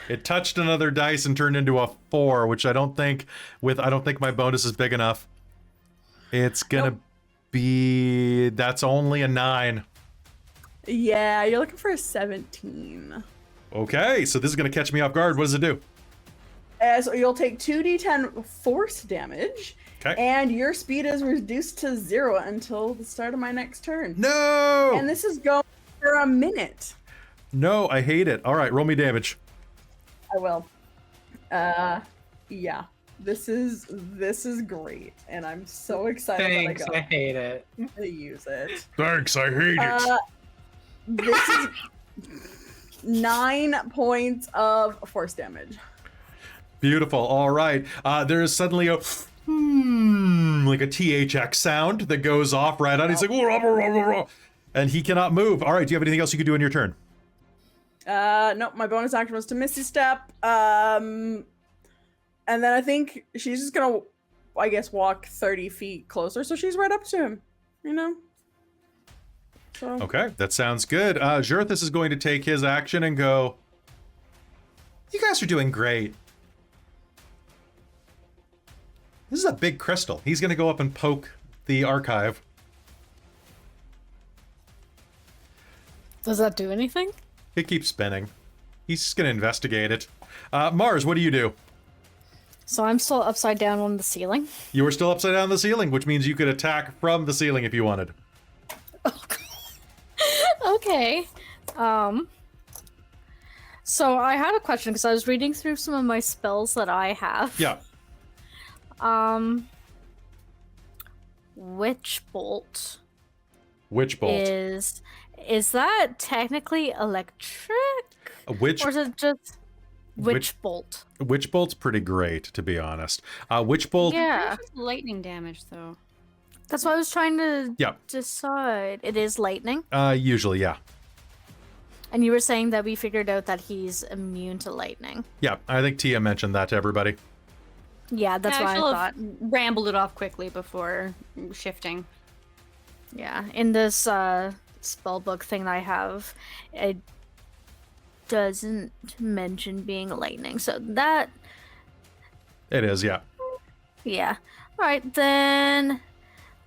It touched another dice and turned into a 4, which I don't think my bonus is big enough. It's gonna be, that's only a 9. Yeah, you're looking for a 17. Okay, so this is gonna catch me off guard. What does it do? So you'll take 2d10 force damage. Okay. And your speed is reduced to 0 until the start of my next turn. No! And this is going for a minute. No, I hate it. All right, roll me damage. I will. Yeah. This is great, and I'm so excited Thanks, that I I hate it. to use it. Thanks, I hate it. This is 9 points of force damage. Beautiful. All right. There is suddenly a like a THX sound that goes off right on. He's like, "Whoa, rah, rah, rah, rah," and he cannot move. All right. Do you have anything else you could do in your turn? No, my bonus action was to Misty Step. And then I think she's just gonna, I guess, walk 30 feet closer, so she's right up to him, you know? So. Okay, that sounds good. Zhirthus is going to take his action and go, "You guys are doing great. This is a big crystal." He's going to go up and poke the archive. Does that do anything? It keeps spinning. He's just going to investigate it. Mars, what do you do? So I'm still upside down on the ceiling. You were still upside down on the ceiling, which means you could attack from the ceiling if you wanted. Okay. So I had a question because I was reading through some of my spells that I have. Yeah. Witch Bolt. Witch bolt. Is that technically electric? A witch. Or is it just Witch Bolt? Witch bolt's pretty great, to be honest. Witch bolt. Yeah. Lightning damage, though. That's what I was trying to Yeah. decide. It is lightning. Usually, yeah. And you were saying that we figured out that he's immune to lightning. Yeah, I think Tia mentioned that to everybody. Yeah, that's what I thought. Rambled it off quickly before shifting. Yeah, in this spell book thing that I have, it doesn't mention being lightning. So that... It is, yeah. Yeah. Alright, then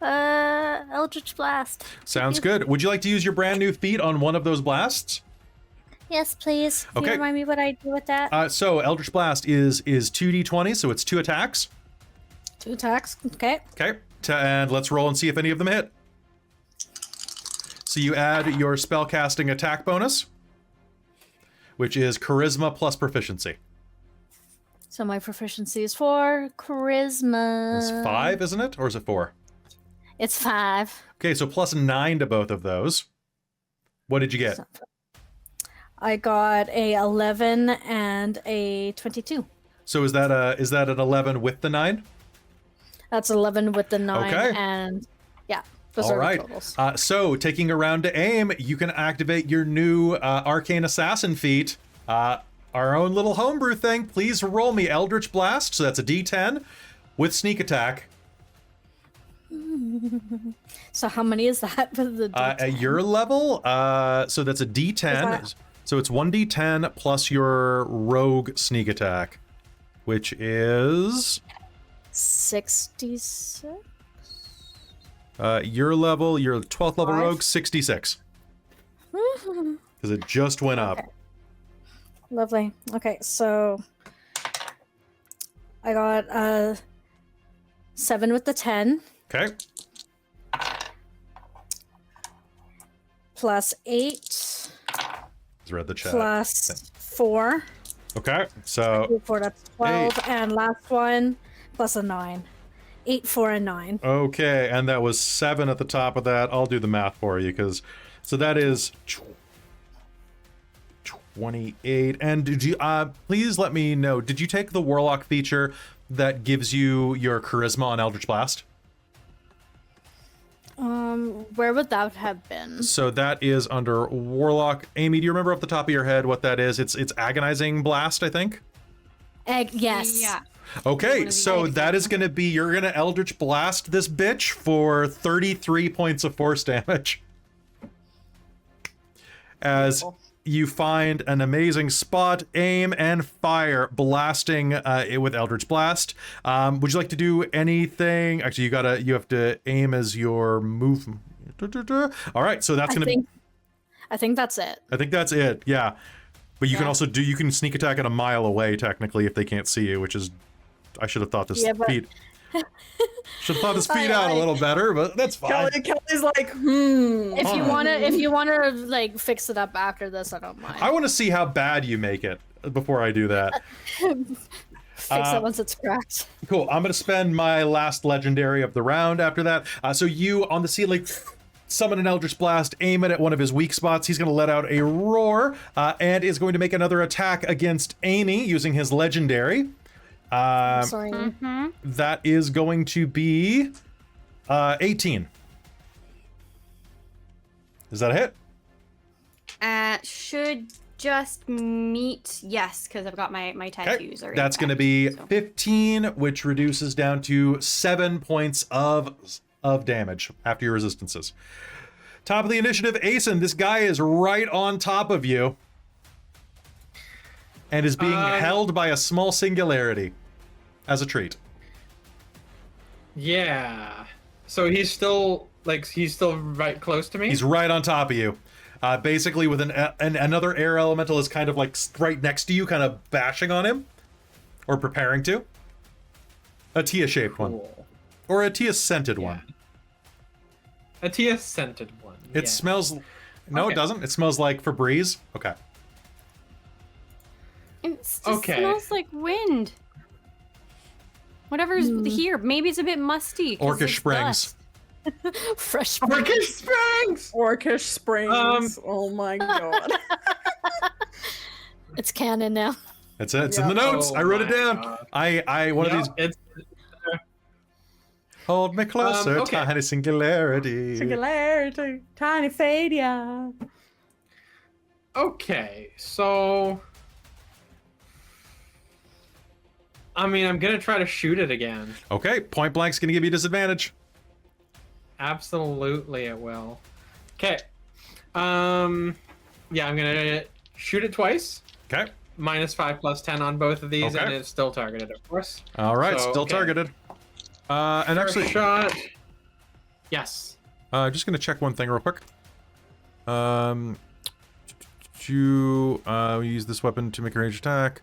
Eldritch Blast. Sounds good. Would you like to use your brand new feat on one of those blasts? Yes, please. Can Okay. you remind me what I do with that? So Eldritch Blast is 2d20, so it's 2 attacks. 2 attacks. Okay. Okay, and let's roll and see if any of them hit. So you add your spellcasting attack bonus, which is Charisma plus Proficiency. So my proficiency is 4. Charisma. It's 5, isn't it? Or is it 4? It's 5. Okay, so plus 9 to both of those. What did you get? I got a 11 and a 22. So is that an 11 with the 9? That's 11 with the 9. Okay. And yeah, those All are right. the totals. So taking a round to aim, you can activate your new Arcane Assassin feat. Our own little homebrew thing. Please roll me Eldritch Blast. So that's a D10 with sneak attack. So how many is that with the At your level, so that's a D10. So it's 1d10 plus your rogue sneak attack, which is 66? your level, your 12th level 5? rogue, 66. Because it just went up. Okay. Lovely. Okay, so I got 7 with the 10 Okay. plus 8 Let's read the chat. plus 4. Okay, so 4, that's 12. And last one plus a 9. 8, 4, and 9. okay, and that was 7 at the top of that. I'll do the math for you, because so that is 28. And did you please let me know, did you take the Warlock feature that gives you your charisma on Eldritch Blast? Where would that have been? So that is under Warlock. Amy, do you remember off the top of your head what that is? It's Agonizing Blast, I think. Yes. Yeah. Okay, so that is going to be, you're going to Eldritch Blast this bitch for 33 points of force damage. As you find an amazing spot, aim, and fire, blasting it with Eldritch Blast. Would you like to do anything? Actually, you have to aim as your move. All right, so that's going to be... I think that's it. I think that's it, yeah. But you can also you can sneak attack at a mile away, technically, if they can't see you, which is... I should have thought this feat... Should have thought this feat out a little better, but that's fine. Kelly's like, If you wanna like fix it up after this, I don't mind. I want to see how bad you make it before I do that. Fix it once it's cracked. Cool. I'm going to spend my last legendary of the round after that. So you, on the ceiling, summon an Eldritch Blast, aim it at one of his weak spots. He's going to let out a roar and is going to make another attack against Amy using his legendary. Sorry. That is going to be 18. Is that a hit? Should just meet, yes, because I've got my tattoos already. That's going to be 15, which reduces down to 7 points of damage after your resistances. Top of the initiative, Asen. This guy is right on top of you and is being held by a small singularity as a treat. Yeah. So he's still right close to me? He's right on top of you. Basically with another air elemental is kind of like right next to you, kind of bashing on him. Or preparing to. A Tia-shaped one. Or a Tia-scented one. A Tia-scented one. It smells... No, it doesn't. It smells like Febreze. Okay. It just smells like wind. Whatever's here. Maybe it's a bit musty. Orkesh Springs. Fresh Orkesh Springs! Orkesh Springs. Oh my god. It's canon now. It's in the notes. I wrote it down. God. I one of these. It's Hold me closer, okay. tiny singularity. Singularity. Tiny fadia. okay. So I mean, I'm gonna try to shoot it again. Okay, point blank's gonna give you disadvantage. Absolutely, it will. Okay. Yeah, I'm gonna shoot it twice. Okay. -5 +10 on both of these, Okay. and it's still targeted, of course. All right, So, still okay. targeted. And First actually, shot. Yes. Just gonna check one thing real quick. You use this weapon to make a ranged attack.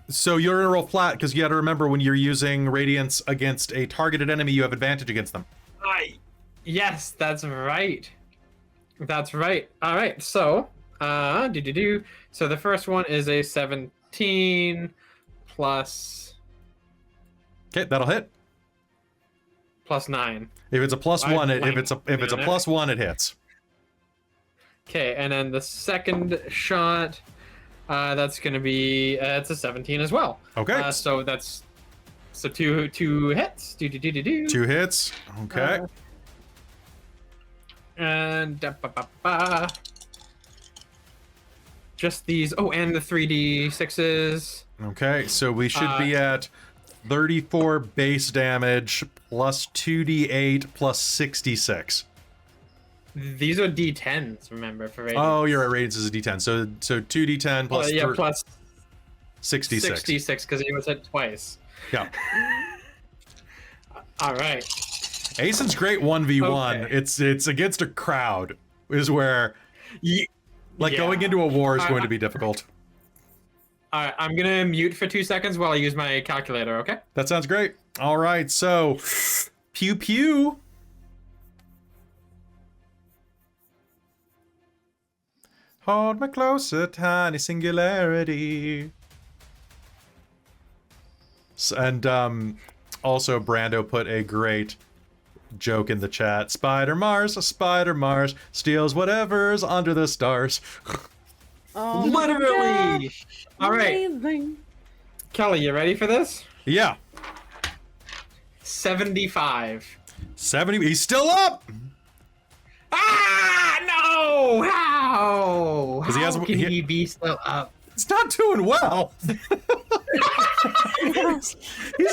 So you're gonna roll flat because you got to remember when you're using radiance against a targeted enemy, you have advantage against them. Yes, that's right. That's right. All right. So, So the first one is a 17 plus Okay, that'll hit. plus 9. If it's a plus I one, if it's a blanked. plus one, it hits. Okay, and then the second shot, that's gonna be it's a 17 as well. Okay. So that's two hits. Do. 2 hits. Okay. And just these. Oh, and the 3d6s. Okay, so we should be at 34 base damage plus 2d8 plus 66. These are d10s. Remember for radiance. Oh, you're right. Radiance is a d10. So 2d10 plus plus 66. 66 because he was hit twice. Yeah. All right. Aeson's great 1v1. Okay. It's against a crowd is where going into a war is going to be difficult. All right, I'm gonna mute for 2 seconds while I use my calculator. Okay. That sounds great. All right, so pew pew. Hold me closer, tiny singularity. And also Brando put a great joke in the chat. Spider Mars steals whatever's under the stars. Oh, Literally. All right, amazing. Kelly, you ready for this? Yeah. 75. 70. He's still up. Ah, no! How? 'Cause he has- How can he- he be still up? It's not doing well. He's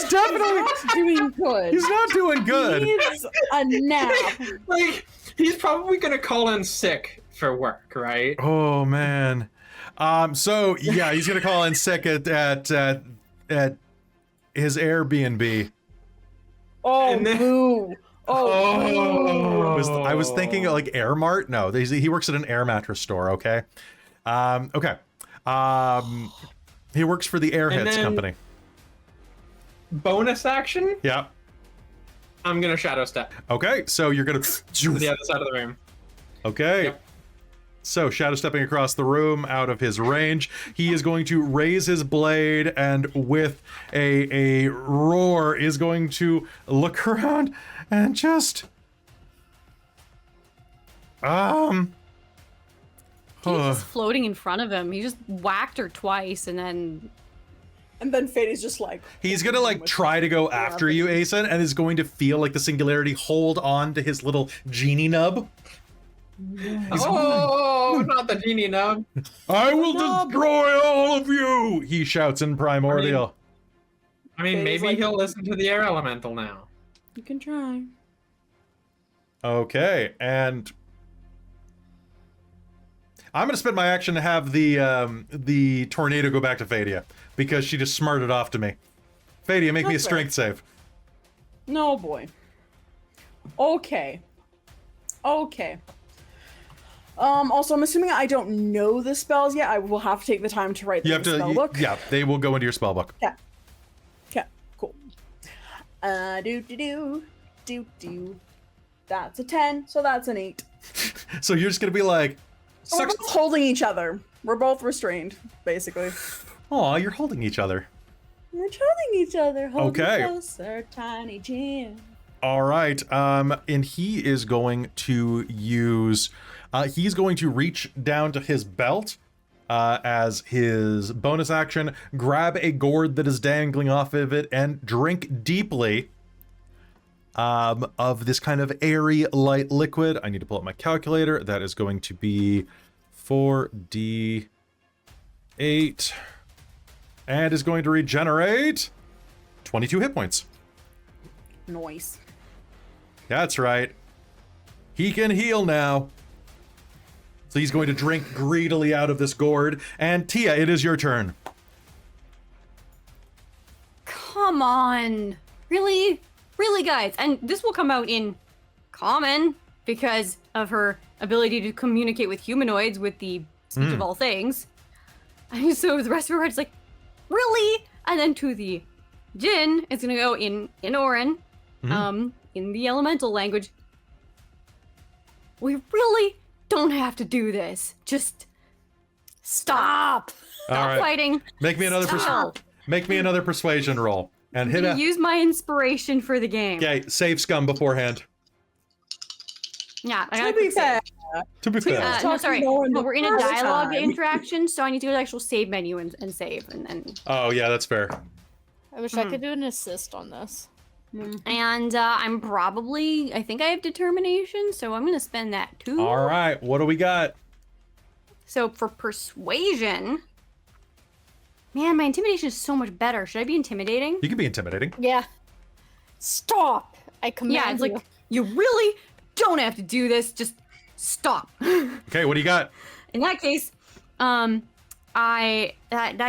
definitely. Doing good. He's not doing good. Needs a nap. Like, he's probably gonna call in sick for work, right? Oh man. So yeah, he's gonna call in sick at his Airbnb. Oh, And then- boo. Oh, I was thinking like Air Mart. No, he works at an air mattress store. Okay. Okay. He works for the Airheads then- company. Bonus action? Yeah. I'm gonna shadow step Okay. So you're gonna. to the other side of the room. Okay. Yep. So, shadow stepping across the room out of his range, he is going to raise his blade and with a roar is going to look around and just She's just floating in front of him. He just whacked her twice and then and then Fate is just like. he's gonna like try to go after you, Aeson, and is going to feel like the singularity hold on to his little genie nub. Oh, not the genie nub. I will destroy all of you! He shouts in primordial. I mean, Phase maybe like- he'll listen to the air elemental now. You can try. Okay, and I'm gonna spend my action to have the tornado go back to Fadia because she just smarted off to me. Fadia, make me a That's fair. strength save. No, boy. Okay. Also, I'm assuming I don't know the spells yet. I will have to take the time to write You the have to, spell book. yeah, they will go into your spell book. Yeah. Okay. Cool. Do. That's a 10, so that's an 8. So you're just gonna be like, So we're both holding each other. We're both restrained, basically. "Aw, you're holding each other." We're holding each other. Hold me Okay. closer, tiny Jim. All right, and he is going to use, he's going to reach down to his belt as his bonus action, grab a gourd that is dangling off of it, and drink deeply of this kind of airy, light liquid. I need to pull up my calculator. That is going to be 4d8, and is going to regenerate 22 hit points. Noise. That's right. He can heal now. So he's going to drink greedily out of this gourd. And Tia, it is your turn. come on. Really? really, guys, and this will come out in common because of her ability to communicate with humanoids with the speech of all things. And so the rest of her head's like, really? And then to the Jinn, it's gonna go in Orin, in the elemental language. We really don't have to do this. Just stop. All Stop right. fighting. Make me another persuasion roll and I'm hit gonna a. use my inspiration for the game. Okay, save scum beforehand. Yeah, I To gotta be quick save. fair, To be fair. No, Talking sorry. more in No, the we're in a first dialogue time. interaction, so I need to go to the actual save menu and save, and Oh yeah, that's fair. I wish I could do an assist on this. I'm probably, I think I have determination, so I'm gonna spend that too. All right, what do we got? So for persuasion, man, my intimidation is so much better. Should I be intimidating? You can be intimidating. Yeah. Stop! I command Yeah, it's you. like you really don't have to do this. Just stop. Okay, what do you got? In that case, that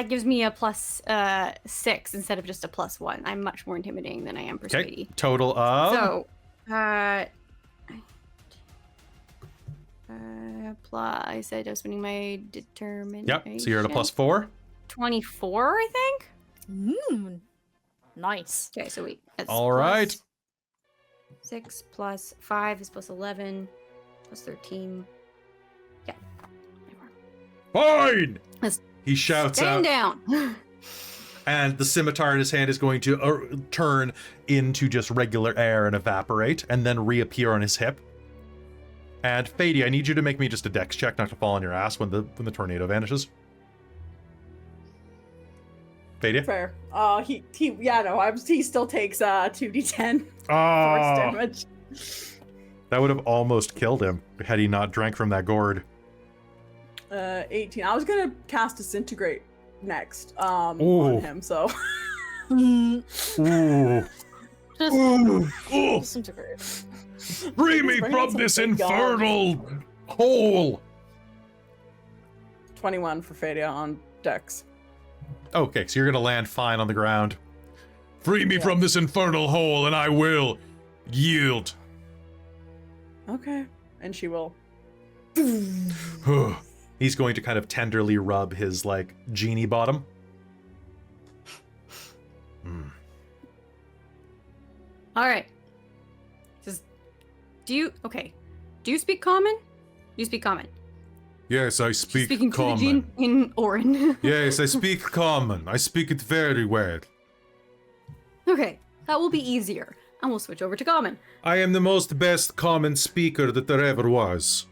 gives me a +6 instead of just a +1. I'm much more intimidating than I am Okay, persuading. total of. So, I said I was spending my determination. Yep. So you're at a +4. 24, I think. Nice. Okay, so wait. That's All right. 6 plus 5 is +11 plus 13. Yeah. Fine. Let's He shouts out. Stand down. And the scimitar in his hand is going to turn into just regular air and evaporate, and then reappear on his hip. And Fady, I need you to make me just a dex check not to fall on your ass when the tornado vanishes. Fady? Fair. He still takes 2d10 force Oh, damage. that would have almost killed him had he not drank from that gourd. 18. I was gonna cast Disintegrate next Ooh. on him, so Ooh. Just Ooh. Ooh. disintegrate. Free me Bring from some this big guns. infernal hole! 21 for Fadia on Dex. Okay, so you're gonna land fine on the ground. Free me Yeah. from this infernal hole and I will yield. Okay. And she will. He's going to kind of tenderly rub his, like, genie bottom. All right. Do you speak common? You speak common. Yes, I She's speak speaking to the common. Jinn in Orin. Yes, I speak common. I speak it very well. Okay, that will be easier. And we'll switch over to common. I am the most best common speaker that there ever was.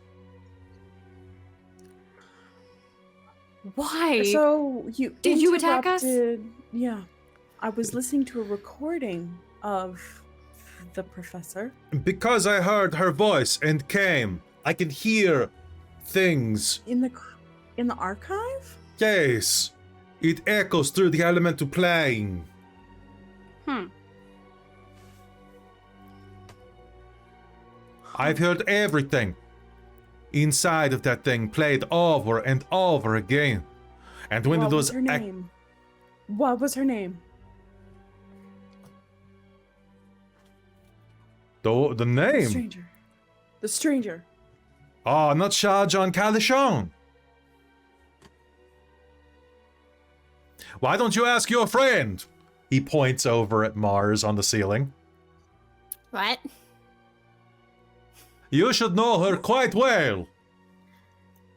Why? So you Did you attack us? interrupted- Yeah. I was listening to a recording of the professor. Because I heard her voice and came, I can hear things. In the archive? Yes, it echoes through the elemental plane. I've heard everything inside of that thing played over and over again. And when What was those her name? What was her name? the The name. stranger. The stranger. Oh, not Shah John Calishon. Why don't you ask your friend? He points over at Mars on the ceiling. What? You should know her quite well.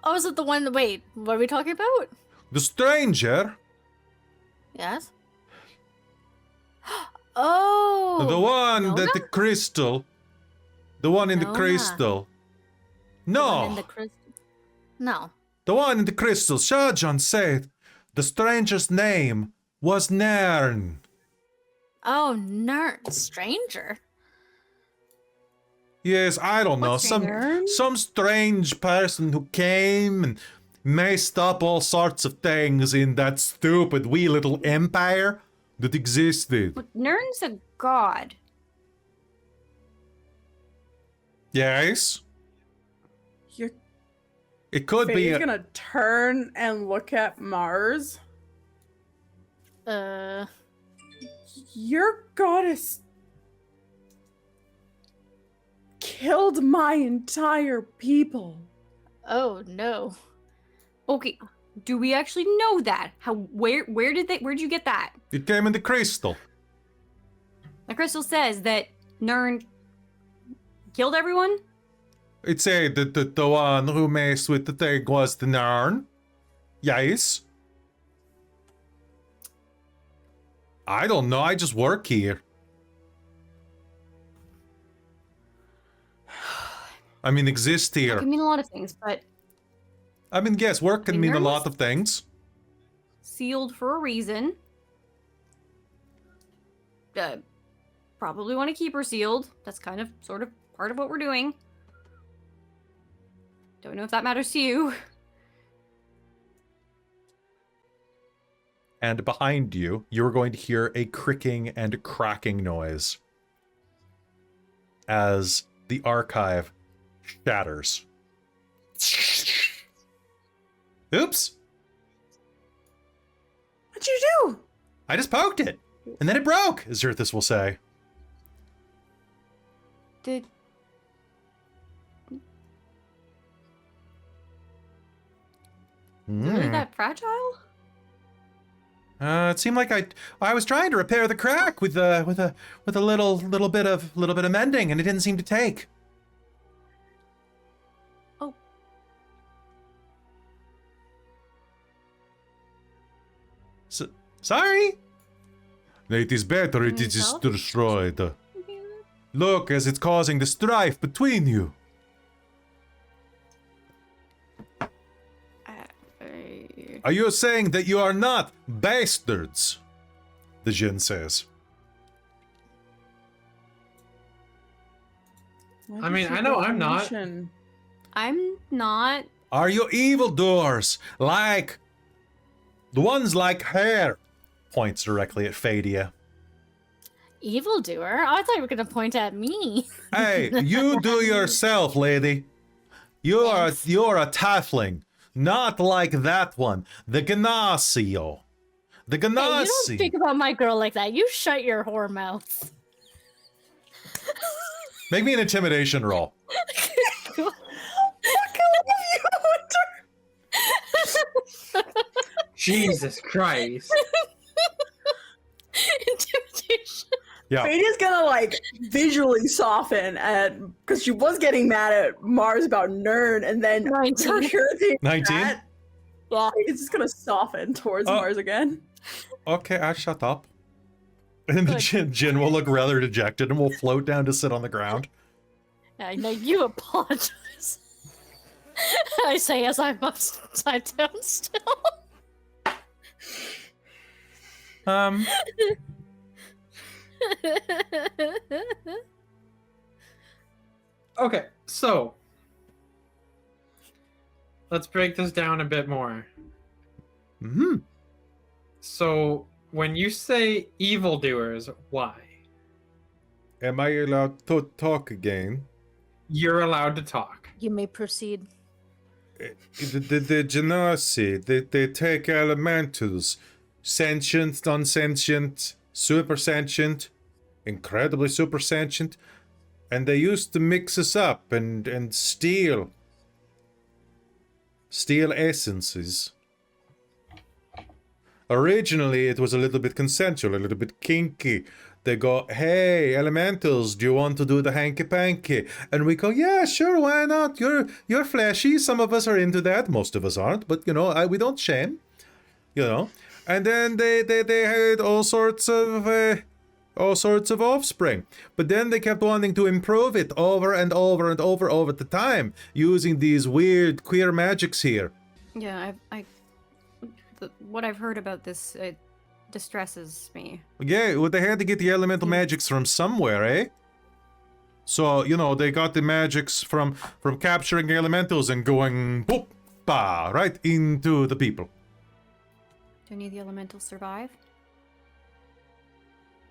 Oh, is it the one? Wait, what are we talking about? The stranger, Yes. Oh. the one Nona? that the crystal, the one in the Nona. crystal. The one No, in the crystal. No. the one in the crystal. Shah John said the stranger's name was Nyrn. Oh, Nyrn. Stranger. Yes, I don't know. What's Some Nyrn? some strange person who came and messed up all sorts of things in that stupid wee little empire that existed. But Nern's a god. Yes, You're it could be. Faye's gonna turn and look at Mars. Uh. Your goddess killed my entire people. Oh no. Okay, do we actually know that? Where'd you get that? It came in the crystal. The crystal says that Nyrn killed everyone? It said that the one who messed with the thing was the Nyrn. Yes. I don't know, I just work here. I mean, exist That here. can mean a lot of things, but I mean, yes, work can mean a Nyrn lot was of things. sealed for a reason. Probably want to keep her sealed. That's kind of, sort of, part of what we're doing. Don't know if that matters to you. And behind you, you're going to hear a cricking and cracking noise as the archive shatters. Oops! What'd you do? I just poked it, and then it broke, as Zerthus will say. Did... Really that fragile? It seemed like I was trying to repair the crack with a little bit of mending, and it didn't seem to take. Oh. Sorry. It is better it is Yourself? destroyed. Look, as it's causing the strife between you. Are you saying that you are not bastards? The Jinn says. I mean, I know I'm not. I'm not. Are you evildoers? Like the ones like her? Points directly at Fadia. Evildoer? I thought you were gonna point at me. Hey, you do yourself, lady. You're a tiefling. Not like that one. The Gnacio. The Hey, you don't Gnasi. speak about my girl like that. You shut your whore mouth. Make me an intimidation roll. Jesus Christ. Intimidation. Yeah. Fadia's gonna like visually soften at because she was getting mad at Mars about Nyrn, and then 19. for sure thing 19? that, Yeah. it's just gonna soften towards Oh. Mars again. Okay, I shut up. And the Good. Jinn will look rather dejected and will float down to sit on the ground. I know you apologize. I say as I'm upside down still. Okay, so let's break this down a bit more. Hmm. So when you say evildoers, why? Am I allowed to talk again? You're allowed to talk. You may proceed. The Genasi, they take elementals. Sentient, unsentient, super sentient, incredibly super sentient. And they used to mix us up and steal essences. Originally, it was a little bit consensual, a little bit kinky. They go, hey, elementals, do you want to do the hanky-panky? And we go, yeah, sure, why not? You're fleshy. Some of us are into that. Most of us aren't, but, you know, we don't shame. You know? And then they had all sorts of offspring. But then they kept wanting to improve it over and over and over the time, using these weird queer magics here. Yeah, what I've heard about this, it distresses me. Yeah, well, they had to get the elemental magics from somewhere, eh? So, you know, they got the magics from capturing elementals and going boop, bah, right into the people. Do any of the elementals survive?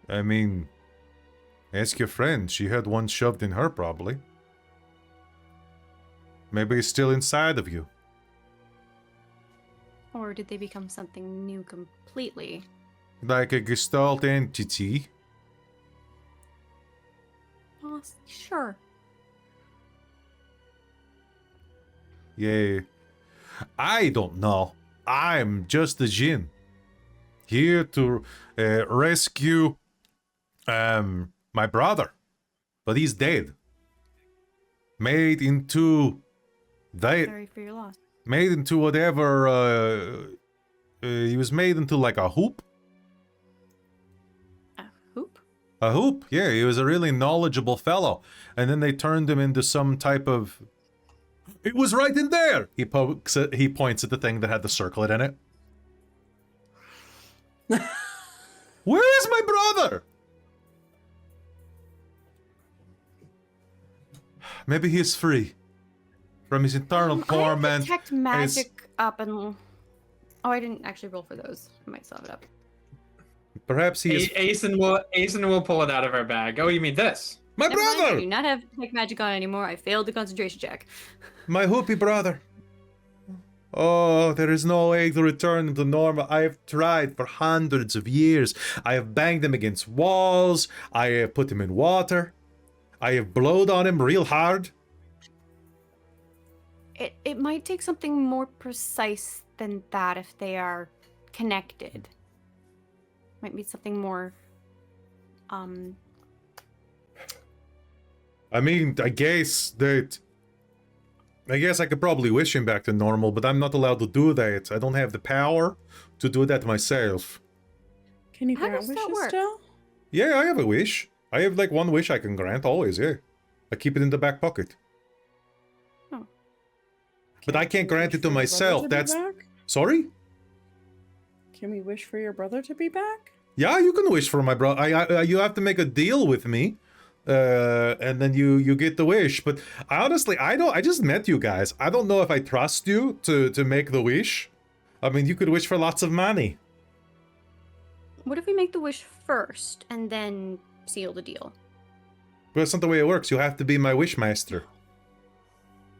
I mean, ask your friend. She had one shoved in her, probably. Maybe it's still inside of you. Or did they become something new completely? Like a gestalt entity. Oh, sure. Yeah. I don't know. I'm just a djinn. Here to rescue my brother. But he's dead. Made into... Sorry for your loss. Made into whatever... he was made into like a hoop. A hoop? A hoop, yeah. He was a really knowledgeable fellow. And then they turned him into some type of... It was right in there! He points at the thing that had the circlet in it. Where is my brother? Maybe he is free from his eternal torment. I detect magic up and... Oh, I didn't actually roll for those. I might still have it up. Perhaps he is... Asen will pull it out of her bag. Oh, you mean this? My Never mind, I brother! do not have detect magic on anymore. I failed the concentration check. My hoopy brother. Oh, there is no way to return to normal. I have tried for hundreds of years. I have banged him against walls. I have put him in water. I have blowed on him real hard. It might take something more precise than that if they are connected. Might be something more... I mean, I guess I could probably wish him back to normal, but I'm not allowed to do that. I don't have the power to do that myself. Can you How grant does that wishes work? still? Yeah, I have a wish. I have like one wish I can grant always, yeah. I keep it in the back pocket. Oh. But I can't grant wish it to for your brother myself. to be That's... back? Sorry? Can we wish for your brother to be back? Yeah, you can wish for my brother. You have to make a deal with me. And then you get the wish. But honestly, I just met you guys. I don't know if I trust you to make the wish. I mean, you could wish for lots of money. What if we make the wish first and then seal the deal? But that's not the way it works. You have to be my wish master.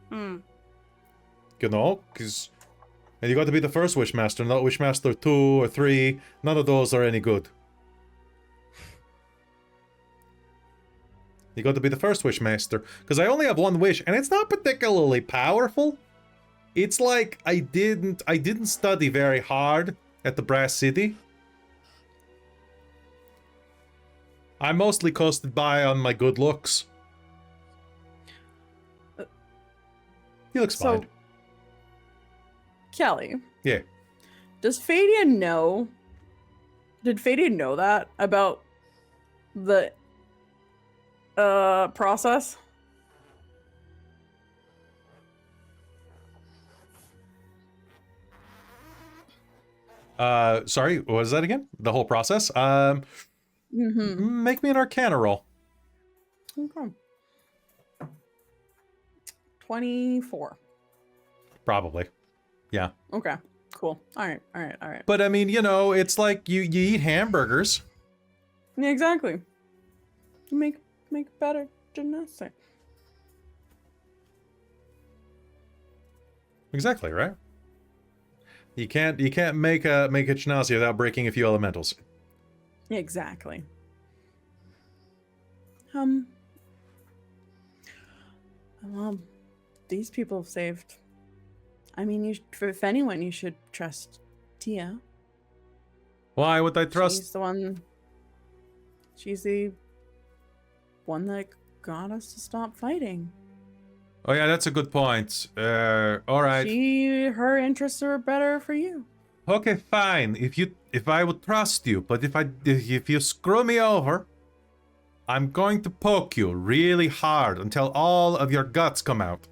Hmm. You know? And you got to be the first wish master, not wish master 2 or 3. None of those are any good. You got to be the first wish master. Because I only have one wish, and it's not particularly powerful. It's like I didn't study very hard at the Brass City. I mostly coasted by on my good looks. He looks So, fine. Kelly, Yeah. does Fadia know? Did Fadia know that about the process? Sorry, what was that again? The whole process? Mm-hmm. Make me an Arcana roll. Okay. 24. Probably. Yeah. Okay. Cool. All right. But I mean, you know, it's like you eat hamburgers. Yeah, exactly. Make better gymnastics. Exactly, right? You can't make a Chinazi without breaking a few elementals. Exactly. Well, these people have saved. I mean, if anyone, you should trust Tia. Why would I trust? She's the one. She's the one that got us to stop fighting. Oh yeah, that's a good point. All right. Her interests are better for you. Okay, fine. If I would trust you, but if you screw me over, I'm going to poke you really hard until all of your guts come out.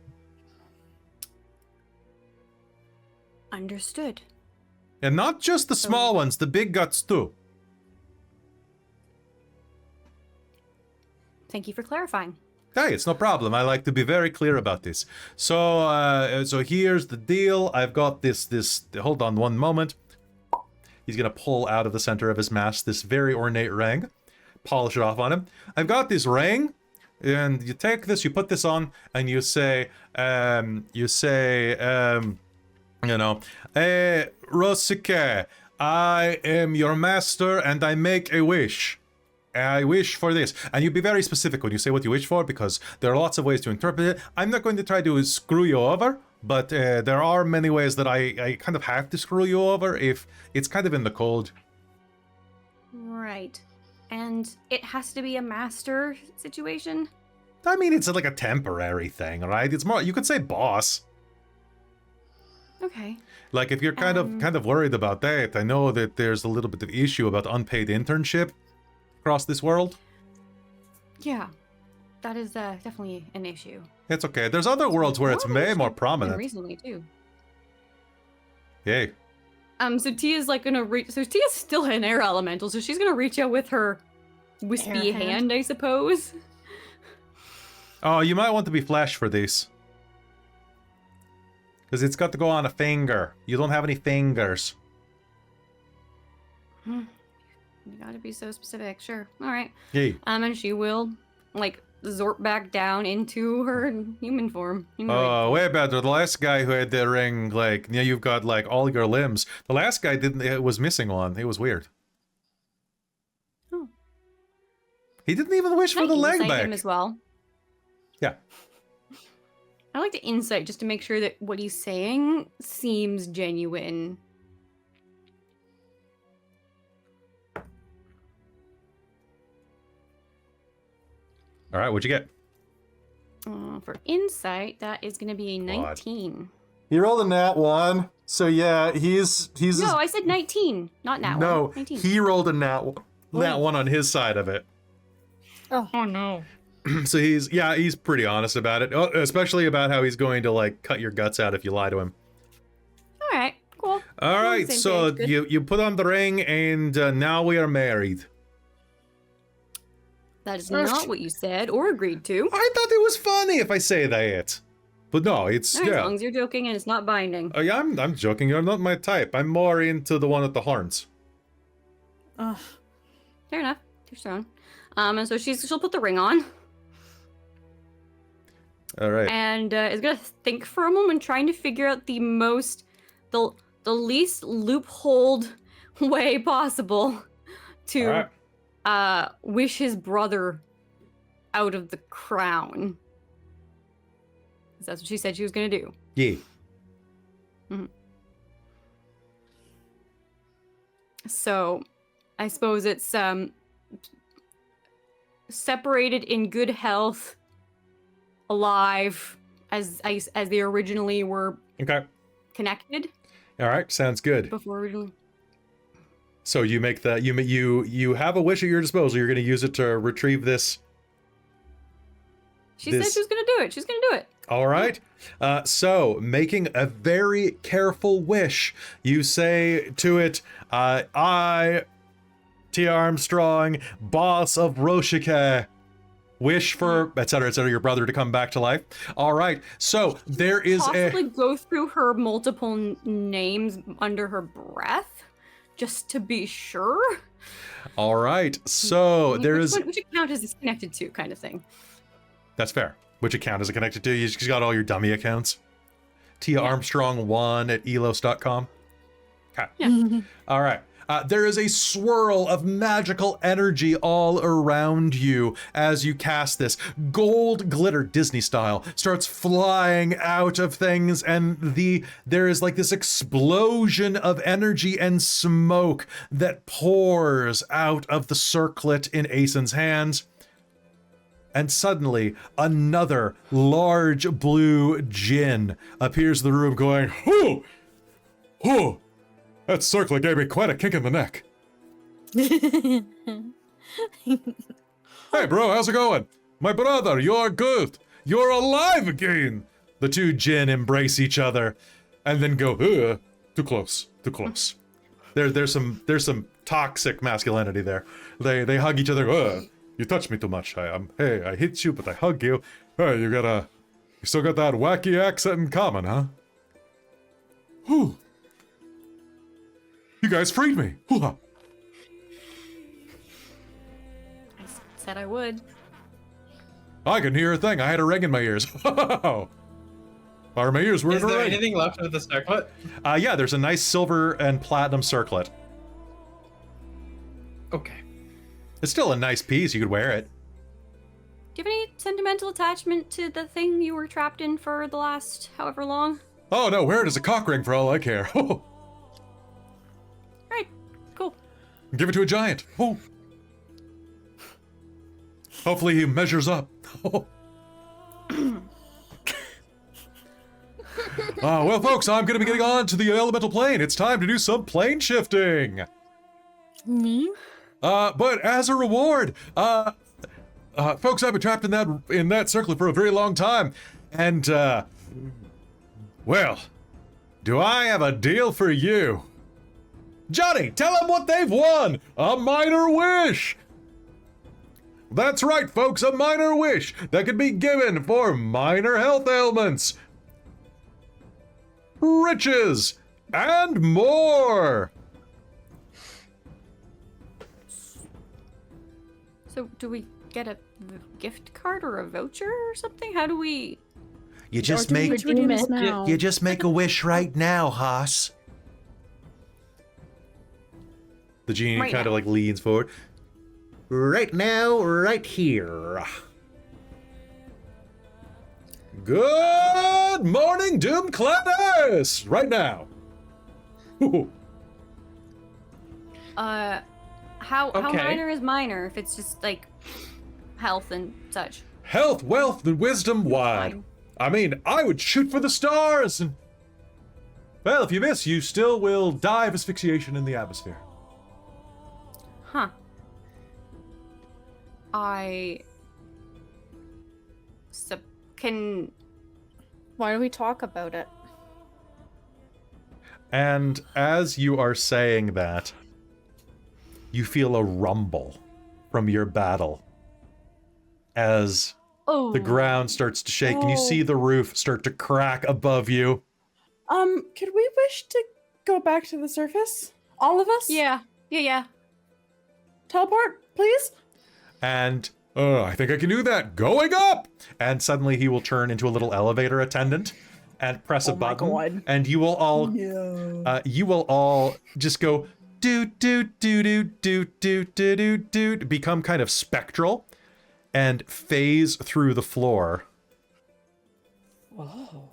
Understood. And not just the small ones, the big guts too. Thank you for clarifying. Hey, it's no problem. I like to be very clear about this. So, so here's the deal. I've got this. Hold on one moment. He's gonna pull out of the center of his mask this very ornate ring, polish it off on him. I've got this ring, and you take this, you put this on, and you say, you know, Rosike, I am your master, and I make a wish. I wish for this. And you be very specific when you say what you wish for, because there are lots of ways to interpret it. I'm not going to try to screw you over, but there are many ways that I kind of have to screw you over if it's kind of in the code. Right. And it has to be a master situation? I mean, it's like a temporary thing, right? It's more, you could say boss. Okay. Like if you're kind of worried about that, I know that there's a little bit of issue about unpaid internship across this world. Yeah. That is definitely an issue. It's okay. There's other worlds where it's way more prominent. Recently too. Yay. So Tia's like gonna reach. So Tia's still an air elemental, so she's gonna reach out with her wispy Air hand. hand, I suppose. Oh, you might want to be flesh for this. Because it's got to go on a finger. You don't have any fingers. You gotta be so specific. Sure. All right. Yay. And she will like zorp back down into her human form. Oh, way better. The last guy who had the ring, like, yeah, you've got like all your limbs. The last guy didn't. It was missing one. It was weird. Oh. He didn't even wish for the leg Insight back. him as well. Yeah. I like to insight just to make sure that what he's saying seems genuine. All right, what'd you get? For insight, that is going to be a 19. He rolled a nat 1, so yeah, he's. No, I said 19, not nat 1. No, 19. he rolled a nat 1 on his side of it. Oh. Oh no. So he's pretty honest about it, especially about how he's going to like cut your guts out if you lie to him. All right, cool. All We're on the right, same so page, good. you put on the ring, and now we are married. That is not what you said or agreed to. I thought it was funny if I say that, but no, it's All right, yeah. as long as you're joking and it's not binding. Yeah, I'm joking. You're not my type. I'm more into the one with the horns. Ugh. Fair enough. Too strong. And so she'll put the ring on All right. and is gonna think for a moment, trying to figure out the least loopholed way possible to All right. wish his brother out of the crown. 'Cause that's what she said she was gonna do. Yeah. So, I suppose it's separated in good health, alive, as they originally were Okay. connected All right. Sounds good. before originally. So you make the you have a wish at your disposal. You're going to use it to retrieve this. She said she was gonna do it. She's gonna do it. All right. So, making a very careful wish, you say to it, I, T. Armstrong, boss of Roshika, wish for, etc., your brother to come back to life. All right. So, there is Possibly go through her multiple names under her breath, just to be sure. All right. So, there which is. which account is this connected to, kind of thing. That's fair. Which account is it connected to? You just got all your dummy accounts. Tia Armstrong1 at Ylos.com. Okay. Yeah. All right. There is a swirl of magical energy all around you as you cast this. Gold glitter, Disney style, starts flying out of things, and there is like this explosion of energy and smoke that pours out of the circlet in Aeson's hands. And suddenly, another large blue djinn appears in the room going, "Whoo! Whoo! That circlet gave me quite a kick in the neck." "Hey bro, how's it going? My brother, you're good. You're alive again." The two djinn embrace each other and then go, "Ugh, too close, too close." There's some toxic masculinity there. They hug each other. "Ugh. You touch me too much. Hey, I hit you, but I hug you. Hey, you still got that wacky accent in common, huh? Whew. You guys freed me. Hoo-ha. I said I would. I can hear a thing. I had a ring in my ears. Are my ears weren't Is there ring? anything left of the circlet? Yeah, there's a nice silver and platinum circlet. Okay. It's still a nice piece. You could wear it. Do you have any sentimental attachment to the thing you were trapped in for the last however long? Oh no, wear it as a cock ring for all I care. All right, cool. Give it to a giant. Oh. Hopefully he measures up. Well, folks, I'm going to be getting on to the elemental plane. It's time to do some plane shifting. Me? But as a reward, folks, I've been trapped in that circle for a very long time, and well, do I have a deal for you? Johnny, tell them what they've won! A minor wish! That's right, folks, a minor wish that can be given for minor health ailments, riches, and more! So do we get a gift card or a voucher or something? How do we... You Or do we redeem it now? You just make a wish right now, Haas. The genie Right kind of now. like leans forward. Right now, right here. Good morning, Doom Clanners! Right now. Ooh. How Okay. minor is minor if it's just like health and such? Health, wealth, and wisdom wide. Fine. I mean, I would shoot for the stars and... Well, if you miss, you still will die of asphyxiation in the atmosphere. Huh. Can... Why do we talk about it? And as you are saying that, you feel a rumble from your battle as Oh. the ground starts to shake and you Oh. see the roof start to crack above you. Could we wish to go back to the surface? All of us? Yeah. Teleport, please? And, I think I can do that. Going up! And suddenly he will turn into a little elevator attendant and press a Oh my button. God. And you will all, you will all just go, do, do, do, do, do, do, do, do, do, become kind of spectral and phase through the floor. Oh.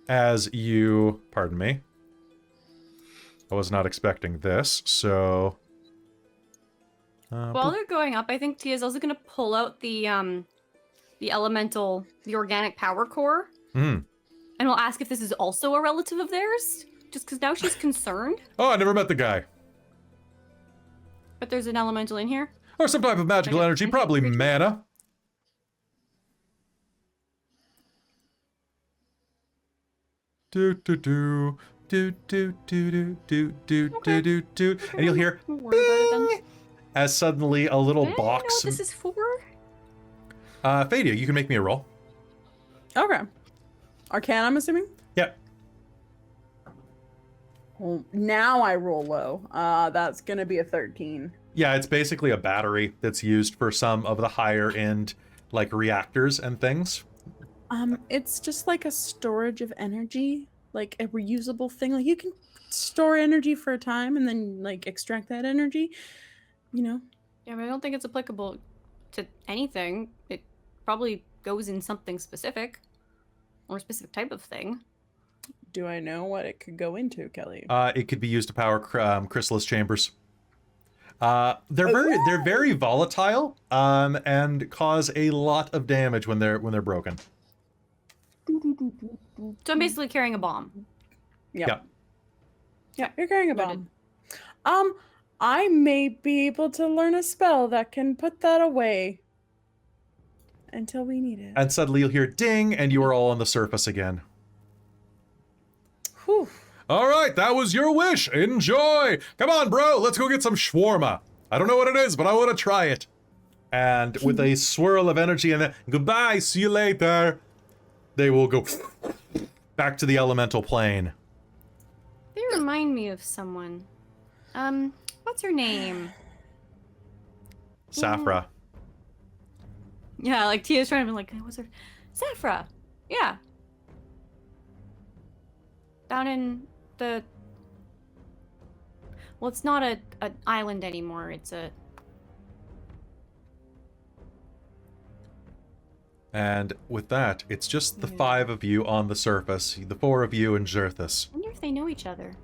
As you, pardon me, I was not expecting this, so... While they're going up, I think Tia's also gonna pull out the elemental, the organic power core, Mm. and we'll ask if this is also a relative of theirs, just because now she's concerned. Oh, I never met the guy. But there's an elemental in here. Or some type of magical Like a energy, magic probably creature? mana. Do do do do do do do do do Okay. do do, and you'll hear Don't worry about it then. "Bing!" as suddenly a little I don't know box. what this is for. Fadia, you can make me a roll. Okay. Arcana, I'm assuming? Yep. Well, now I roll low. That's gonna be a 13. Yeah, it's basically a battery that's used for some of the higher end, like reactors and things. It's just like a storage of energy, like a reusable thing. Like you can store energy for a time and then like extract that energy, you know? Yeah, but I don't think it's applicable to anything. It probably goes in something specific, or a specific type of thing. Do I know what it could go into, Kelly? It could be used to power chrysalis chambers. They're very volatile, and cause a lot of damage when they're broken. So I'm basically carrying a bomb. Yeah. Yeah, you're carrying a Noted. bomb. I may be able to learn a spell that can put that away until we need it. And suddenly you'll hear ding, and you are all on the surface again. Whew. All right, that was your wish. Enjoy. Come on, bro. Let's go get some shawarma. I don't know what it is, but I want to try it. And with a swirl of energy and then goodbye, see you later, they will go back to the elemental plane. They remind me of someone. What's her name? Safra. Yeah, like Tia's trying to be like, what's her? Saffra. Yeah. Down in the. Well, it's not an island anymore. It's a. And with that, it's just the 5 of you on the surface, the 4 of you and Xerthus. I wonder if they know each other.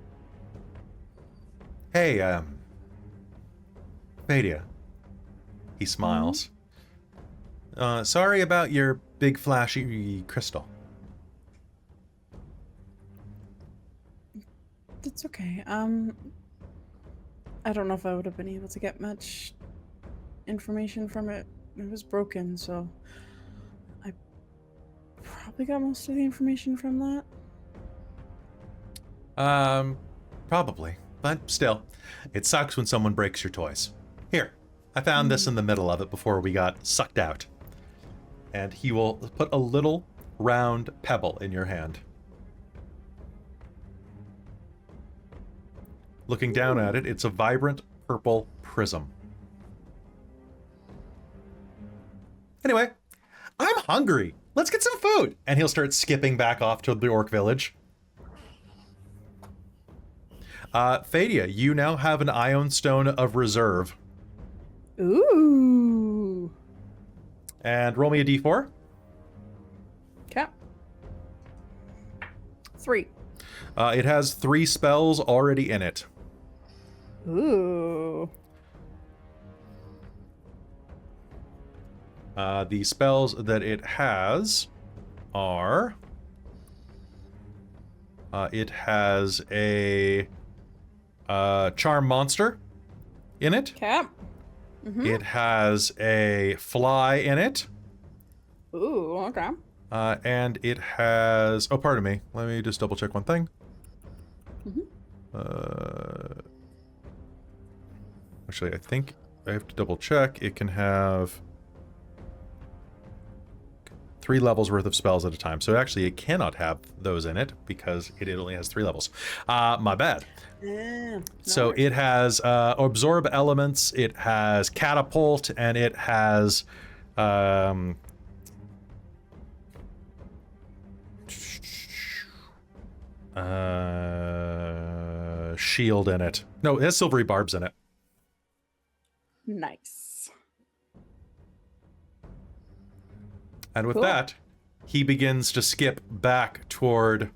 Hey, Fadia. He smiles. Sorry about your big flashy crystal. It's okay. I don't know if I would have been able to get much information from it. It was broken, so I probably got most of the information from that. Probably. But still, it sucks when someone breaks your toys. Here, I found this in the middle of it before we got sucked out. And he will put a little round pebble in your hand. Looking down at it, it's a vibrant purple prism. Anyway, I'm hungry. Let's get some food. And he'll start skipping back off to the orc village. Fadia, you now have an Ion Stone of Reserve. Ooh. And roll me a d4. Okay. 3. It has 3 spells already in it. Ooh. The spells that it has are... it has a Charm Monster in it. Okay. It has a Fly in it. Ooh, okay. And it has... Oh, pardon me. Let me just double check one thing. Actually, I think I have to double check. It can have 3 levels worth of spells at a time. So actually, it cannot have those in it because it only has 3 levels. My bad. So it has Absorb Elements, it has Catapult, and it has... shield in it. No, it has silvery barbs in it. Nice. And with Cool. that, he begins to skip back toward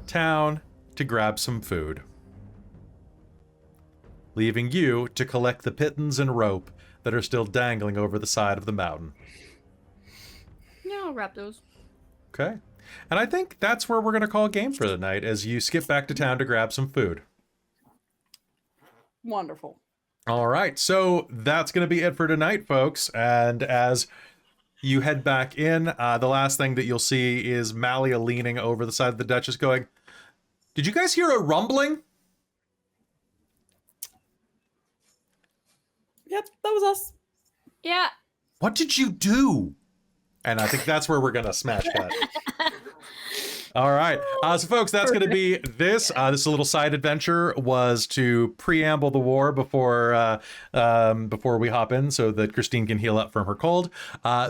town to grab some food, leaving you to collect the pittance and rope that are still dangling over the side of the mountain. Yeah, I'll wrap those. Okay. And I think that's where we're going to call game for the night as you skip back to town to grab some food. Wonderful. All right, so that's going to be it for tonight, folks. And as you head back in, the last thing that you'll see is Malia leaning over the side of the Duchess going, "Did you guys hear a rumbling?" Yep, that was us. Yeah. "What did you do?" And I think that's where we're going to smash cut. All right. So, folks, that's going to be this. This little side adventure was to preamble the war before we hop in so that Christine can heal up from her cold.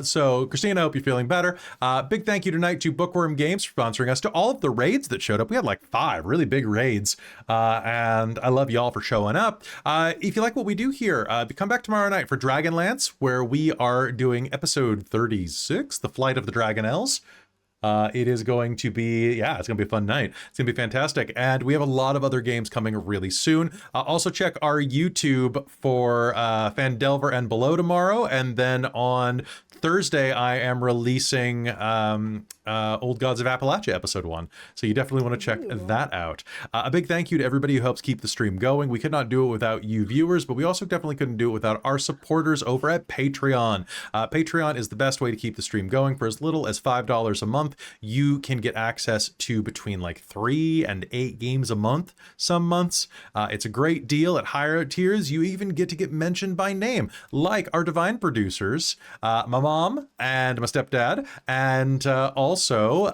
So, Christine, I hope you're feeling better. Big thank you tonight to Bookwyrm Games for sponsoring us, to all of the raids that showed up. We had like 5 really big raids, and I love y'all for showing up. If you like what we do here, come back tomorrow night for Dragonlance, where we are doing episode 36, The Flight of the Dragonelles. It is going to be, it's going to be a fun night. It's going to be fantastic. And we have a lot of other games coming really soon. Also check our YouTube for Phandelver and Below tomorrow. And then on Thursday, I am releasing Old Gods of Appalachia episode 1. So you definitely want to check that out. A big thank you to everybody who helps keep the stream going. We could not do it without you viewers, but we also definitely couldn't do it without our supporters over at Patreon. Patreon is the best way to keep the stream going. For as little as $5 a month, you can get access to between like 3 and 8 games a month some months. It's a great deal. At higher tiers, you even get to get mentioned by name, like our divine producers, my mom and my stepdad, and also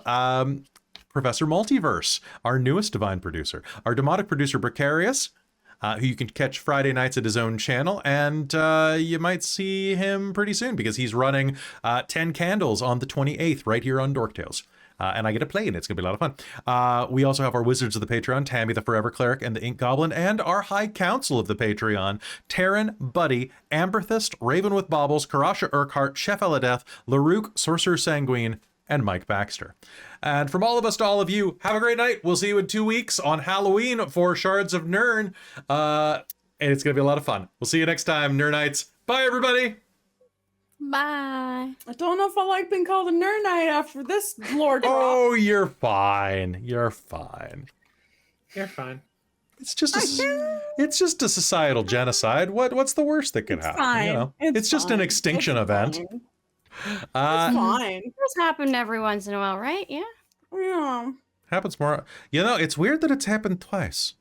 Professor Multiverse, our newest divine producer, our demotic producer Precarious, who you can catch Friday nights at his own channel, and you might see him pretty soon because he's running 10 Candles on the 28th right here on Dork Tales. and I get to play in it. It's going to be a lot of fun. We also have our Wizards of the Patreon, Tammy the Forever Cleric and the Ink Goblin, and our High Council of the Patreon, Taryn, Buddy, Amberthist, Raven with Baubles, Karasha Urquhart, Chef Eladeth, Larouk, Sorcerer Sanguine, and Mike Baxter. And from all of us to all of you, have a great night. We'll see you in 2 weeks on Halloween for Shards of Nyrn. And it's going to be a lot of fun. We'll see you next time, Nyrnites. Bye, everybody. Bye. I don't know if I like being called a Nyrnite after this lore drop. Oh, you're fine. You're fine. You're fine. It's just a societal genocide. What's the worst that can It's happen? fine. You know? It's It's just an fine. extinction It's event. fine. It's Uh, fine. This happened every once in a while, right? Yeah. Yeah. happens more. You know, it's weird that it's happened twice.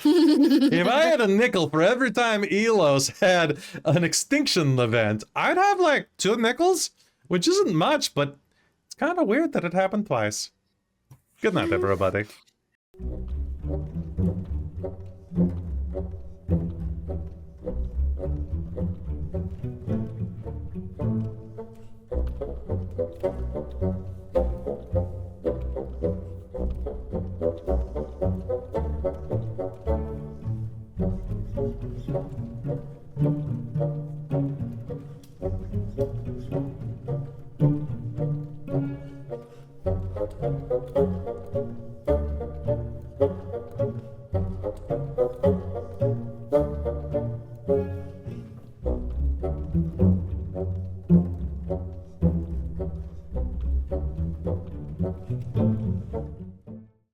If I had a nickel for every time Ylos had an extinction event, I'd have like 2 nickels, which isn't much, but it's kind of weird that it happened twice. Good night, everybody.